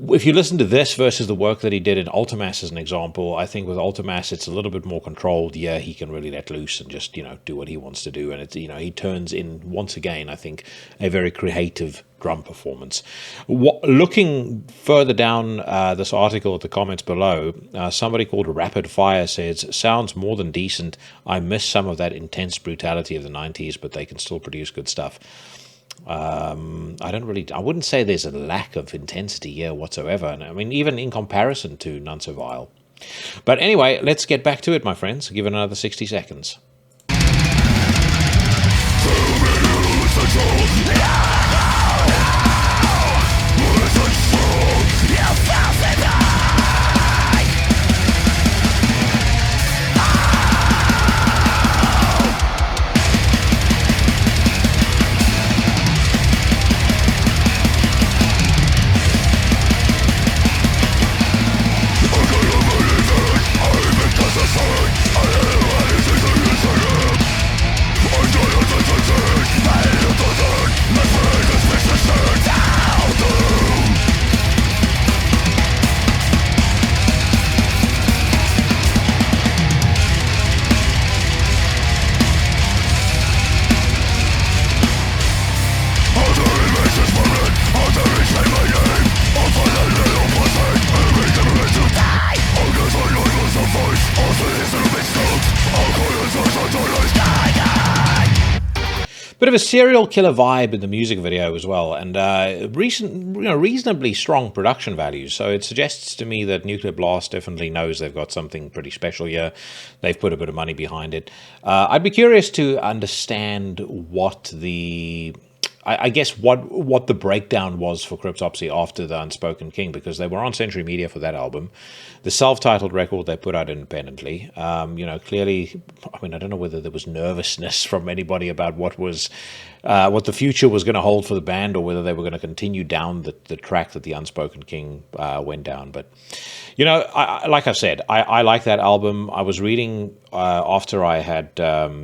if you listen to this versus the work that he did in Ultimass as an example, I think with Ultimass it's a little bit more controlled. Yeah, he can really let loose and just, do what he wants to do. And it's, he turns in, once again, I think, a very creative drum performance. Looking further down this article at the comments below, somebody called Rapid Fire says, sounds more than decent. I miss some of that intense brutality of the 90s, but they can still produce good stuff. I wouldn't say there's a lack of intensity here whatsoever. And I mean, even in comparison to None So Vile. But anyway, let's get back to it, my friends. Give it another 60 seconds. Bit of a serial killer vibe in the music video as well, and reasonably strong production values. So it suggests to me that Nuclear Blast definitely knows they've got something pretty special here. They've put a bit of money behind it. I'd be curious to understand what the... I guess what the breakdown was for Cryptopsy after the Unspoken King, because they were on Century Media for that album. The self-titled record they put out independently. Clearly, I mean, I don't know whether there was nervousness from anybody about what the future was going to hold for the band, or whether they were going to continue down the track that the Unspoken King went down. But, like I've said, I like that album. I was reading, after I had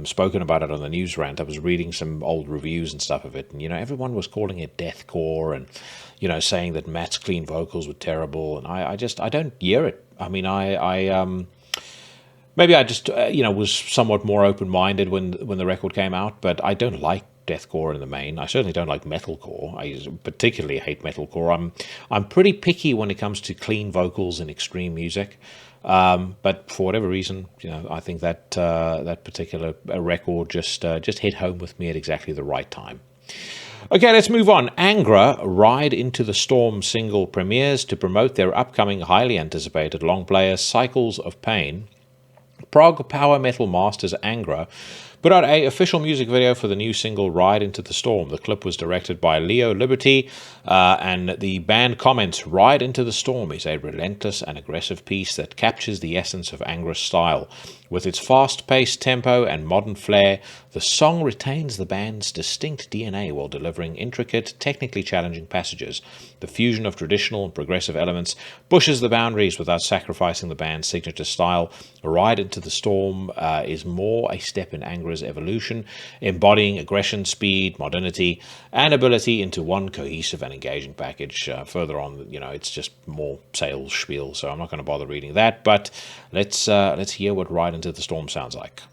spoken about it on the Newsrant, I was reading some old reviews and stuff of it, and, everyone was calling it deathcore and, saying that Matt's clean vocals were terrible, and I don't hear it. I mean, maybe I just, was somewhat more open-minded when the record came out, but I don't like deathcore in the main. I certainly don't like metalcore. I particularly hate metalcore. I'm pretty picky when it comes to clean vocals and extreme music. But for whatever reason, I think that particular record just hit home with me at exactly the right time. Okay, let's move on. Angra Ride Into the Storm single premieres to promote their upcoming highly anticipated long player Cycles of Pain. Prog power metal masters Angra put out an official music video for the new single Ride Into the Storm. The clip was directed by Leo Liberty, and the band comments, Ride Into the Storm is a relentless and aggressive piece that captures the essence of Angra's style. With its fast-paced tempo and modern flair, the song retains the band's distinct DNA while delivering intricate, technically challenging passages. The fusion of traditional and progressive elements pushes the boundaries without sacrificing the band's signature style. Ride Into the Storm is more a step in Angra's evolution, embodying aggression, speed, modernity, and ability into one cohesive and engaging package. Further on, it's just more sales spiel, so I'm not going to bother reading that, but let's hear what Ride Into the Storm sounds like.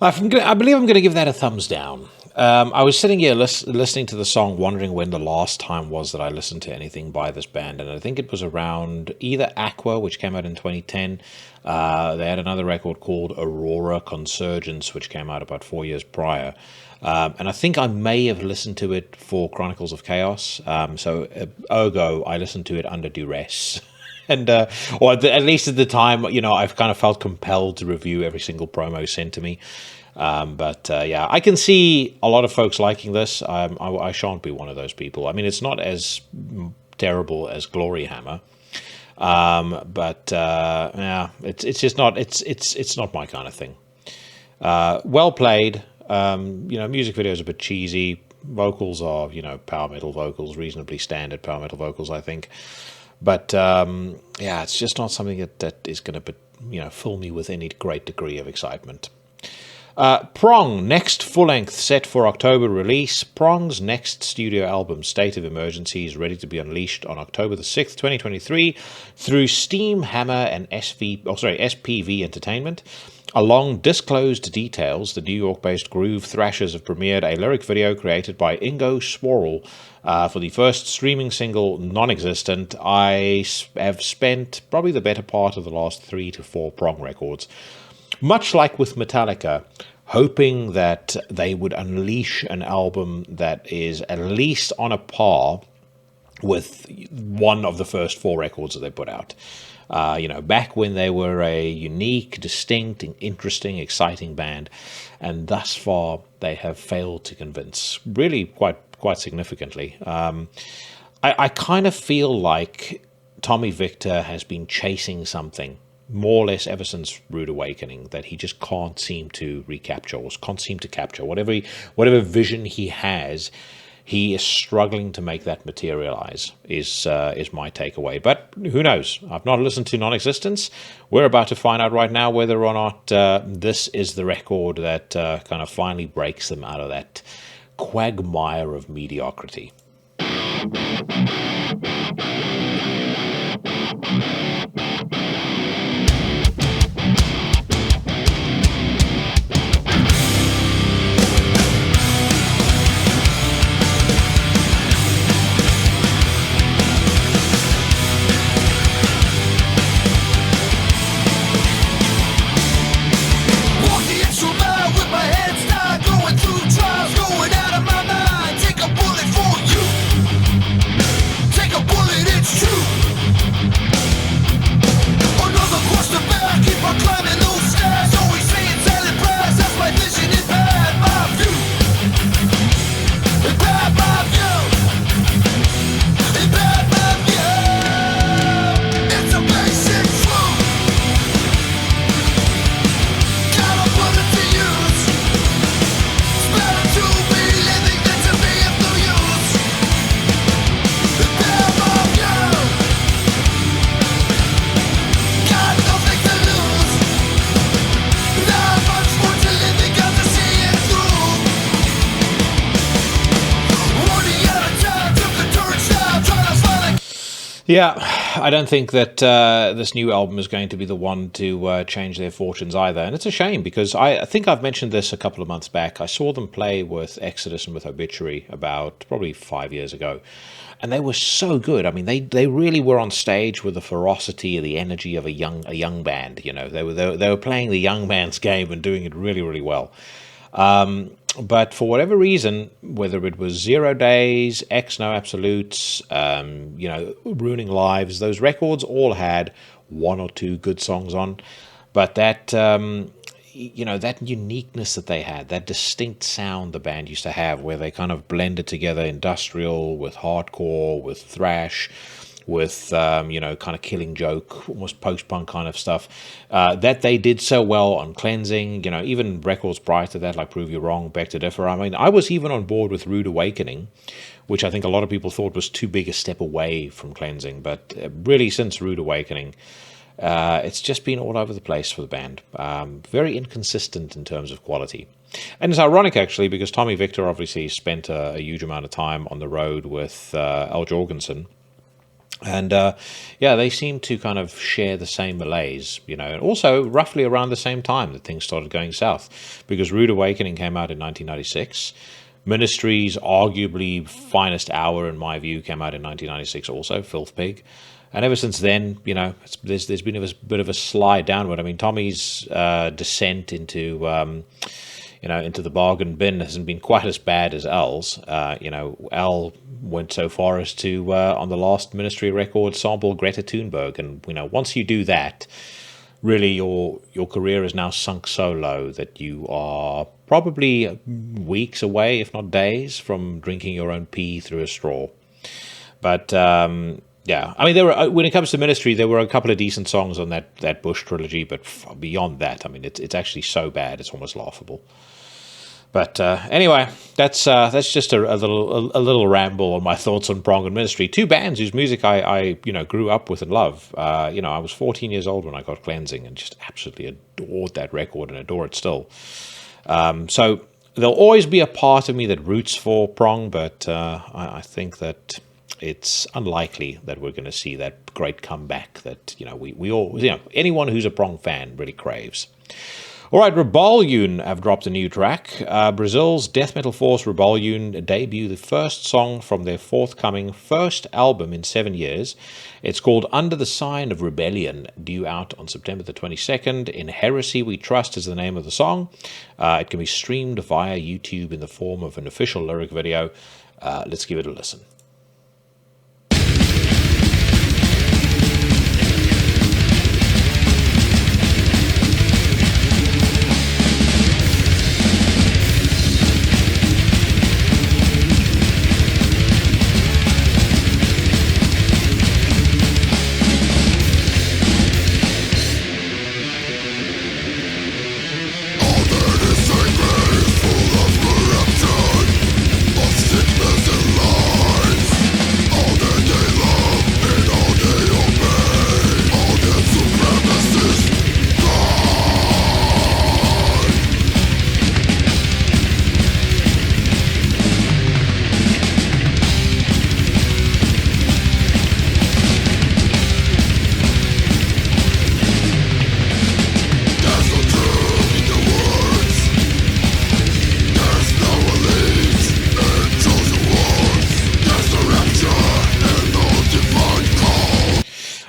I believe I'm going to give that a thumbs down. I was sitting here listening to the song, wondering when the last time was that I listened to anything by this band, and I think it was around either Aqua, which came out in 2010. They had another record called Aurora Consurgence, which came out about 4 years prior. And I think I may have listened to it for Chronicles of Chaos. Ergo, I listened to it under duress. And, or at least at the time, I've kind of felt compelled to review every single promo sent to me. Yeah, I can see a lot of folks liking this. I shan't be one of those people. I mean, it's not as terrible as Glory Hammer. Yeah, it's just not, it's not my kind of thing. Well played. Music video is a bit cheesy. Vocals are, power metal vocals, reasonably standard power metal vocals, I think. But, yeah, it's just not something that is going to, fill me with any great degree of excitement. Prong, next full-length set for October release. Prong's next studio album, State of Emergency, is ready to be unleashed on October the 6th, 2023, through Steam, Hammer, and SPV Entertainment. Along disclosed details, the New York-based Groove Thrashers have premiered a lyric video created by Ingo Sporl for the first streaming single, Non-Existent. I have spent probably the better part of the last 3 to 4 Prong records, much like with Metallica, hoping that they would unleash an album that is at least on a par with one of the first 4 records that they put out. Back when they were a unique, distinct, interesting, exciting band, and thus far they have failed to convince, really quite significantly. I kind of feel like Tommy Victor has been chasing something more or less ever since Rude Awakening that he just can't seem to recapture, or can't seem to capture. Whatever vision he has, he is struggling to make that materialize, is my takeaway. But who knows? I've not listened to Non-Existence. We're about to find out right now whether or not this is the record that kind of finally breaks them out of that quagmire of mediocrity. Yeah, I don't think that this new album is going to be the one to change their fortunes either. And it's a shame because I think I've mentioned this a couple of months back. I saw them play with Exodus and with Obituary about probably 5 years ago. And they were so good. I mean, they really were on stage with the ferocity, the energy of a young band. They were playing the young man's game and doing it really, really well. But for whatever reason, whether it was 0 Days, X No Absolutes, Ruining Lives, those records all had 1 or 2 good songs on. But that, that uniqueness that they had, that distinct sound the band used to have, where they kind of blended together industrial with hardcore, with thrash, with, kind of Killing Joke, almost post-punk kind of stuff, that they did so well on Cleansing, even records prior to that, like Prove You Wrong, Beg to Differ. I mean, I was even on board with Rude Awakening, which I think a lot of people thought was too big a step away from Cleansing, but really since Rude Awakening, it's just been all over the place for the band. Very inconsistent in terms of quality. And it's ironic, actually, because Tommy Victor obviously spent a huge amount of time on the road with Al Jorgensen. And yeah, they seem to kind of share the same malaise, and also roughly around the same time that things started going south, because Rude Awakening came out in 1996. Ministry's arguably finest hour, in my view, came out in 1996 also, Filth Pig. And ever since then, there's been a bit of a slide downward. I mean, Tommy's descent into into the bargain bin hasn't been quite as bad as L's. L went so far as to, on the last Ministry record, sample Greta Thunberg. And, once you do that, really your career is now sunk so low that you are probably weeks away, if not days, from drinking your own pee through a straw. But, yeah, I mean, when it comes to Ministry, there were a couple of decent songs on that Bush trilogy, but beyond that, I mean, it's actually so bad, it's almost laughable. But anyway, that's just a little ramble on my thoughts on Prong and Ministry. Two bands whose music I grew up with and love. I was 14 years old when I got Cleansing and just absolutely adored that record and adore it still. So there'll always be a part of me that roots for Prong, but I think that it's unlikely that we're going to see that great comeback that we all anyone who's a Prong fan really craves. All right, Rebellion have dropped a new track. Brazil's death metal force Rebellion debut the first song from their forthcoming first album in 7 years. It's called Under the Sign of Rebellion, due out on September the 22nd. In Heresy We Trust is the name of the song. It can be streamed via YouTube in the form of an official lyric video. Let's give it a listen.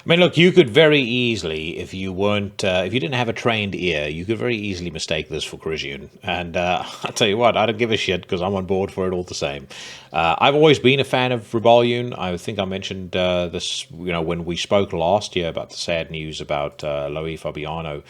I mean, look, you could very easily, if you didn't have a trained ear, you could very easily mistake this for Crisian. And I'll tell you what, I don't give a shit because I'm on board for it all the same. I've always been a fan of Rebellion. I think I mentioned this, when we spoke last year about the sad news about Loïc Fabiano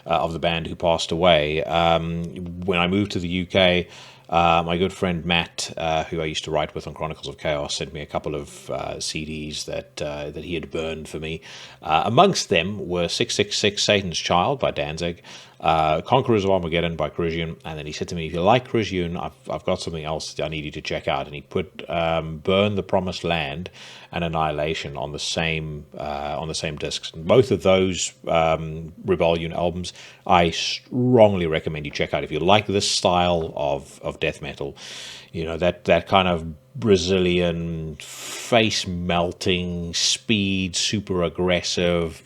of the band who passed away. When I moved to the UK, my good friend Matt, who I used to write with on Chronicles of Chaos, sent me a couple of CDs that he had burned for me. Amongst them were 666 Satan's Child by Danzig, Conquerors of Armageddon by Crisian, and then he said to me, if you like Crisian, I've got something else I need you to check out. And he put Burn the Promised Land and Annihilation on the same discs. And both of those Rebellion albums I strongly recommend you check out if you like this style of death metal. That kind of Brazilian face melting speed, super aggressive,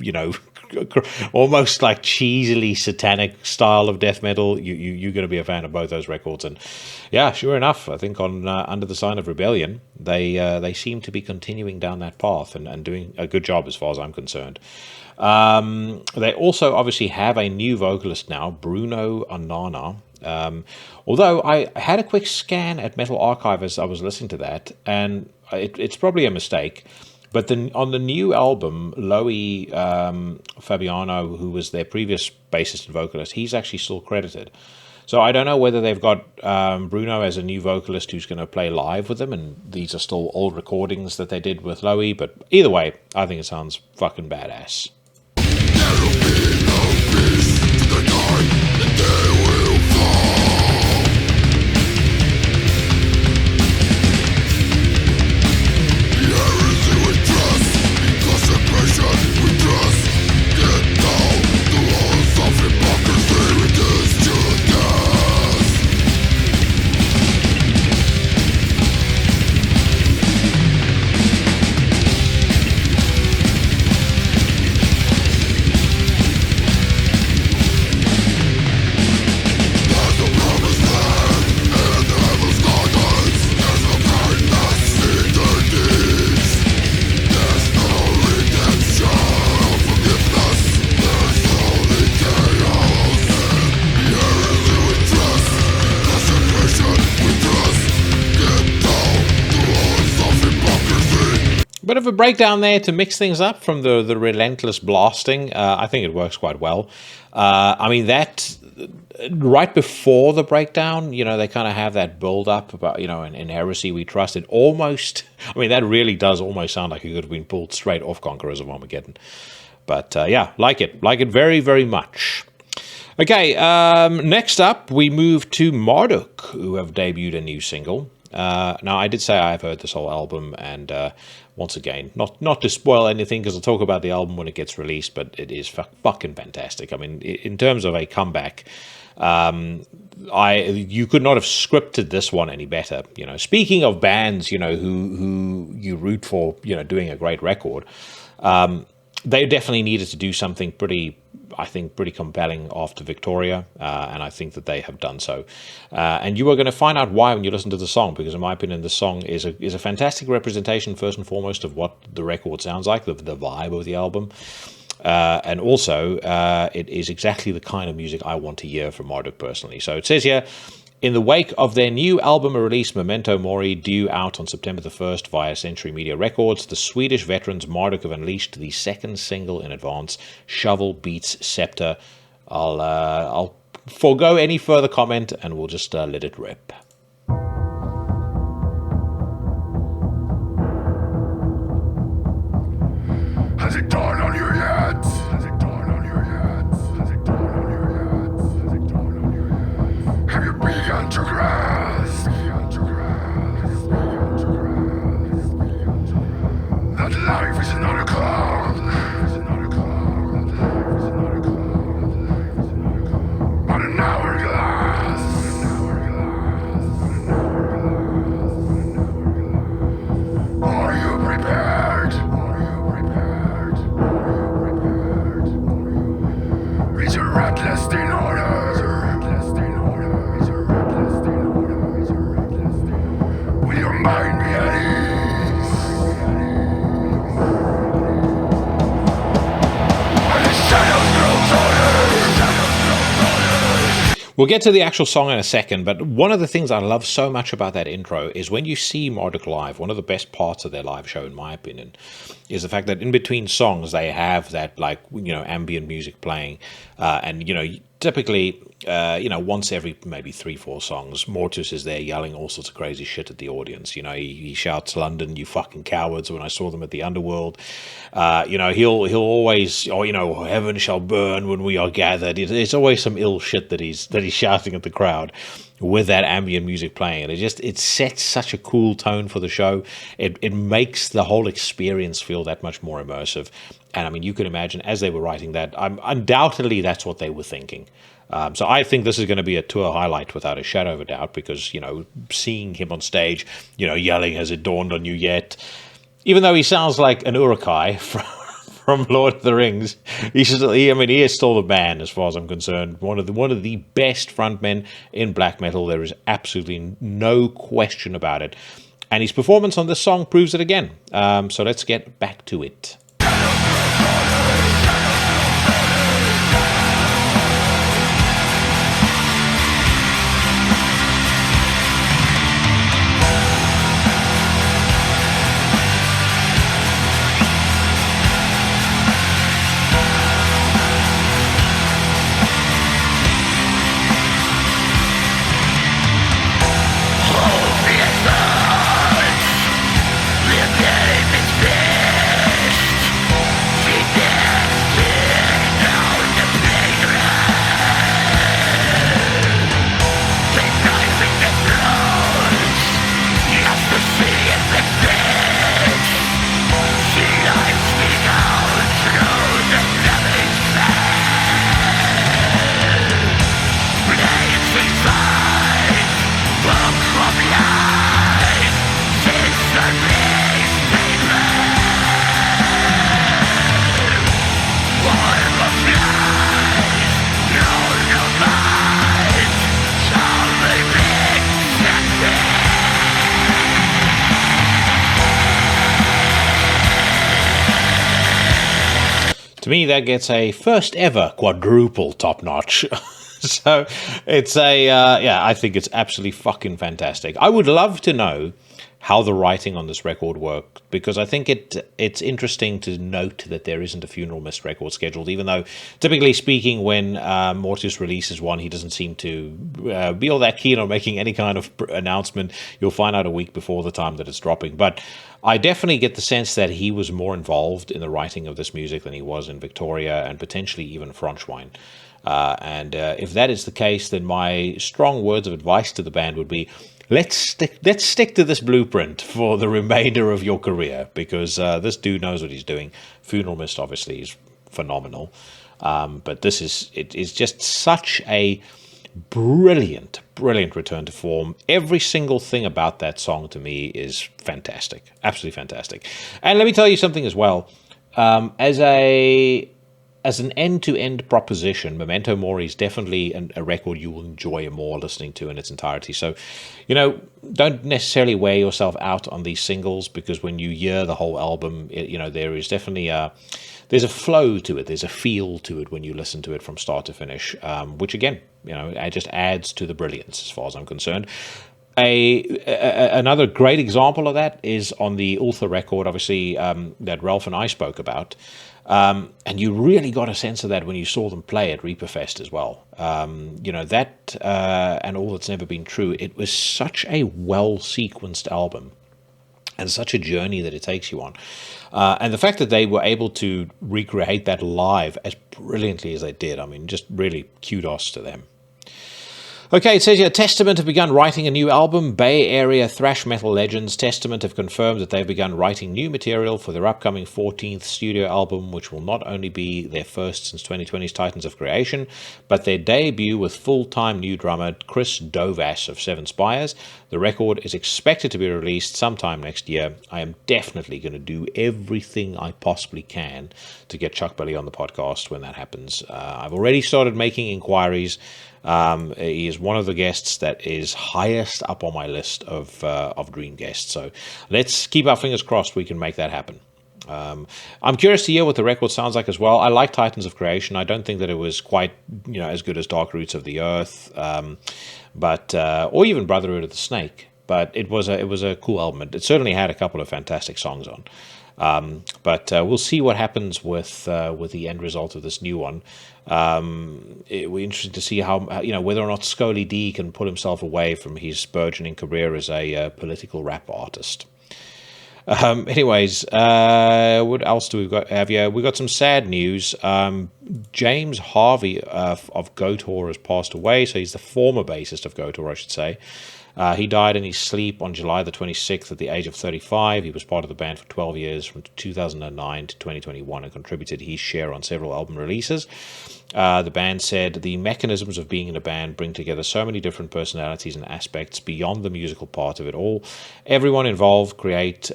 almost like cheesily satanic style of death metal. You're going to be a fan of both those records. And yeah, sure enough, I think on Under the Sign of Rebellion, they seem to be continuing down that path and doing a good job as far as I'm concerned. They also obviously have a new vocalist now, Bruno Anana. Although I had a quick scan at Metal Archive as I was listening to that, and it's probably a mistake. But then on the new album, Loïc Fabiano, who was their previous bassist and vocalist, he's actually still credited. So I don't know whether they've got Bruno as a new vocalist who's going to play live with them, and these are still old recordings that they did with Loïc. But either way, I think it sounds fucking badass. There'll be no peace to the night, and they will fall. The heresy we trust, in consecration we trust. Get down the walls of hypocrisy, reduced to dust. bit of a breakdown there to mix things up from the relentless blasting. I think it works quite well. I mean, that right before the breakdown, you know, they kind of have that build up about, you know, in Heresy We Trust. It almost, I mean, that really does almost sound like it could have been pulled straight off Conquerors of Armageddon. But yeah, like it very, very much. Okay, next up we move to Marduk, who have debuted a new single. Now, I did say I've heard this whole album, and once again, not to spoil anything, because I'll talk about the album when it gets released, but it is fucking fantastic. I mean, in terms of a comeback, you could not have scripted this one any better. You know, speaking of bands, you know, who you root for, you know, doing a great record, they definitely needed to do something pretty compelling after Victoria, and I think that they have done so. And you are going to find out why when you listen to the song, because in my opinion, the song is a fantastic representation, first and foremost, of what the record sounds like, the vibe of the album. And also, it is exactly the kind of music I want to hear from Marduk personally. So it says here, in the wake of their new album release, Memento Mori, due out on September the 1st via Century Media Records, the Swedish veterans Marduk have unleashed the second single in advance, Shovel Beats Scepter. I'll forego any further comment, and we'll just let it rip. Has it dawned on you yet? Has it dawned on you yet? Has it dawned on you yet? Has it dawned on you yet? Have you begun to grasp? That life is not a cloud. But an hourglass. Are you prepared? Is your reckless in order? Will your mind be at ease? And the shadows grow taller. We'll get to the actual song in a second, but one of the things I love so much about that intro is when you see Marduk live, one of the best parts of their live show, in my opinion, is the fact that in between songs, they have that, like, you know, ambient music playing. And, you know, typically, you know, once every maybe 3-4 songs, Mortis is there yelling all sorts of crazy shit at the audience. You know, he shouts, "London, you fucking cowards," when I saw them at the Underworld. You know, he'll always, you know, "Heaven shall burn when we are gathered." It's always some ill shit that he's shouting at the crowd with that ambient music playing. And it sets such a cool tone for the show. It makes the whole experience feel that much more immersive. And I mean, you can imagine as they were writing that, undoubtedly that's what they were thinking. So I think this is going to be a tour highlight without a shadow of a doubt, because, you know, seeing him on stage, you know, yelling, "Has it dawned on you yet?" Even though he sounds like an Uruk-hai from Lord of the Rings, he is still the man as far as I'm concerned. One of the best frontmen in black metal. There is absolutely no question about it. And his performance on this song proves it again. So let's get back to it. To me, that gets a first ever quadruple top notch. So it's I think it's absolutely fucking fantastic. I would love to know how the writing on this record worked, because I think it's interesting to note that there isn't a Funeral Mist record scheduled, even though, typically speaking, when Mortius releases one, he doesn't seem to be all that keen on making any kind of announcement. You'll find out a week before the time that it's dropping. But I definitely get the sense that he was more involved in the writing of this music than he was in Victoria and potentially even Fronschwein. And if that is the case, then my strong words of advice to the band would be, let's stick to this blueprint for the remainder of your career, because this dude knows what he's doing. Funeral Mist obviously is phenomenal, but it is just such a brilliant return to form. Every single thing about that song to me is fantastic, absolutely fantastic. And let me tell you something as well. As an end-to-end proposition, Memento Mori is definitely a record you will enjoy more listening to in its entirety. So, don't necessarily wear yourself out on these singles, because when you hear the whole album, there is definitely there's a flow to it, there's a feel to it when you listen to it from start to finish, which again, it just adds to the brilliance as far as I'm concerned. Another great example of that is on the Ultha record, obviously, that Ralph and I spoke about. And you really got a sense of that when you saw them play at Reaperfest as well. That and All That's Never Been True, it was such a well-sequenced album and such a journey that it takes you on. And the fact that they were able to recreate that live as brilliantly as they did, I mean, just really kudos to them. Okay, it says here, Testament have begun writing a new album. Bay Area thrash metal legends Testament have confirmed that they've begun writing new material for their upcoming 14th studio album, which will not only be their first since 2020's Titans of Creation, but their debut with full-time new drummer Chris Dovas of Seven Spires. The record is expected to be released sometime next year. I am definitely going to do everything I possibly can to get Chuck Billy on the podcast when that happens. I've already started making inquiries. He is one of the guests that is highest up on my list of dream guests. So let's keep our fingers crossed we can make that happen. I'm curious to hear what the record sounds like as well. I like Titans of Creation. I don't think that it was quite as good as Dark Roots of the Earth, or even Brotherhood of the Snake. But it was a cool album. It certainly had a couple of fantastic songs on. But we'll see what happens with the end result of this new one. It will be interesting to see how whether or not Scully D can pull himself away from his burgeoning career as a political rap artist. Anyways, what else do we got? We got some sad news. James Harvey of Gotor has passed away. So he's the former bassist of Gotor, I should say. He died in his sleep on July the 26th at the age of 35. He was part of the band for 12 years, from 2009 to 2021, and contributed his share on several album releases. The band said, the mechanisms of being in a band bring together so many different personalities and aspects beyond the musical part of it all. Everyone involved create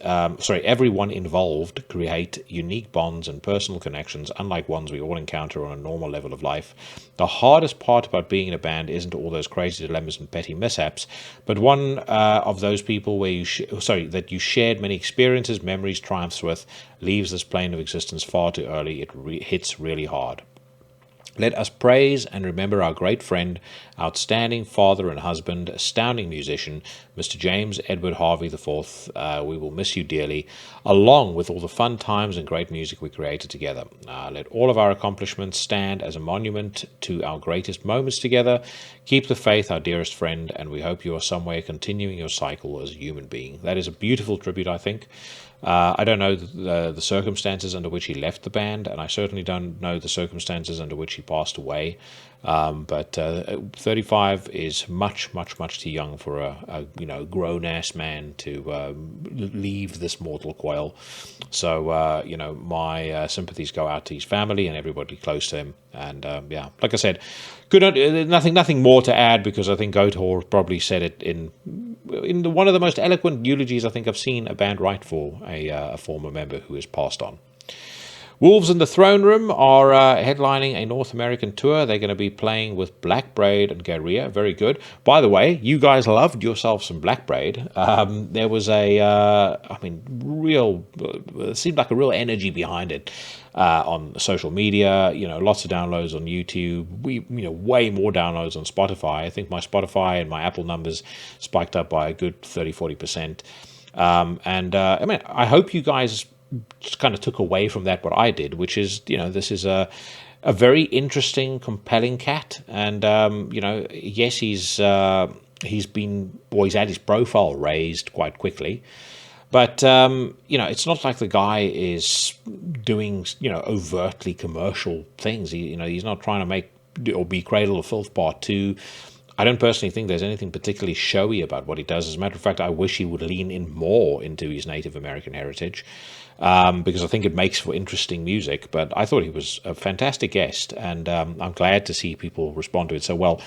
unique bonds and personal connections, unlike ones we all encounter on a normal level of life. The hardest part about being in a band isn't all those crazy dilemmas and petty mishaps, but one of those people where that you shared many experiences, memories, triumphs with, leaves this plane of existence far too early. It hits really hard. Let us praise and remember our great friend, outstanding father and husband, astounding musician, Mr. James Edward Harvey IV. We will miss you dearly, along with all the fun times and great music we created together. Let all of our accomplishments stand as a monument to our greatest moments together. Keep the faith, our dearest friend, and we hope you are somewhere continuing your cycle as a human being. That is a beautiful tribute, I think. I don't know the circumstances under which he left the band, and I certainly don't know the circumstances under which he passed away. But 35 is much, much, much too young for a grown-ass man to leave this mortal coil. So, my sympathies go out to his family and everybody close to him. And, like I said, nothing more to add, because I think Gotor probably said it in one of the most eloquent eulogies I think I've seen a band write for a former member who has passed on. Wolves in the Throne Room are headlining a North American tour. They're going to be playing with Black Braid and Guerrilla. Very good. By the way, you guys loved yourself some Black Braid. There was it seemed like a real energy behind it on social media. Lots of downloads on YouTube. Way more downloads on Spotify. I think my Spotify and my Apple numbers spiked up by a good 30-40%. I mean, I hope you guys just kind of took away from that what I did, which is, this is a very interesting, compelling cat, and yes, he's had his profile raised quite quickly, but it's not like the guy is doing overtly commercial things. He's not trying to make or be Cradle of Filth Part 2. I don't personally think there's anything particularly showy about what he does. As a matter of fact, I wish he would lean in more into his Native American heritage, because I think it makes for interesting music. But I thought he was a fantastic guest, and I'm glad to see people respond to it so well.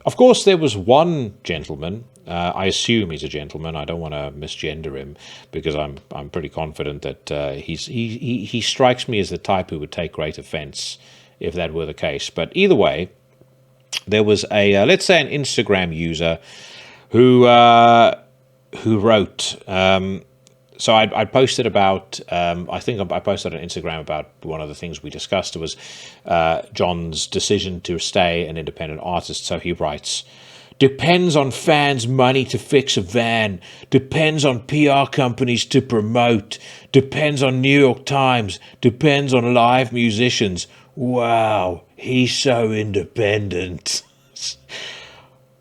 Of course, there was one gentleman. I assume he's a gentleman. I don't want to misgender him, because I'm pretty confident that he strikes me as the type who would take great offense if that were the case. But either way, there was a let's say an Instagram user who wrote. So I posted about. I think I posted on Instagram about one of the things we discussed. It was John's decision to stay an independent artist. So he writes, "Depends on fans' money to fix a van. Depends on PR companies to promote. Depends on New York Times. Depends on live musicians. Wow, he's so independent."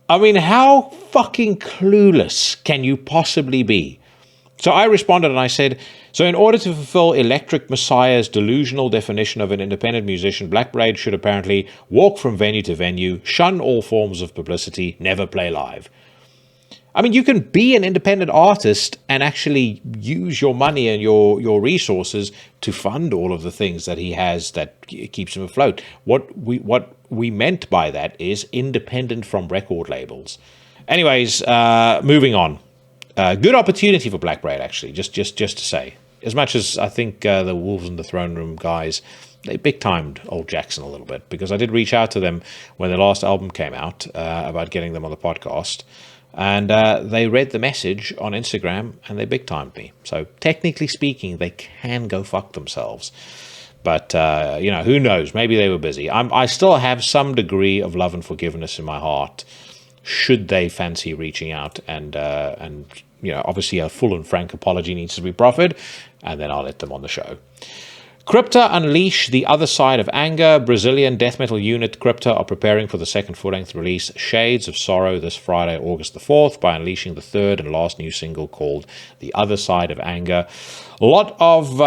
I mean, how fucking clueless can you possibly be? So I responded and I said, so in order to fulfill Electric Messiah's delusional definition of an independent musician, Black Braid should apparently walk from venue to venue, shun all forms of publicity, never play live. I mean, you can be an independent artist and actually use your money and your resources to fund all of the things that he has that keeps him afloat. What we meant by that is independent from record labels. Anyways, moving on. Good opportunity for Black Braid, actually, just to say. As much as I think the Wolves in the Throne Room guys, they big-timed old Jackson a little bit, because I did reach out to them when their last album came out about getting them on the podcast. And they read the message on Instagram and they big-timed me. So technically speaking, they can go fuck themselves. But, who knows? Maybe they were busy. I still have some degree of love and forgiveness in my heart, should they fancy reaching out. And obviously a full and frank apology needs to be proffered, and then I'll let them on the show. Crypta unleash the other side of anger. Brazilian death metal unit Crypta are preparing for the second full-length release, Shades of Sorrow, this Friday, August the 4th, by unleashing the third and last new single called The Other Side of Anger. A lot of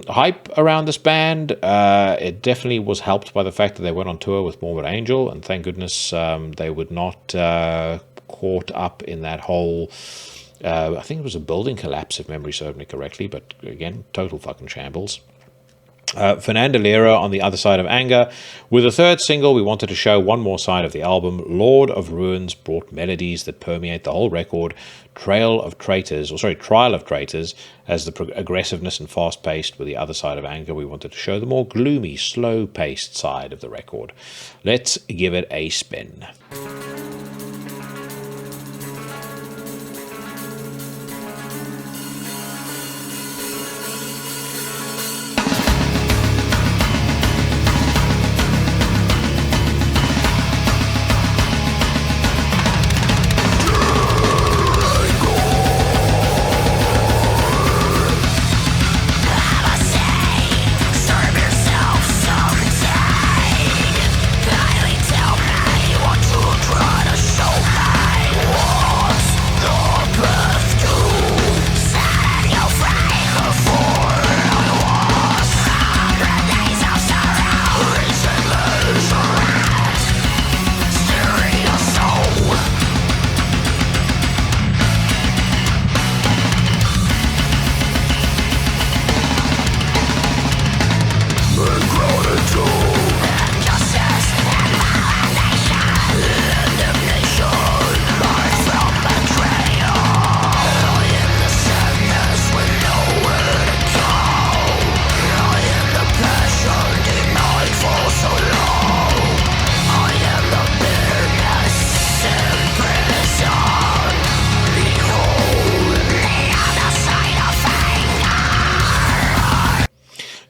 hype around this band. It definitely was helped by the fact that they went on tour with Morbid Angel, and thank goodness they would not caught up in that whole... I think it was a building collapse, if memory serves me correctly, but again, total fucking shambles. Fernanda Lira on The Other Side of Anger. With the third single, we wanted to show one more side of the album. Lord of Ruins brought melodies that permeate the whole record. Trial of Traitors, as the aggressiveness and fast-paced. With The Other Side of Anger, we wanted to show the more gloomy, slow-paced side of the record. Let's give it a spin.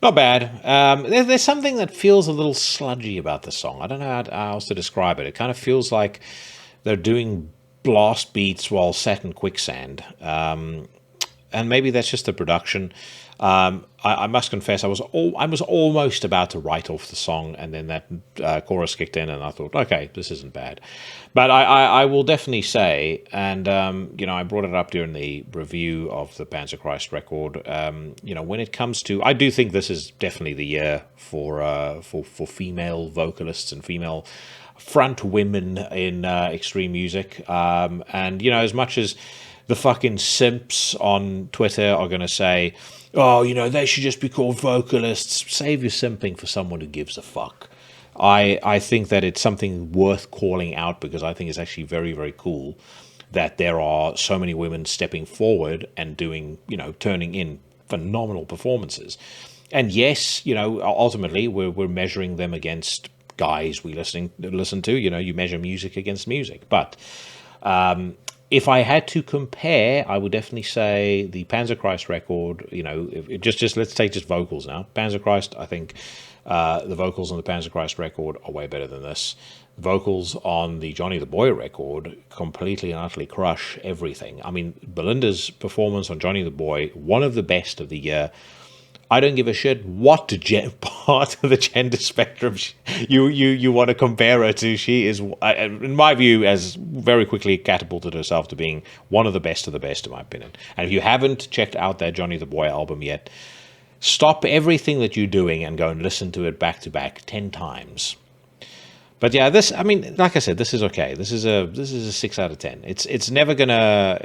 Not bad. There's something that feels a little sludgy about the song. I don't know how else to describe it. It kind of feels like they're doing blast beats while sat in quicksand. and maybe that's just the production. I must confess, I was almost about to write off the song, and then that chorus kicked in, and I thought, okay, this isn't bad. But I will definitely say, and I brought it up during the review of the Panzerchrist record. When it comes to, I do think this is definitely the year for female vocalists and female front women in extreme music. And as much as the fucking simps on Twitter are going to say, oh, they should just be called vocalists. Save your simping for someone who gives a fuck. I think that it's something worth calling out, because I think it's actually very, very cool that there are so many women stepping forward and doing, turning in phenomenal performances. And yes, ultimately we're measuring them against guys we listen to. You measure music against music. But if I had to compare, I would definitely say the Panzerchrist record, just let's take just vocals now. Panzerchrist, I think the vocals on the Panzerchrist record are way better than this. Vocals on the Johnny the Boy record completely and utterly crush everything. I mean, Belinda's performance on Johnny the Boy, one of the best of the year. I don't give a shit what part of the gender spectrum you want to compare her to. She is, in my view, has very quickly catapulted herself to being one of the best, in my opinion. And if you haven't checked out that Johnny the Boy album yet, stop everything that you're doing and go and listen to it back to back 10 times. But yeah, like I said, this is okay. This is a 6 out of 10. It's never gonna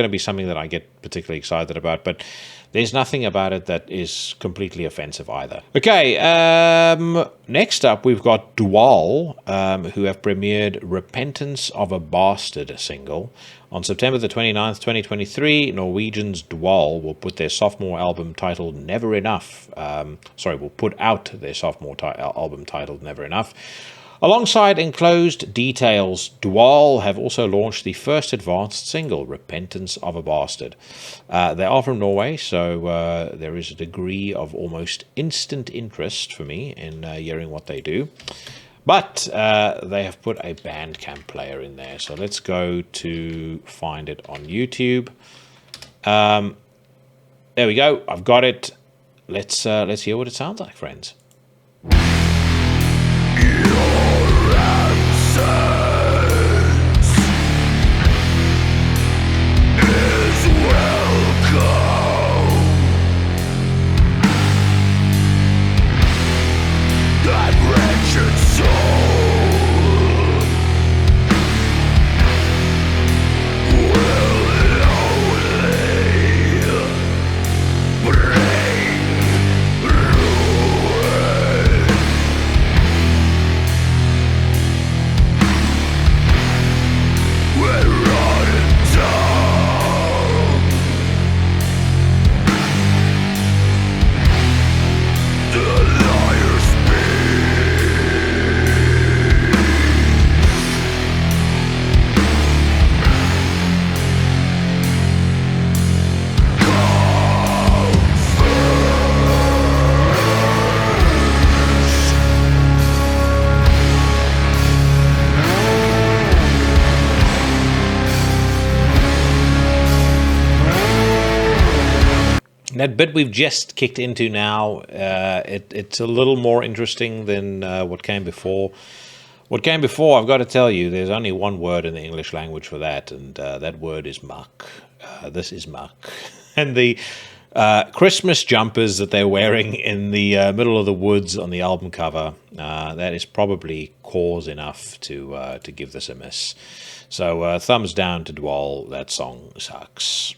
be something that I get particularly excited about, but there's nothing about it that is completely offensive either. Okay, next up we've got Dual, who have premiered Repentance of a Bastard single. On September the 29th, 2023, Norwegians Dual will put their sophomore album titled Never Enough. Will put out their sophomore album titled Never Enough. Alongside Enclosed Details, Dual have also launched the first advanced single, Repentance of a Bastard. They are from Norway, so there is a degree of almost instant interest for me in hearing what they do. But they have put a Bandcamp player in there, so let's go to find it on YouTube. There we go, I've got it. Let's hear what it sounds like, friends. That bit we've just kicked into now, it's a little more interesting than what came before. What came before, I've got to tell you, there's only one word in the English language for that, and that word is muck. This is muck. And the Christmas jumpers that they're wearing in the middle of the woods on the album cover, that is probably cause enough to give this a miss. So thumbs down to Dual, that song sucks.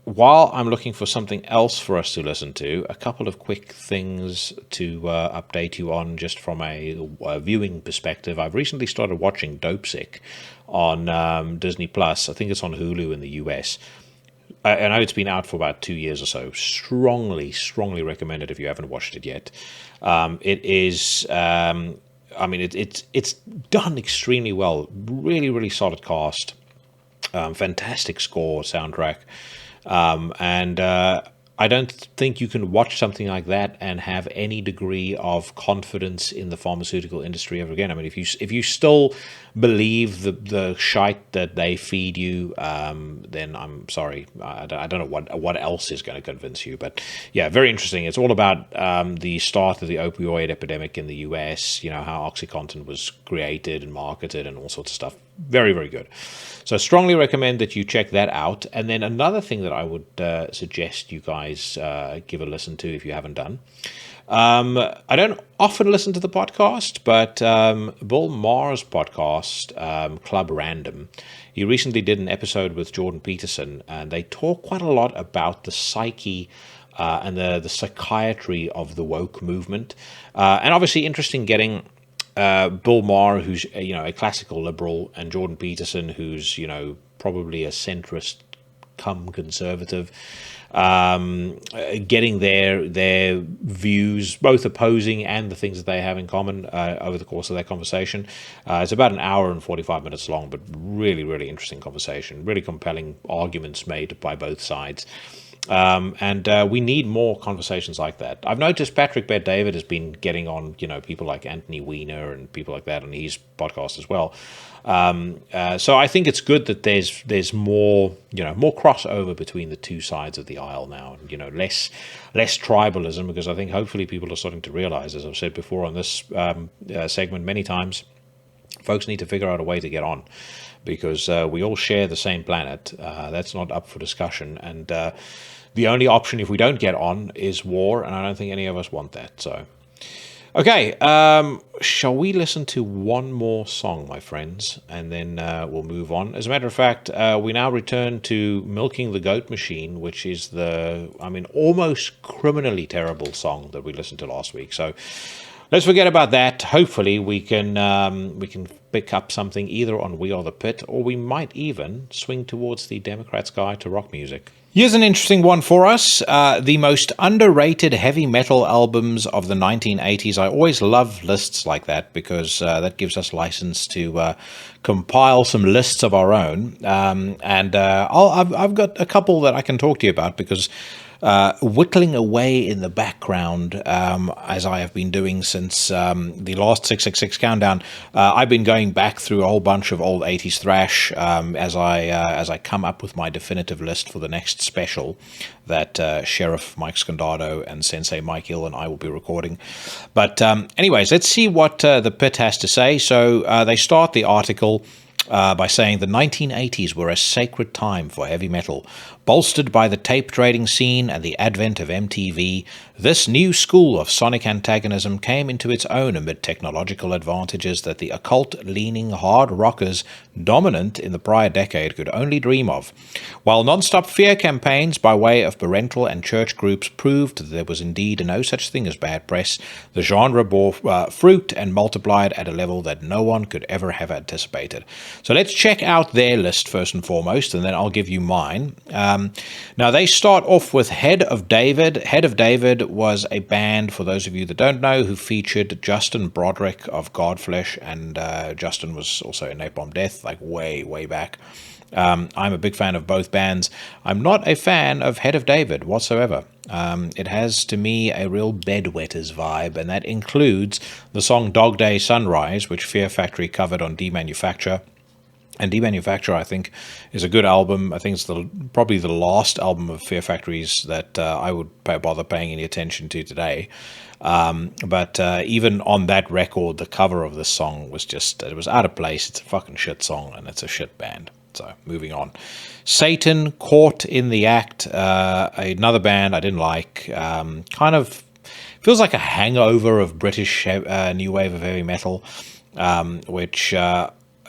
While I'm looking for something else for us to listen to, a couple of quick things to update you on just from a viewing perspective. I've recently started watching Dopesick on Disney+. I think it's on Hulu in the US. I know it's been out for about 2 years or so. Strongly recommend it if you haven't watched it yet. It is... it's done extremely well. Really solid cast. Fantastic score, soundtrack. And I don't think you can watch something like that and have any degree of confidence in the pharmaceutical industry ever again. I mean, if you still believe the shite that they feed you, then I'm sorry. I don't know what else is going to convince you. But yeah, very interesting. It's all about the start of the opioid epidemic in the US, how OxyContin was created and marketed and all sorts of stuff. Very, very good. So I strongly recommend that you check that out. And then another thing that I would suggest you guys give a listen to if you haven't done. I don't often listen to the podcast, but Bill Maher's podcast, Club Random, he recently did an episode with Jordan Peterson, and they talk quite a lot about the psyche and the psychiatry of the woke movement. And obviously interesting getting Bill Maher, who's a classical liberal, and Jordan Peterson, who's probably a centrist come conservative, getting their views, both opposing and the things that they have in common over the course of that conversation. It's about an hour and 45 minutes long, but really, really interesting conversation, really compelling arguments made by both sides. And we need more conversations like that. I've noticed Patrick Bet-David has been getting on, people like Anthony Weiner and people like that on his podcast as well. So I think it's good that there's more, more crossover between the two sides of the aisle now, and, less tribalism, because I think hopefully people are starting to realize, as I've said before on this segment many times, folks need to figure out a way to get on, because we all share the same planet. That's not up for discussion. And the only option if we don't get on is war, and I don't think any of us want that. So, okay, shall we listen to one more song, my friends, and then we'll move on. As a matter of fact, we now return to Milking the Goat Machine, which is almost criminally terrible song that we listened to last week. So let's forget about that. Hopefully we can pick up something either on We Are the Pit, or we might even swing towards the Democrats Guide to Rock Music. Here's an interesting one for us. The most underrated heavy metal albums of the 1980s. I always love lists like that, because that gives us license to compile some lists of our own. I've got a couple that I can talk to you about, because whittling away in the background, as I have been doing since the last 666 countdown, I've been going back through a whole bunch of old 80s thrash as I come up with my definitive list for the next special that Sheriff Mike Scandato and Sensei Mike Hill and I will be recording. But anyways, let's see what the Pit has to say. So they start the article by saying the 1980s were a sacred time for heavy metal. Bolstered by the tape trading scene and the advent of MTV, this new school of sonic antagonism came into its own amid technological advantages that the occult-leaning hard rockers dominant in the prior decade could only dream of. While non-stop fear campaigns by way of parental and church groups proved that there was indeed no such thing as bad press, the genre bore fruit and multiplied at a level that no one could ever have anticipated. So let's check out their list first and foremost, and then I'll give you mine. Now, they start off with Head of David. Head of David was a band, for those of you that don't know, who featured Justin Broderick of Godflesh, and Justin was also in Napalm Death, like way, way back. I'm a big fan of both bands. I'm not a fan of Head of David whatsoever. It has, to me, a real bedwetters vibe, and that includes the song Dog Day Sunrise, which Fear Factory covered on Demanufacture. And Demanufacture, I think, is a good album. I think it's probably the last album of Fear Factory's that I would bother paying any attention to today. But even on that record, the cover of this song was it was out of place. It's a fucking shit song, and it's a shit band. So, moving on. Satan, Caught in the Act, another band I didn't like. Kind of feels like a hangover of British new wave of heavy metal, which...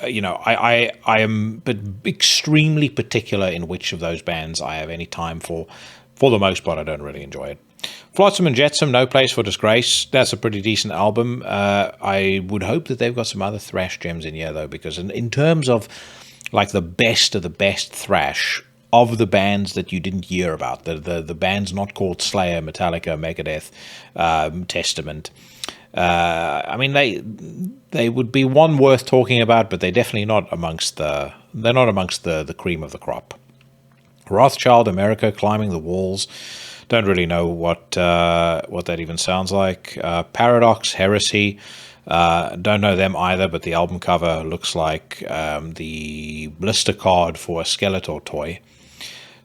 I am extremely particular in which of those bands I have any time for. For the most part, I don't really enjoy it. Flotsam and Jetsam, No Place for Disgrace. That's a pretty decent album. I would hope that they've got some other thrash gems in here, though, because in terms of like the best of the best thrash of the bands that you didn't hear about, the bands not called Slayer, Metallica, Megadeth, Testament, I mean, they would be one worth talking about, but they're definitely not amongst the cream of the crop. Rothschild, America, Climbing the Walls Don't really know what that even sounds like. Paradox, Heresy. Don't know them either, but the album cover looks like the blister card for a Skeletor toy.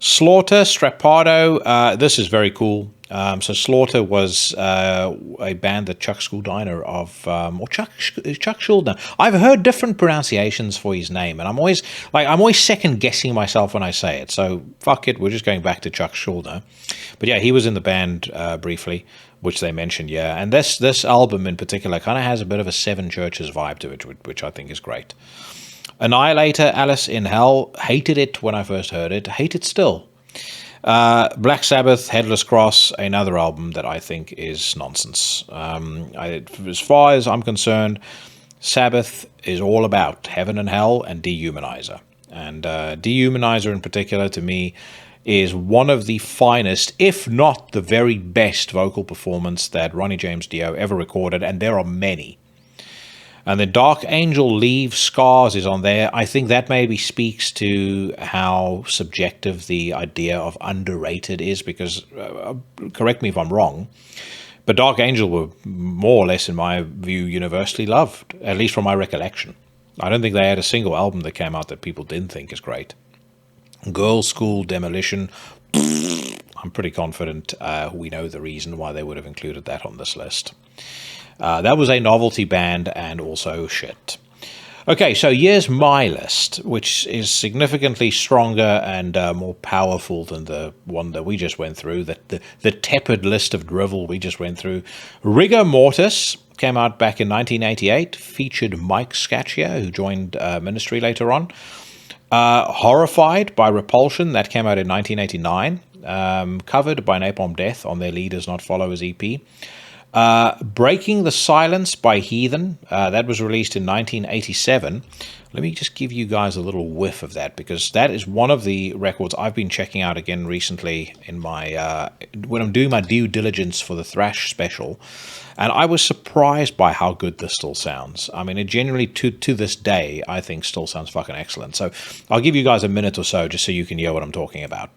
Slaughter, Strappado. This is very cool. So Slaughter was a band that Chuck Schuldiner or Chuck Schuldiner. I've heard different pronunciations for his name, and I'm always second guessing myself when I say it. So fuck it, we're just going back to Chuck Schuldiner. But yeah, he was in the band briefly, which they mentioned. Yeah, and this album in particular kind of has a bit of a Seven Churches vibe to it, which I think is great. Annihilator, Alice in Hell. Hated it when I first heard it. Hate it still. Black Sabbath, Headless Cross, another album that I think is nonsense. As far as I'm concerned, Sabbath is all about heaven and hell and Dehumanizer. And Dehumanizer in particular, to me, is one of the finest, if not the very best vocal performance that Ronnie James Dio ever recorded, and there are many. And the Dark Angel Leave Scars is on there. I think that maybe speaks to how subjective the idea of underrated is, because, correct me if I'm wrong, but Dark Angel were more or less, in my view, universally loved, at least from my recollection. I don't think they had a single album that came out that people didn't think is great. Girls' School, Demolition, I'm pretty confident we know the reason why they would have included that on this list. That was a novelty band and also shit. Okay, so here's my list, which is significantly stronger and more powerful than the one that we just went through, the tepid list of drivel we just went through. Rigor Mortis came out back in 1988, featured Mike Scaccia, who joined Ministry later on. Horrified by Repulsion, that came out in 1989, covered by Napalm Death on their Leaders Not Followers EP. Breaking the Silence by Heathen, that was released in 1987. Let me just give you guys a little whiff of that, because that is one of the records I've been checking out again recently in my when I'm doing my due diligence for the Thrash special, and I was surprised by how good this still sounds. I mean, it genuinely, to this day, I think still sounds fucking excellent. So I'll give you guys a minute or so just so you can hear what I'm talking about.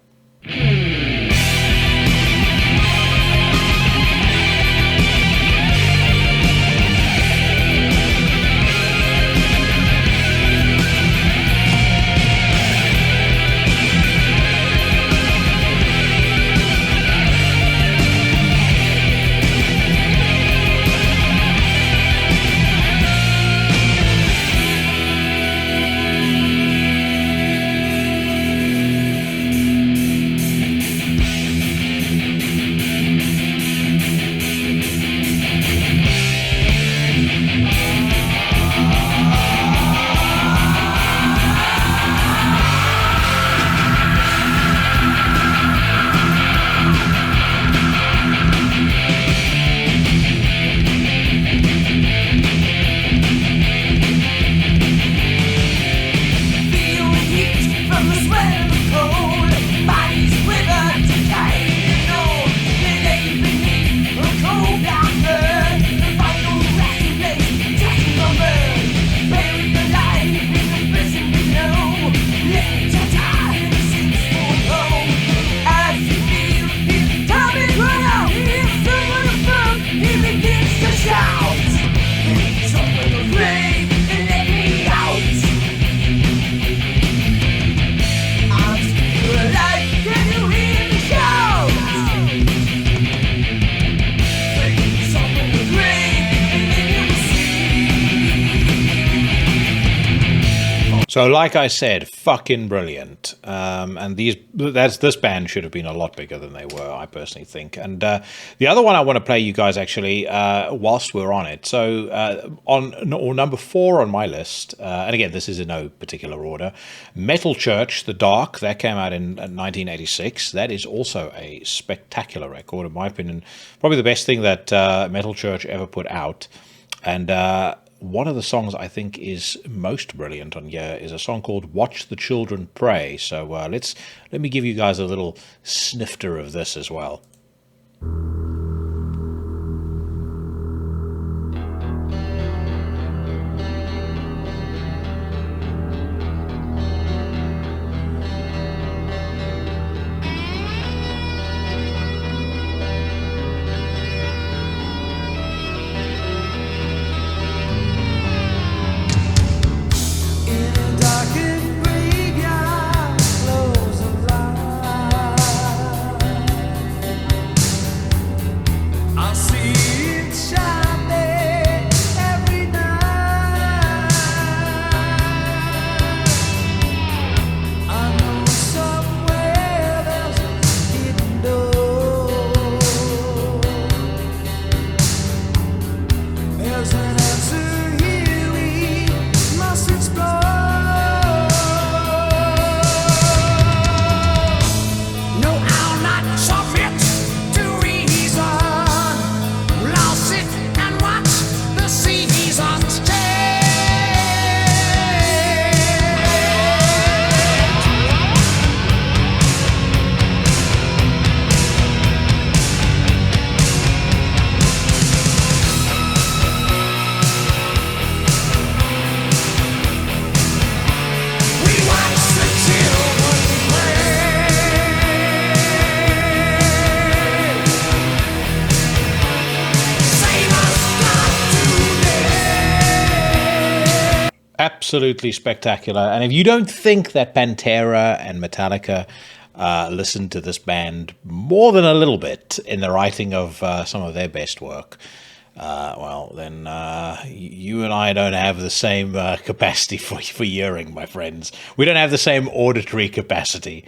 So, like I said, fucking brilliant. And this band should have been a lot bigger than they were, I personally think. And the other one I want to play you guys, actually, whilst we're on it. So, number 4 on my list, and again, this is in no particular order, Metal Church, The Dark, that came out in 1986. That is also a spectacular record, in my opinion. Probably the best thing that Metal Church ever put out. And one of the songs I think is most brilliant on here is a song called Watch the Children Pray. So let me give you guys a little snifter of this as well. Absolutely spectacular. And if you don't think that Pantera and Metallica listened to this band more than a little bit in the writing of some of their best work, well, then you and I don't have the same capacity for hearing, my friends. We don't have the same auditory capacity.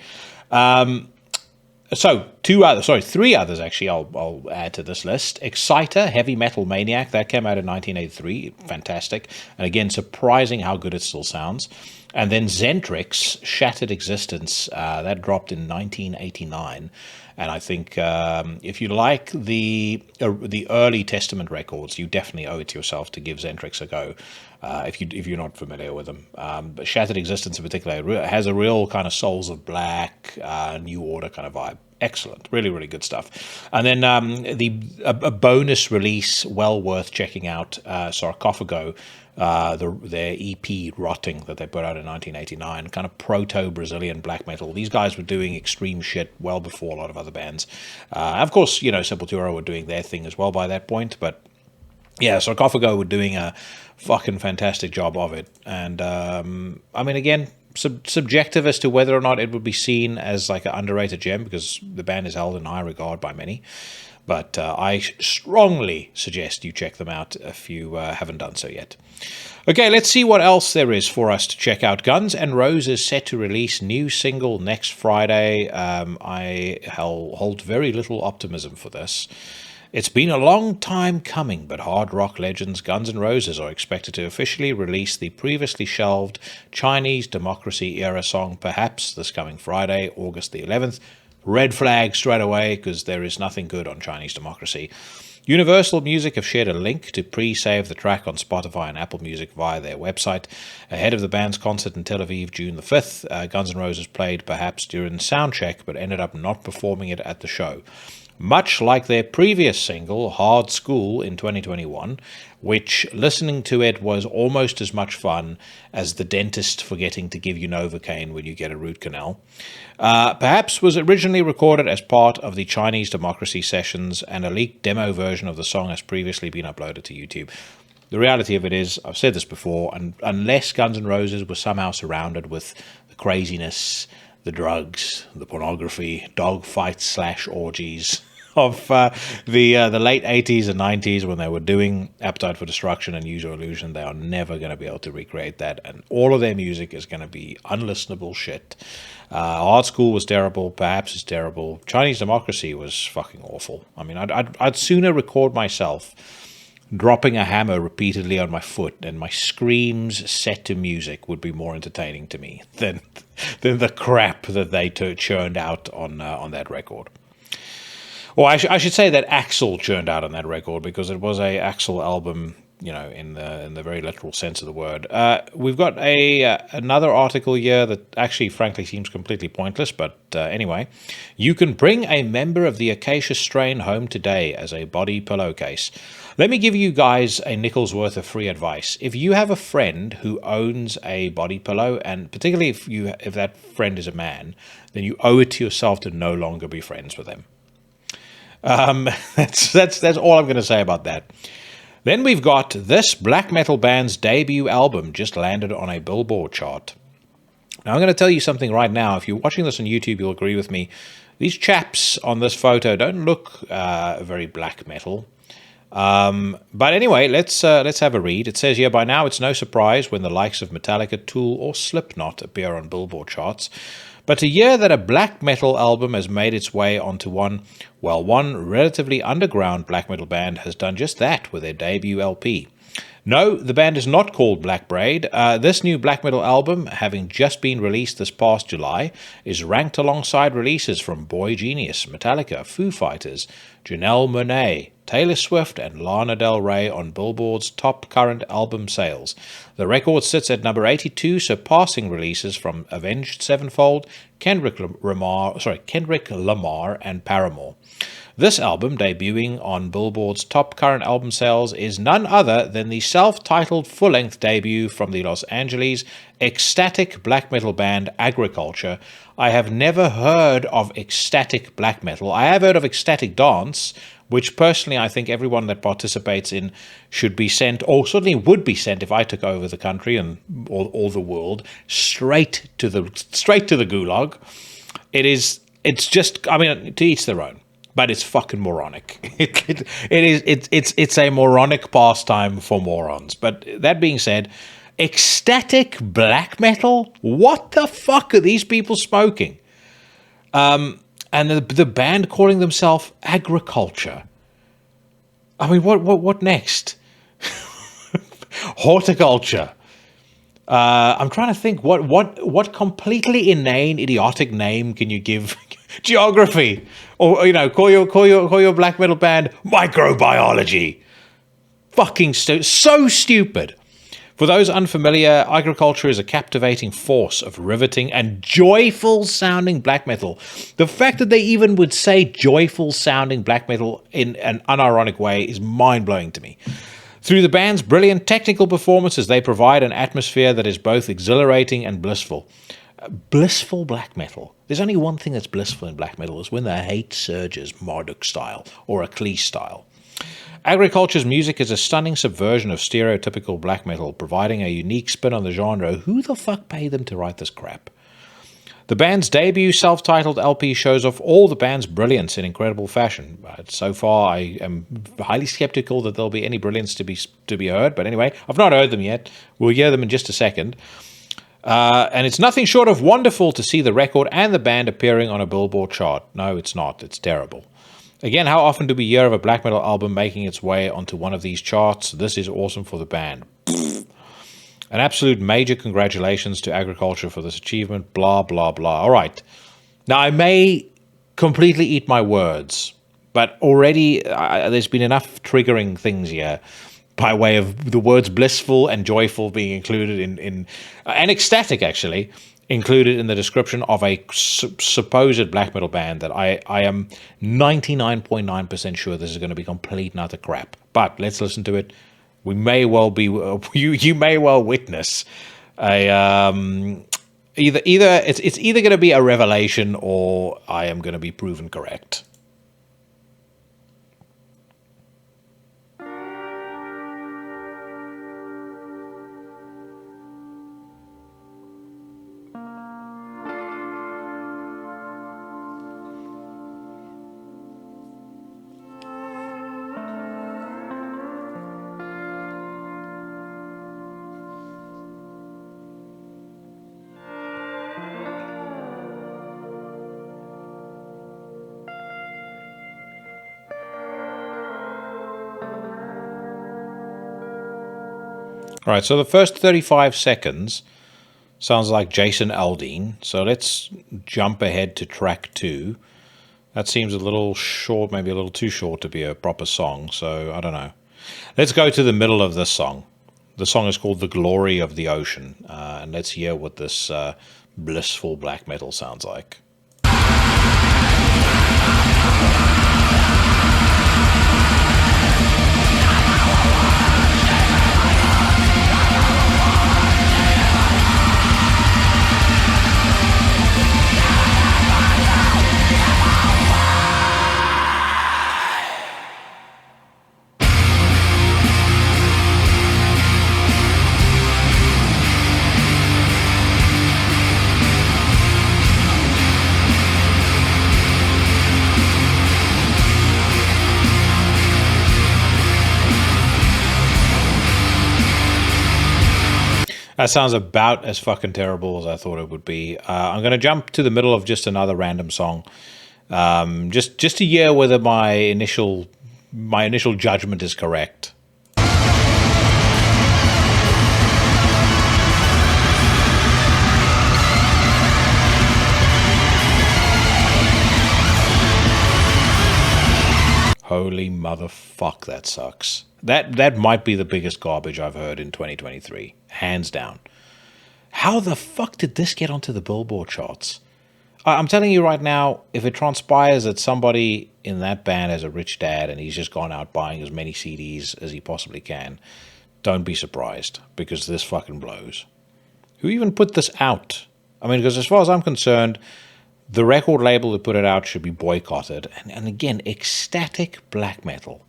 So three others actually I'll add to this list. Exciter, Heavy Metal Maniac, that came out in 1983, fantastic, and again surprising how good it still sounds. And then Zentrix, Shattered Existence, that dropped in 1989, and I think if you like the early Testament records, you definitely owe it to yourself to give Zentrix a go. If you're not familiar with them, but Shattered Existence in particular has a real kind of Souls of Black, New Order kind of vibe. Excellent, really, really good stuff. And then a bonus release, well worth checking out, Sarcophago, their EP Rotting that they put out in 1989, kind of proto-Brazilian black metal. These guys were doing extreme shit well before a lot of other bands. Of course, Sepultura were doing their thing as well by that point, but yeah, Sarcophago were doing a fucking fantastic job of it. And I mean, again, subjective as to whether or not it would be seen as like an underrated gem, because the band is held in high regard by many. But I strongly suggest you check them out if you haven't done so yet. Okay, let's see what else there is for us to check out. Guns N' Roses set to release new single next Friday. I hold very little optimism for this. It's been a long time coming, but hard rock legends Guns N' Roses are expected to officially release the previously shelved Chinese Democracy era song Perhaps this coming Friday, August the 11th. Red flag straight away, because there is nothing good on Chinese Democracy. Universal Music have shared a link to pre-save the track on Spotify and Apple Music via their website. Ahead of the band's concert in Tel Aviv, June the 5th, Guns N' Roses played Perhaps during soundcheck, but ended up not performing it at the show. Much like their previous single, Hard School, in 2021, which, listening to it, was almost as much fun as the dentist forgetting to give you Novocaine when you get a root canal. Perhaps was originally recorded as part of the Chinese Democracy sessions, and a leaked demo version of the song has previously been uploaded to YouTube. The reality of it is, I've said this before, and unless Guns N' Roses was somehow surrounded with the craziness, the drugs, the pornography, dogfights / orgies of the late 80s and 90s when they were doing Appetite for Destruction and Use Your Illusion, they are never going to be able to recreate that, and all of their music is going to be unlistenable shit. Hard School was terrible, Perhaps is terrible, Chinese Democracy was fucking awful. I mean, I'd sooner record myself dropping a hammer repeatedly on my foot, and my screams set to music would be more entertaining to me than the crap that they churned out on that record. Well, I should say that Axl churned out on that record, because it was a Axl album, in the very literal sense of the word. We've got another article here that actually, frankly, seems completely pointless, but anyway. You can bring a member of the Acacia strain home today as a body pillowcase. Let me give you guys a nickel's worth of free advice. If you have a friend who owns a body pillow, and particularly if that friend is a man, then you owe it to yourself to no longer be friends with them. That's all I'm going to say about that. Then we've got this black metal band's debut album just landed on a Billboard chart. Now I'm going to tell you something right now. If you're watching this on YouTube, you'll agree with me. These chaps on this photo don't look very black metal. But anyway, let's have a read. It says here, by now it's no surprise when the likes of Metallica, Tool, or Slipknot appear on Billboard charts. But to hear that a black metal album has made its way onto one relatively underground black metal band has done just that with their debut LP. No, the band is not called Black Braid. This new black metal album, having just been released this past July, is ranked alongside releases from Boy Genius, Metallica, Foo Fighters, Janelle Monáe, Taylor Swift, and Lana Del Rey on Billboard's top current album sales. The record sits at number 82, surpassing releases from Avenged Sevenfold, Kendrick Lamar, and Paramore. This album, debuting on Billboard's top current album sales, is none other than the self-titled full-length debut from the Los Angeles ecstatic black metal band Agriculture. I have never heard of ecstatic black metal. I have heard of ecstatic dance, which personally I think everyone that participates in should be sent, or certainly would be sent if I took over the country and or the world, straight to the gulag. It's just, I mean, to each their own, but it's fucking moronic. It's a moronic pastime for morons. But that being said, ecstatic black metal? What the fuck are these people smoking? And the band calling themselves Agriculture. I mean, what next? Horticulture. I'm trying to think what completely inane, idiotic name can you give? Geography, or call your black metal band Microbiology. Fucking so stupid. For those unfamiliar, Agriculture is a captivating force of riveting and joyful-sounding black metal. The fact that they even would say joyful-sounding black metal in an unironic way is mind-blowing to me. Through the band's brilliant technical performances, they provide an atmosphere that is both exhilarating and blissful. Blissful black metal. There's only one thing that's blissful in black metal, is when the hate surges Marduk style or a Clee style. Agriculture's music is a stunning subversion of stereotypical black metal, providing a unique spin on the genre. Who the fuck paid them to write this crap? The band's debut self-titled LP shows off all the band's brilliance in incredible fashion. But so far, I am highly skeptical that there'll be any brilliance to be heard. But anyway, I've not heard them yet. We'll hear them in just a second. And it's nothing short of wonderful to see the record and the band appearing on a Billboard chart. No, it's not. It's terrible. Again, how often do we hear of a black metal album making its way onto one of these charts? This is awesome for the band. An absolute major congratulations to Agriculture for this achievement. Blah, blah, blah. All right. Now, I may completely eat my words, but already there's been enough triggering things here by way of the words blissful and joyful being included in and ecstatic, actually, included in the description of a supposed black metal band that I am 99.9% sure this is going to be complete and utter crap. But let's listen to it. We may well be you may well witness a either it's either going to be a revelation or I am going to be proven correct. All right, so the first 35 seconds sounds like Jason Aldean. So let's jump ahead to track 2. That seems a little short, maybe a little too short to be a proper song, so I don't know. Let's go to the middle of this song. The song is called The Glory of the Ocean, and let's hear what this blissful black metal sounds like. That sounds about as fucking terrible as I thought it would be. I'm going to jump to the middle of just another random song, just to hear whether my initial judgment is correct. Holy motherfuck, that sucks. That might be the biggest garbage I've heard in 2023. Hands down. How the fuck did this get onto the Billboard charts? I'm telling you right now, if it transpires that somebody in that band has a rich dad and he's just gone out buying as many CDs as he possibly can, don't be surprised, because this fucking blows. Who even put this out? I mean, because as far as I'm concerned, The record label that put it out should be boycotted. And again, ecstatic black metal.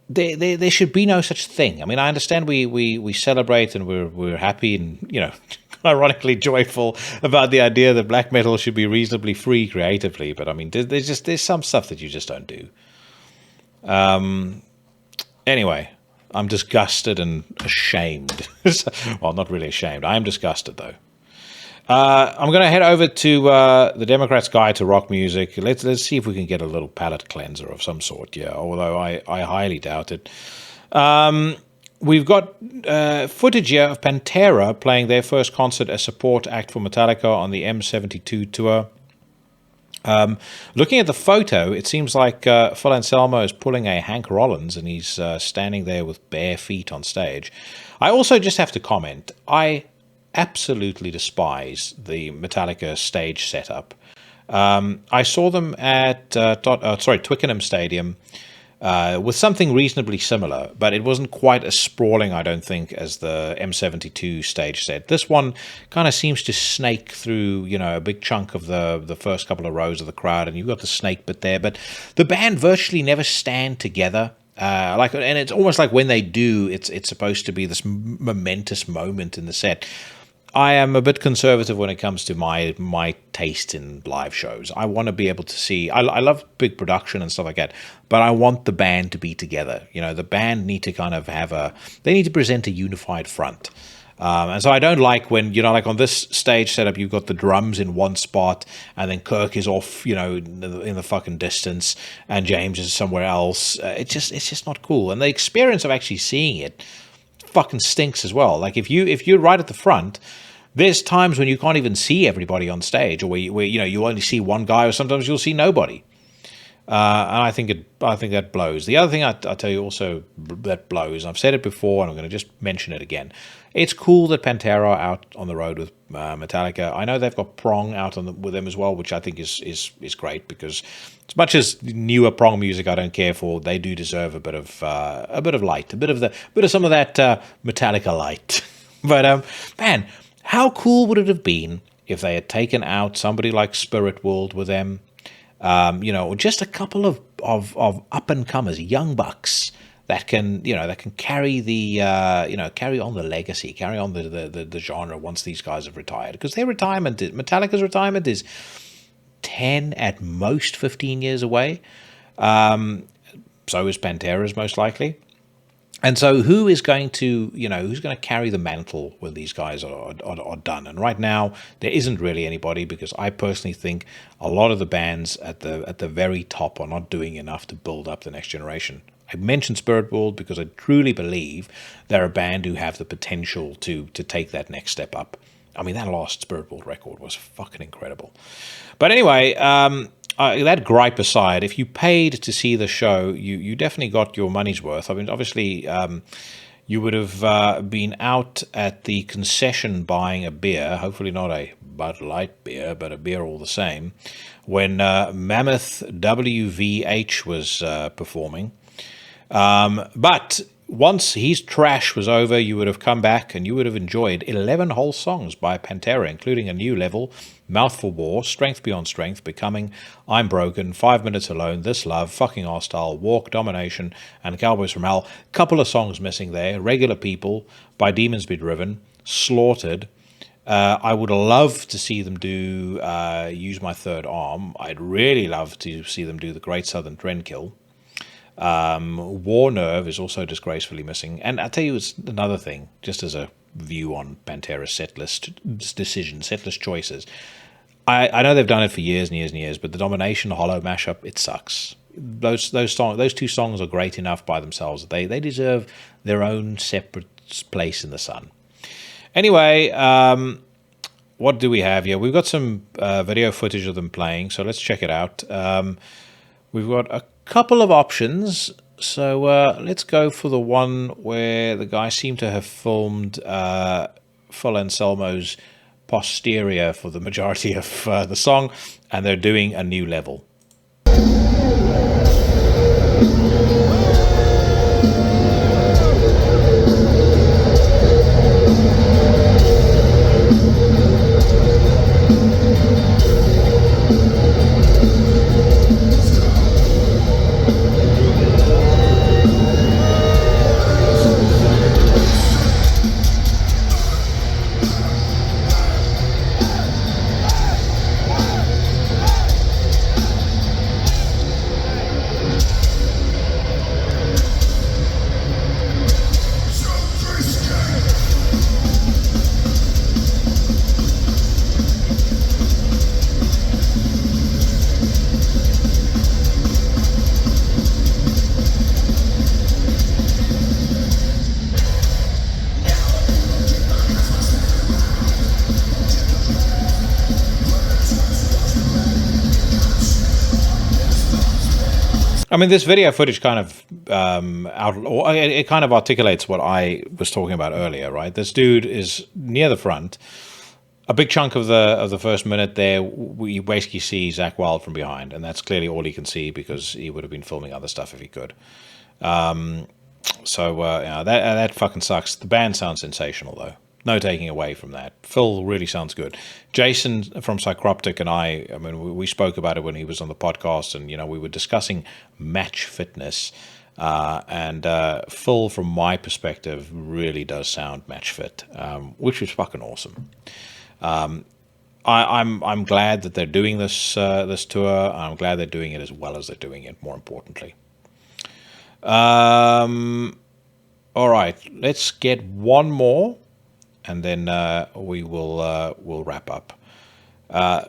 There should be no such thing. I mean, I understand we celebrate and we're happy and, ironically joyful about the idea that black metal should be reasonably free creatively. But I mean, there's some stuff that you just don't do. Anyway, I'm disgusted and ashamed. Well, not really ashamed. I am disgusted, though. I'm going to head over to the Democrats' Guide to Rock Music. Let's see if we can get a little palate cleanser of some sort, yeah, although I highly doubt it. We've got footage here of Pantera playing their first concert as support act for Metallica on the M72 tour. Looking at the photo, it seems like Phil Anselmo is pulling a Hank Rollins, and he's standing there with bare feet on stage. I also just have to comment, I absolutely despise the Metallica stage setup. I saw them at Twickenham Stadium with something reasonably similar, but it wasn't quite as sprawling, I don't think, as the M72 stage set. This one kind of seems to snake through, a big chunk of the first couple of rows of the crowd, and you've got the snake bit there, but the band virtually never stand together. And it's almost like when they do, it's supposed to be this momentous moment in the set. I am a bit conservative when it comes to my taste in live shows. I want to be able to see. I love big production and stuff like that, but I want the band to be together. The band need to kind of they need to present a unified front. And so I don't like when, like on this stage setup, you've got the drums in one spot, and then Kirk is off, in the fucking distance, and James is somewhere else. It's just not cool. And the experience of actually seeing it fucking stinks as well. Like if you're right at the front, there's times when you can't even see everybody on stage, or where you only see one guy, or sometimes you'll see nobody. And I think that blows. The other thing I'll tell you also that blows, and I've said it before, and I'm going to just mention it again. It's cool that Pantera are out on the road with Metallica. I know they've got Prong out with them as well, which I think is great, because as much as newer Prong music I don't care for, they do deserve a bit of light, a bit of some of that Metallica light. But man, how cool would it have been if they had taken out somebody like Spirit World with them? Or just a couple of up and comers, young bucks that can carry carry on the legacy, carry on the genre once these guys have retired, because Metallica's retirement is 10 at most 15 years away. So is Pantera's most likely. And so who is going to carry the mantle when these guys are done? And right now, there isn't really anybody, because I personally think a lot of the bands at the very top are not doing enough to build up the next generation. I mentioned Spirit World because I truly believe they're a band who have the potential to take that next step up. I mean, that last Spirit World record was fucking incredible. But anyway, that gripe aside, if you paid to see the show, you definitely got your money's worth. I mean, obviously, you would have been out at the concession buying a beer, hopefully not a Bud Light beer, but a beer all the same, when Mammoth WVH was performing. But once his trash was over, you would have come back and you would have enjoyed 11 whole songs by Pantera, including a new level, Mouth for War, Strength Beyond Strength, Becoming, I'm Broken, 5 Minutes Alone, This Love, Fucking Hostile, Walk, Domination, and Cowboys from Hell. Couple of songs missing there. Regular People by Demons Be Driven, Slaughtered. I would love to see them do Use My Third Arm. I'd really love to see them do The Great Southern Trendkill. War Nerve is also disgracefully missing. And I'll tell you, it's another thing, just as a view on Pantera's setlist choices. I know they've done it for years and years and years, but the Domination Hollow mashup, it sucks. Those two songs are great enough by themselves. They deserve their own separate place in the sun. Anyway, what do we have here? We've got some video footage of them playing, so let's check it out. We've got a couple of options, so let's go for the one where the guy seemed to have filmed Phil Anselmo's posterior for the majority of the song, and they're doing a new level. I mean, this video footage kind of it kind of articulates what I was talking about earlier, right? This dude is near the front. A big chunk of the first minute there, we basically see Zach Wild from behind, and that's clearly all he can see because he would have been filming other stuff if he could. That fucking sucks. The band sounds sensational, though. No taking away from that. Phil really sounds good. Jason from Psychroptic and I mean, we spoke about it when he was on the podcast, and, we were discussing match fitness. And Phil, from my perspective, really does sound match fit, which is fucking awesome. I'm glad that they're doing this tour. I'm glad they're doing it as well as they're doing it, more importantly. All right, let's get one more, and then we'll wrap up.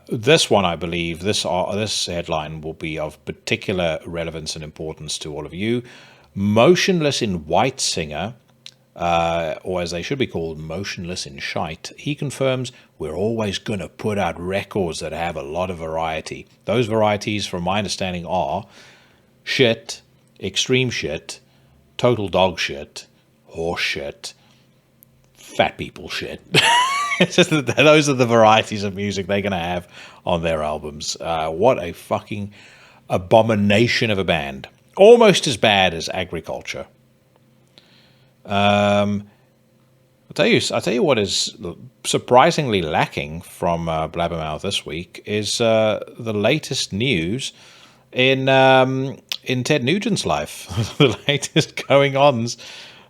This one, I believe, this headline will be of particular relevance and importance to all of you. Motionless in White singer, or as they should be called, Motionless in Shite, he confirms we're always going to put out records that have a lot of variety. Those varieties, from my understanding, are shit, extreme shit, total dog shit, horse shit, fat people shit. It's just that those are the varieties of music they're going to have on their albums. What a fucking abomination of a band. Almost as bad as Agriculture. I'll tell you what is surprisingly lacking from Blabbermouth this week is the latest news in Ted Nugent's life. The latest going-ons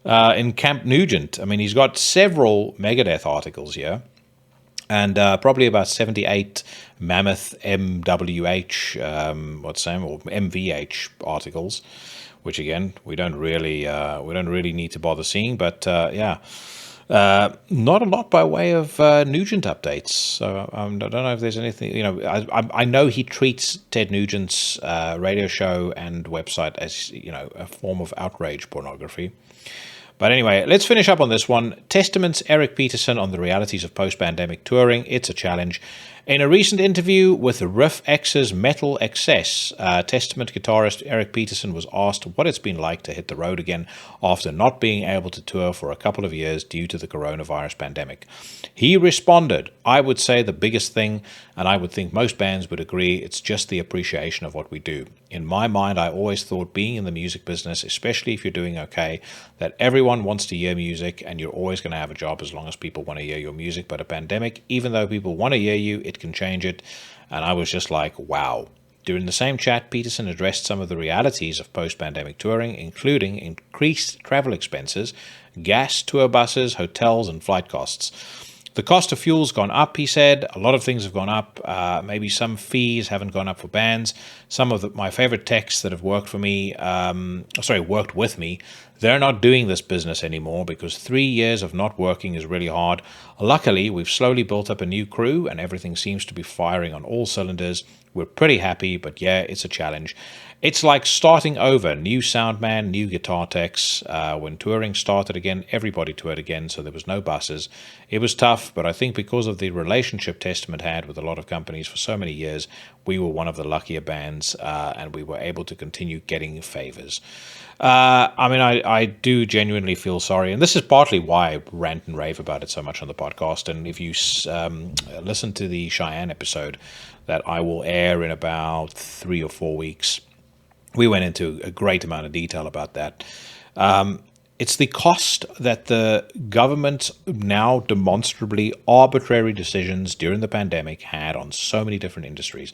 in Camp Nugent. I mean, he's got several Megadeth articles here, and probably about 78 Mammoth MWH, or MVH articles, which again we don't really need to bother seeing, but not a lot by way of Nugent updates. So I don't know if there's anything. I know he treats Ted Nugent's radio show and website as a form of outrage pornography. But anyway, let's finish up on this one. Testament's Eric Peterson on the realities of post-pandemic touring. It's a challenge. In a recent interview with Riff X's Metal Excess, Testament guitarist Eric Peterson was asked what it's been like to hit the road again after not being able to tour for a couple of years due to the coronavirus pandemic. He responded, "I would say the biggest thing, and I would think most bands would agree, it's just the appreciation of what we do. In my mind, I always thought being in the music business, especially if you're doing okay, that everyone wants to hear music and you're always going to have a job as long as people want to hear your music. But a pandemic, even though people want to hear you, it can change it." And I was just like, wow. During the same chat, Peterson addressed some of the realities of post-pandemic touring, including increased travel expenses, gas, tour buses, hotels, and flight costs. The cost of fuel's gone up, he said. A lot of things have gone up. Maybe some fees haven't gone up for bands. Some of my favorite techs that have worked with me, they're not doing this business anymore because 3 years of not working is really hard. Luckily, we've slowly built up a new crew and everything seems to be firing on all cylinders. We're pretty happy, but yeah, it's a challenge. It's like starting over. New sound man, new guitar techs. When touring started again, everybody toured again, so there was no buses. It was tough, but I think because of the relationship Testament had with a lot of companies for so many years, we were one of the luckier bands, and we were able to continue getting favors. I do genuinely feel sorry, and this is partly why I rant and rave about it so much on the podcast. And if you listen to the Cheyenne episode that I will air in about 3 or 4 weeks, we went into a great amount of detail about that. It's the cost that the government's now demonstrably arbitrary decisions during the pandemic had on so many different industries.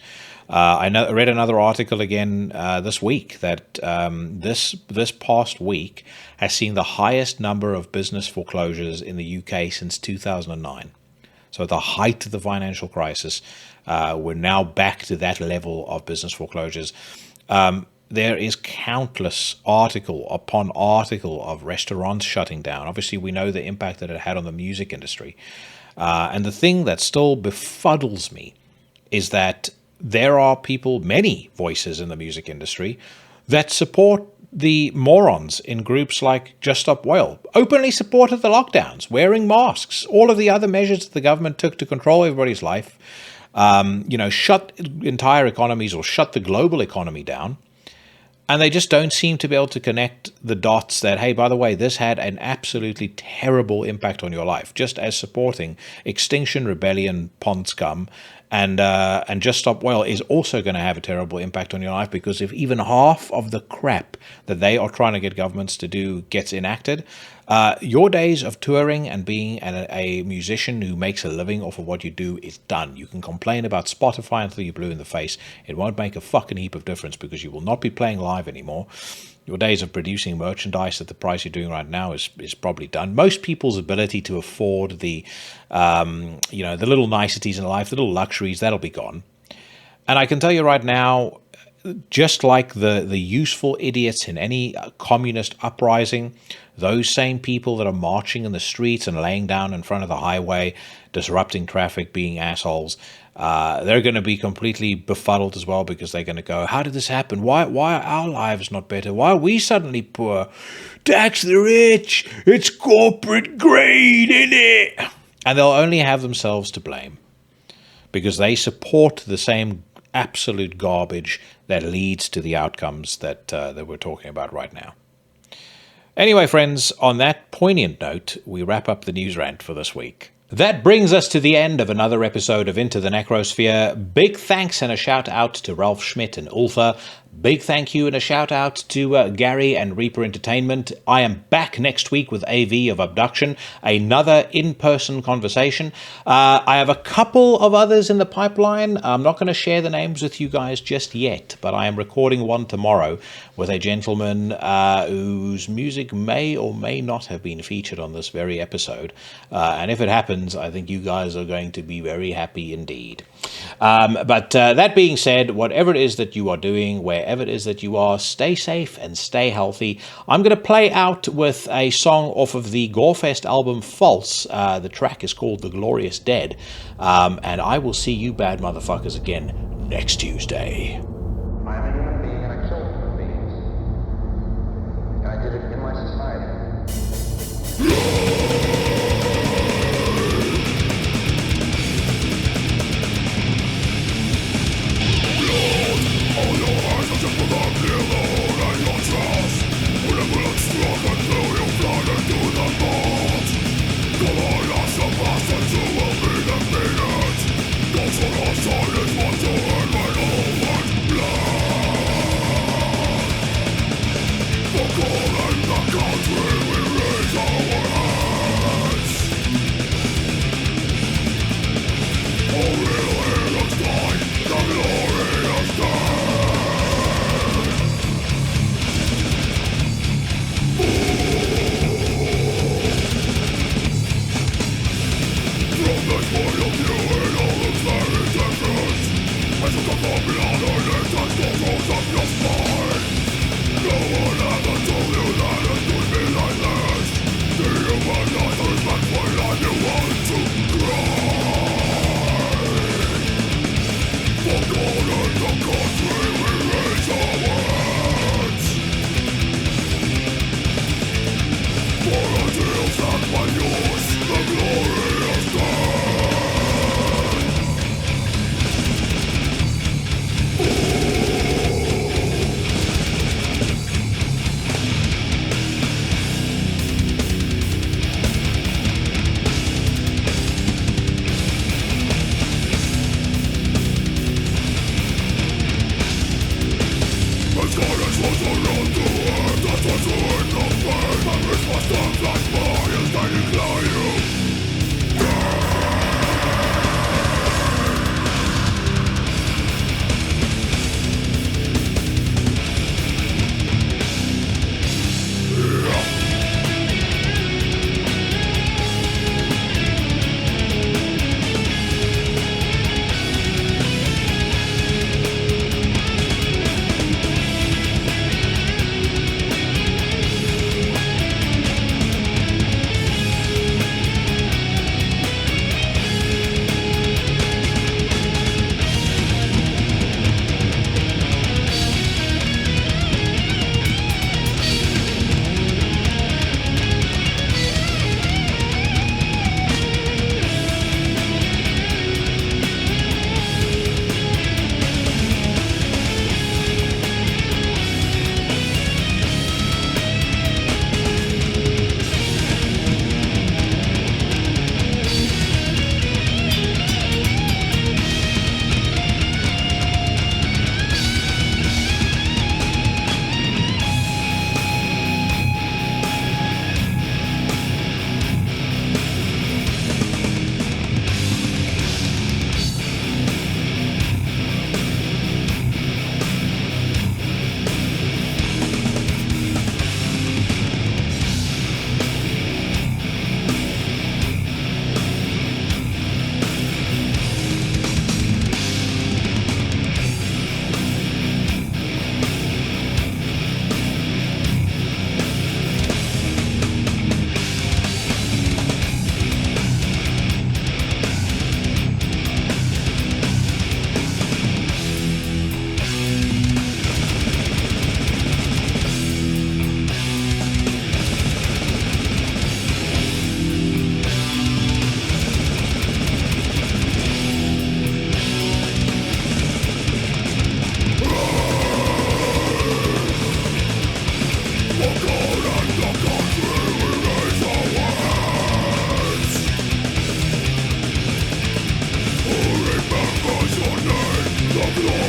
I read another article again this week that this past week has seen the highest number of business foreclosures in the UK since 2009. So at the height of the financial crisis, we're now back to that level of business foreclosures. There is countless article upon article of restaurants shutting down. Obviously, we know the impact that it had on the music industry. And the thing that still befuddles me is that there are people, many voices in the music industry, that support the morons in groups like Just Stop Oil, openly supported the lockdowns, wearing masks, all of the other measures that the government took to control everybody's life, shut entire economies or shut the global economy down. And they just don't seem to be able to connect the dots that, hey, by the way, this had an absolutely terrible impact on your life, just as supporting Extinction Rebellion pond scum and Just Stop Oil is also going to have a terrible impact on your life, because if even half of the crap that they are trying to get governments to do gets enacted, your days of touring and being a musician who makes a living off of what you do is done. You can complain about Spotify until you're blue in the face. It won't make a fucking heap of difference, because you will not be playing live anymore. Your days of producing merchandise at the price you're doing right now is probably done. Most people's ability to afford the little niceties in life, the little luxuries, that'll be gone. And I can tell you right now, just like the useful idiots in any communist uprising, those same people that are marching in the streets and laying down in front of the highway, disrupting traffic, being assholes, they're going to be completely befuddled as well, because they're going to go, how did this happen? Why are our lives not better? Why are we suddenly poor? Tax the rich. It's corporate greed, innit? And they'll only have themselves to blame, because they support the same absolute garbage that leads to the outcomes that we're talking about right now. Anyway, friends, on that poignant note, we wrap up the news rant for this week. That brings us to the end of another episode of Into the Necrosphere. Big thanks and a shout out to Ralph Schmidt and Ultha. Big thank you and a shout out to Gary and Reaper Entertainment. I am back next week with AV of Abduction, another in-person conversation. I have a couple of others in the pipeline. I'm not going to share the names with you guys just yet, but I am recording one tomorrow with a gentleman whose music may or may not have been featured on this very episode. And if it happens, I think you guys are going to be very happy indeed. But that being said, whatever it is that you are doing, wherever it is that you are, stay safe and stay healthy. I'm going to play out with a song off of the Gorefest album False. The track is called The Glorious Dead. And I will see you bad motherfuckers again next Tuesday. I'm a human being and I kill human beings. And I did it in my society. Blood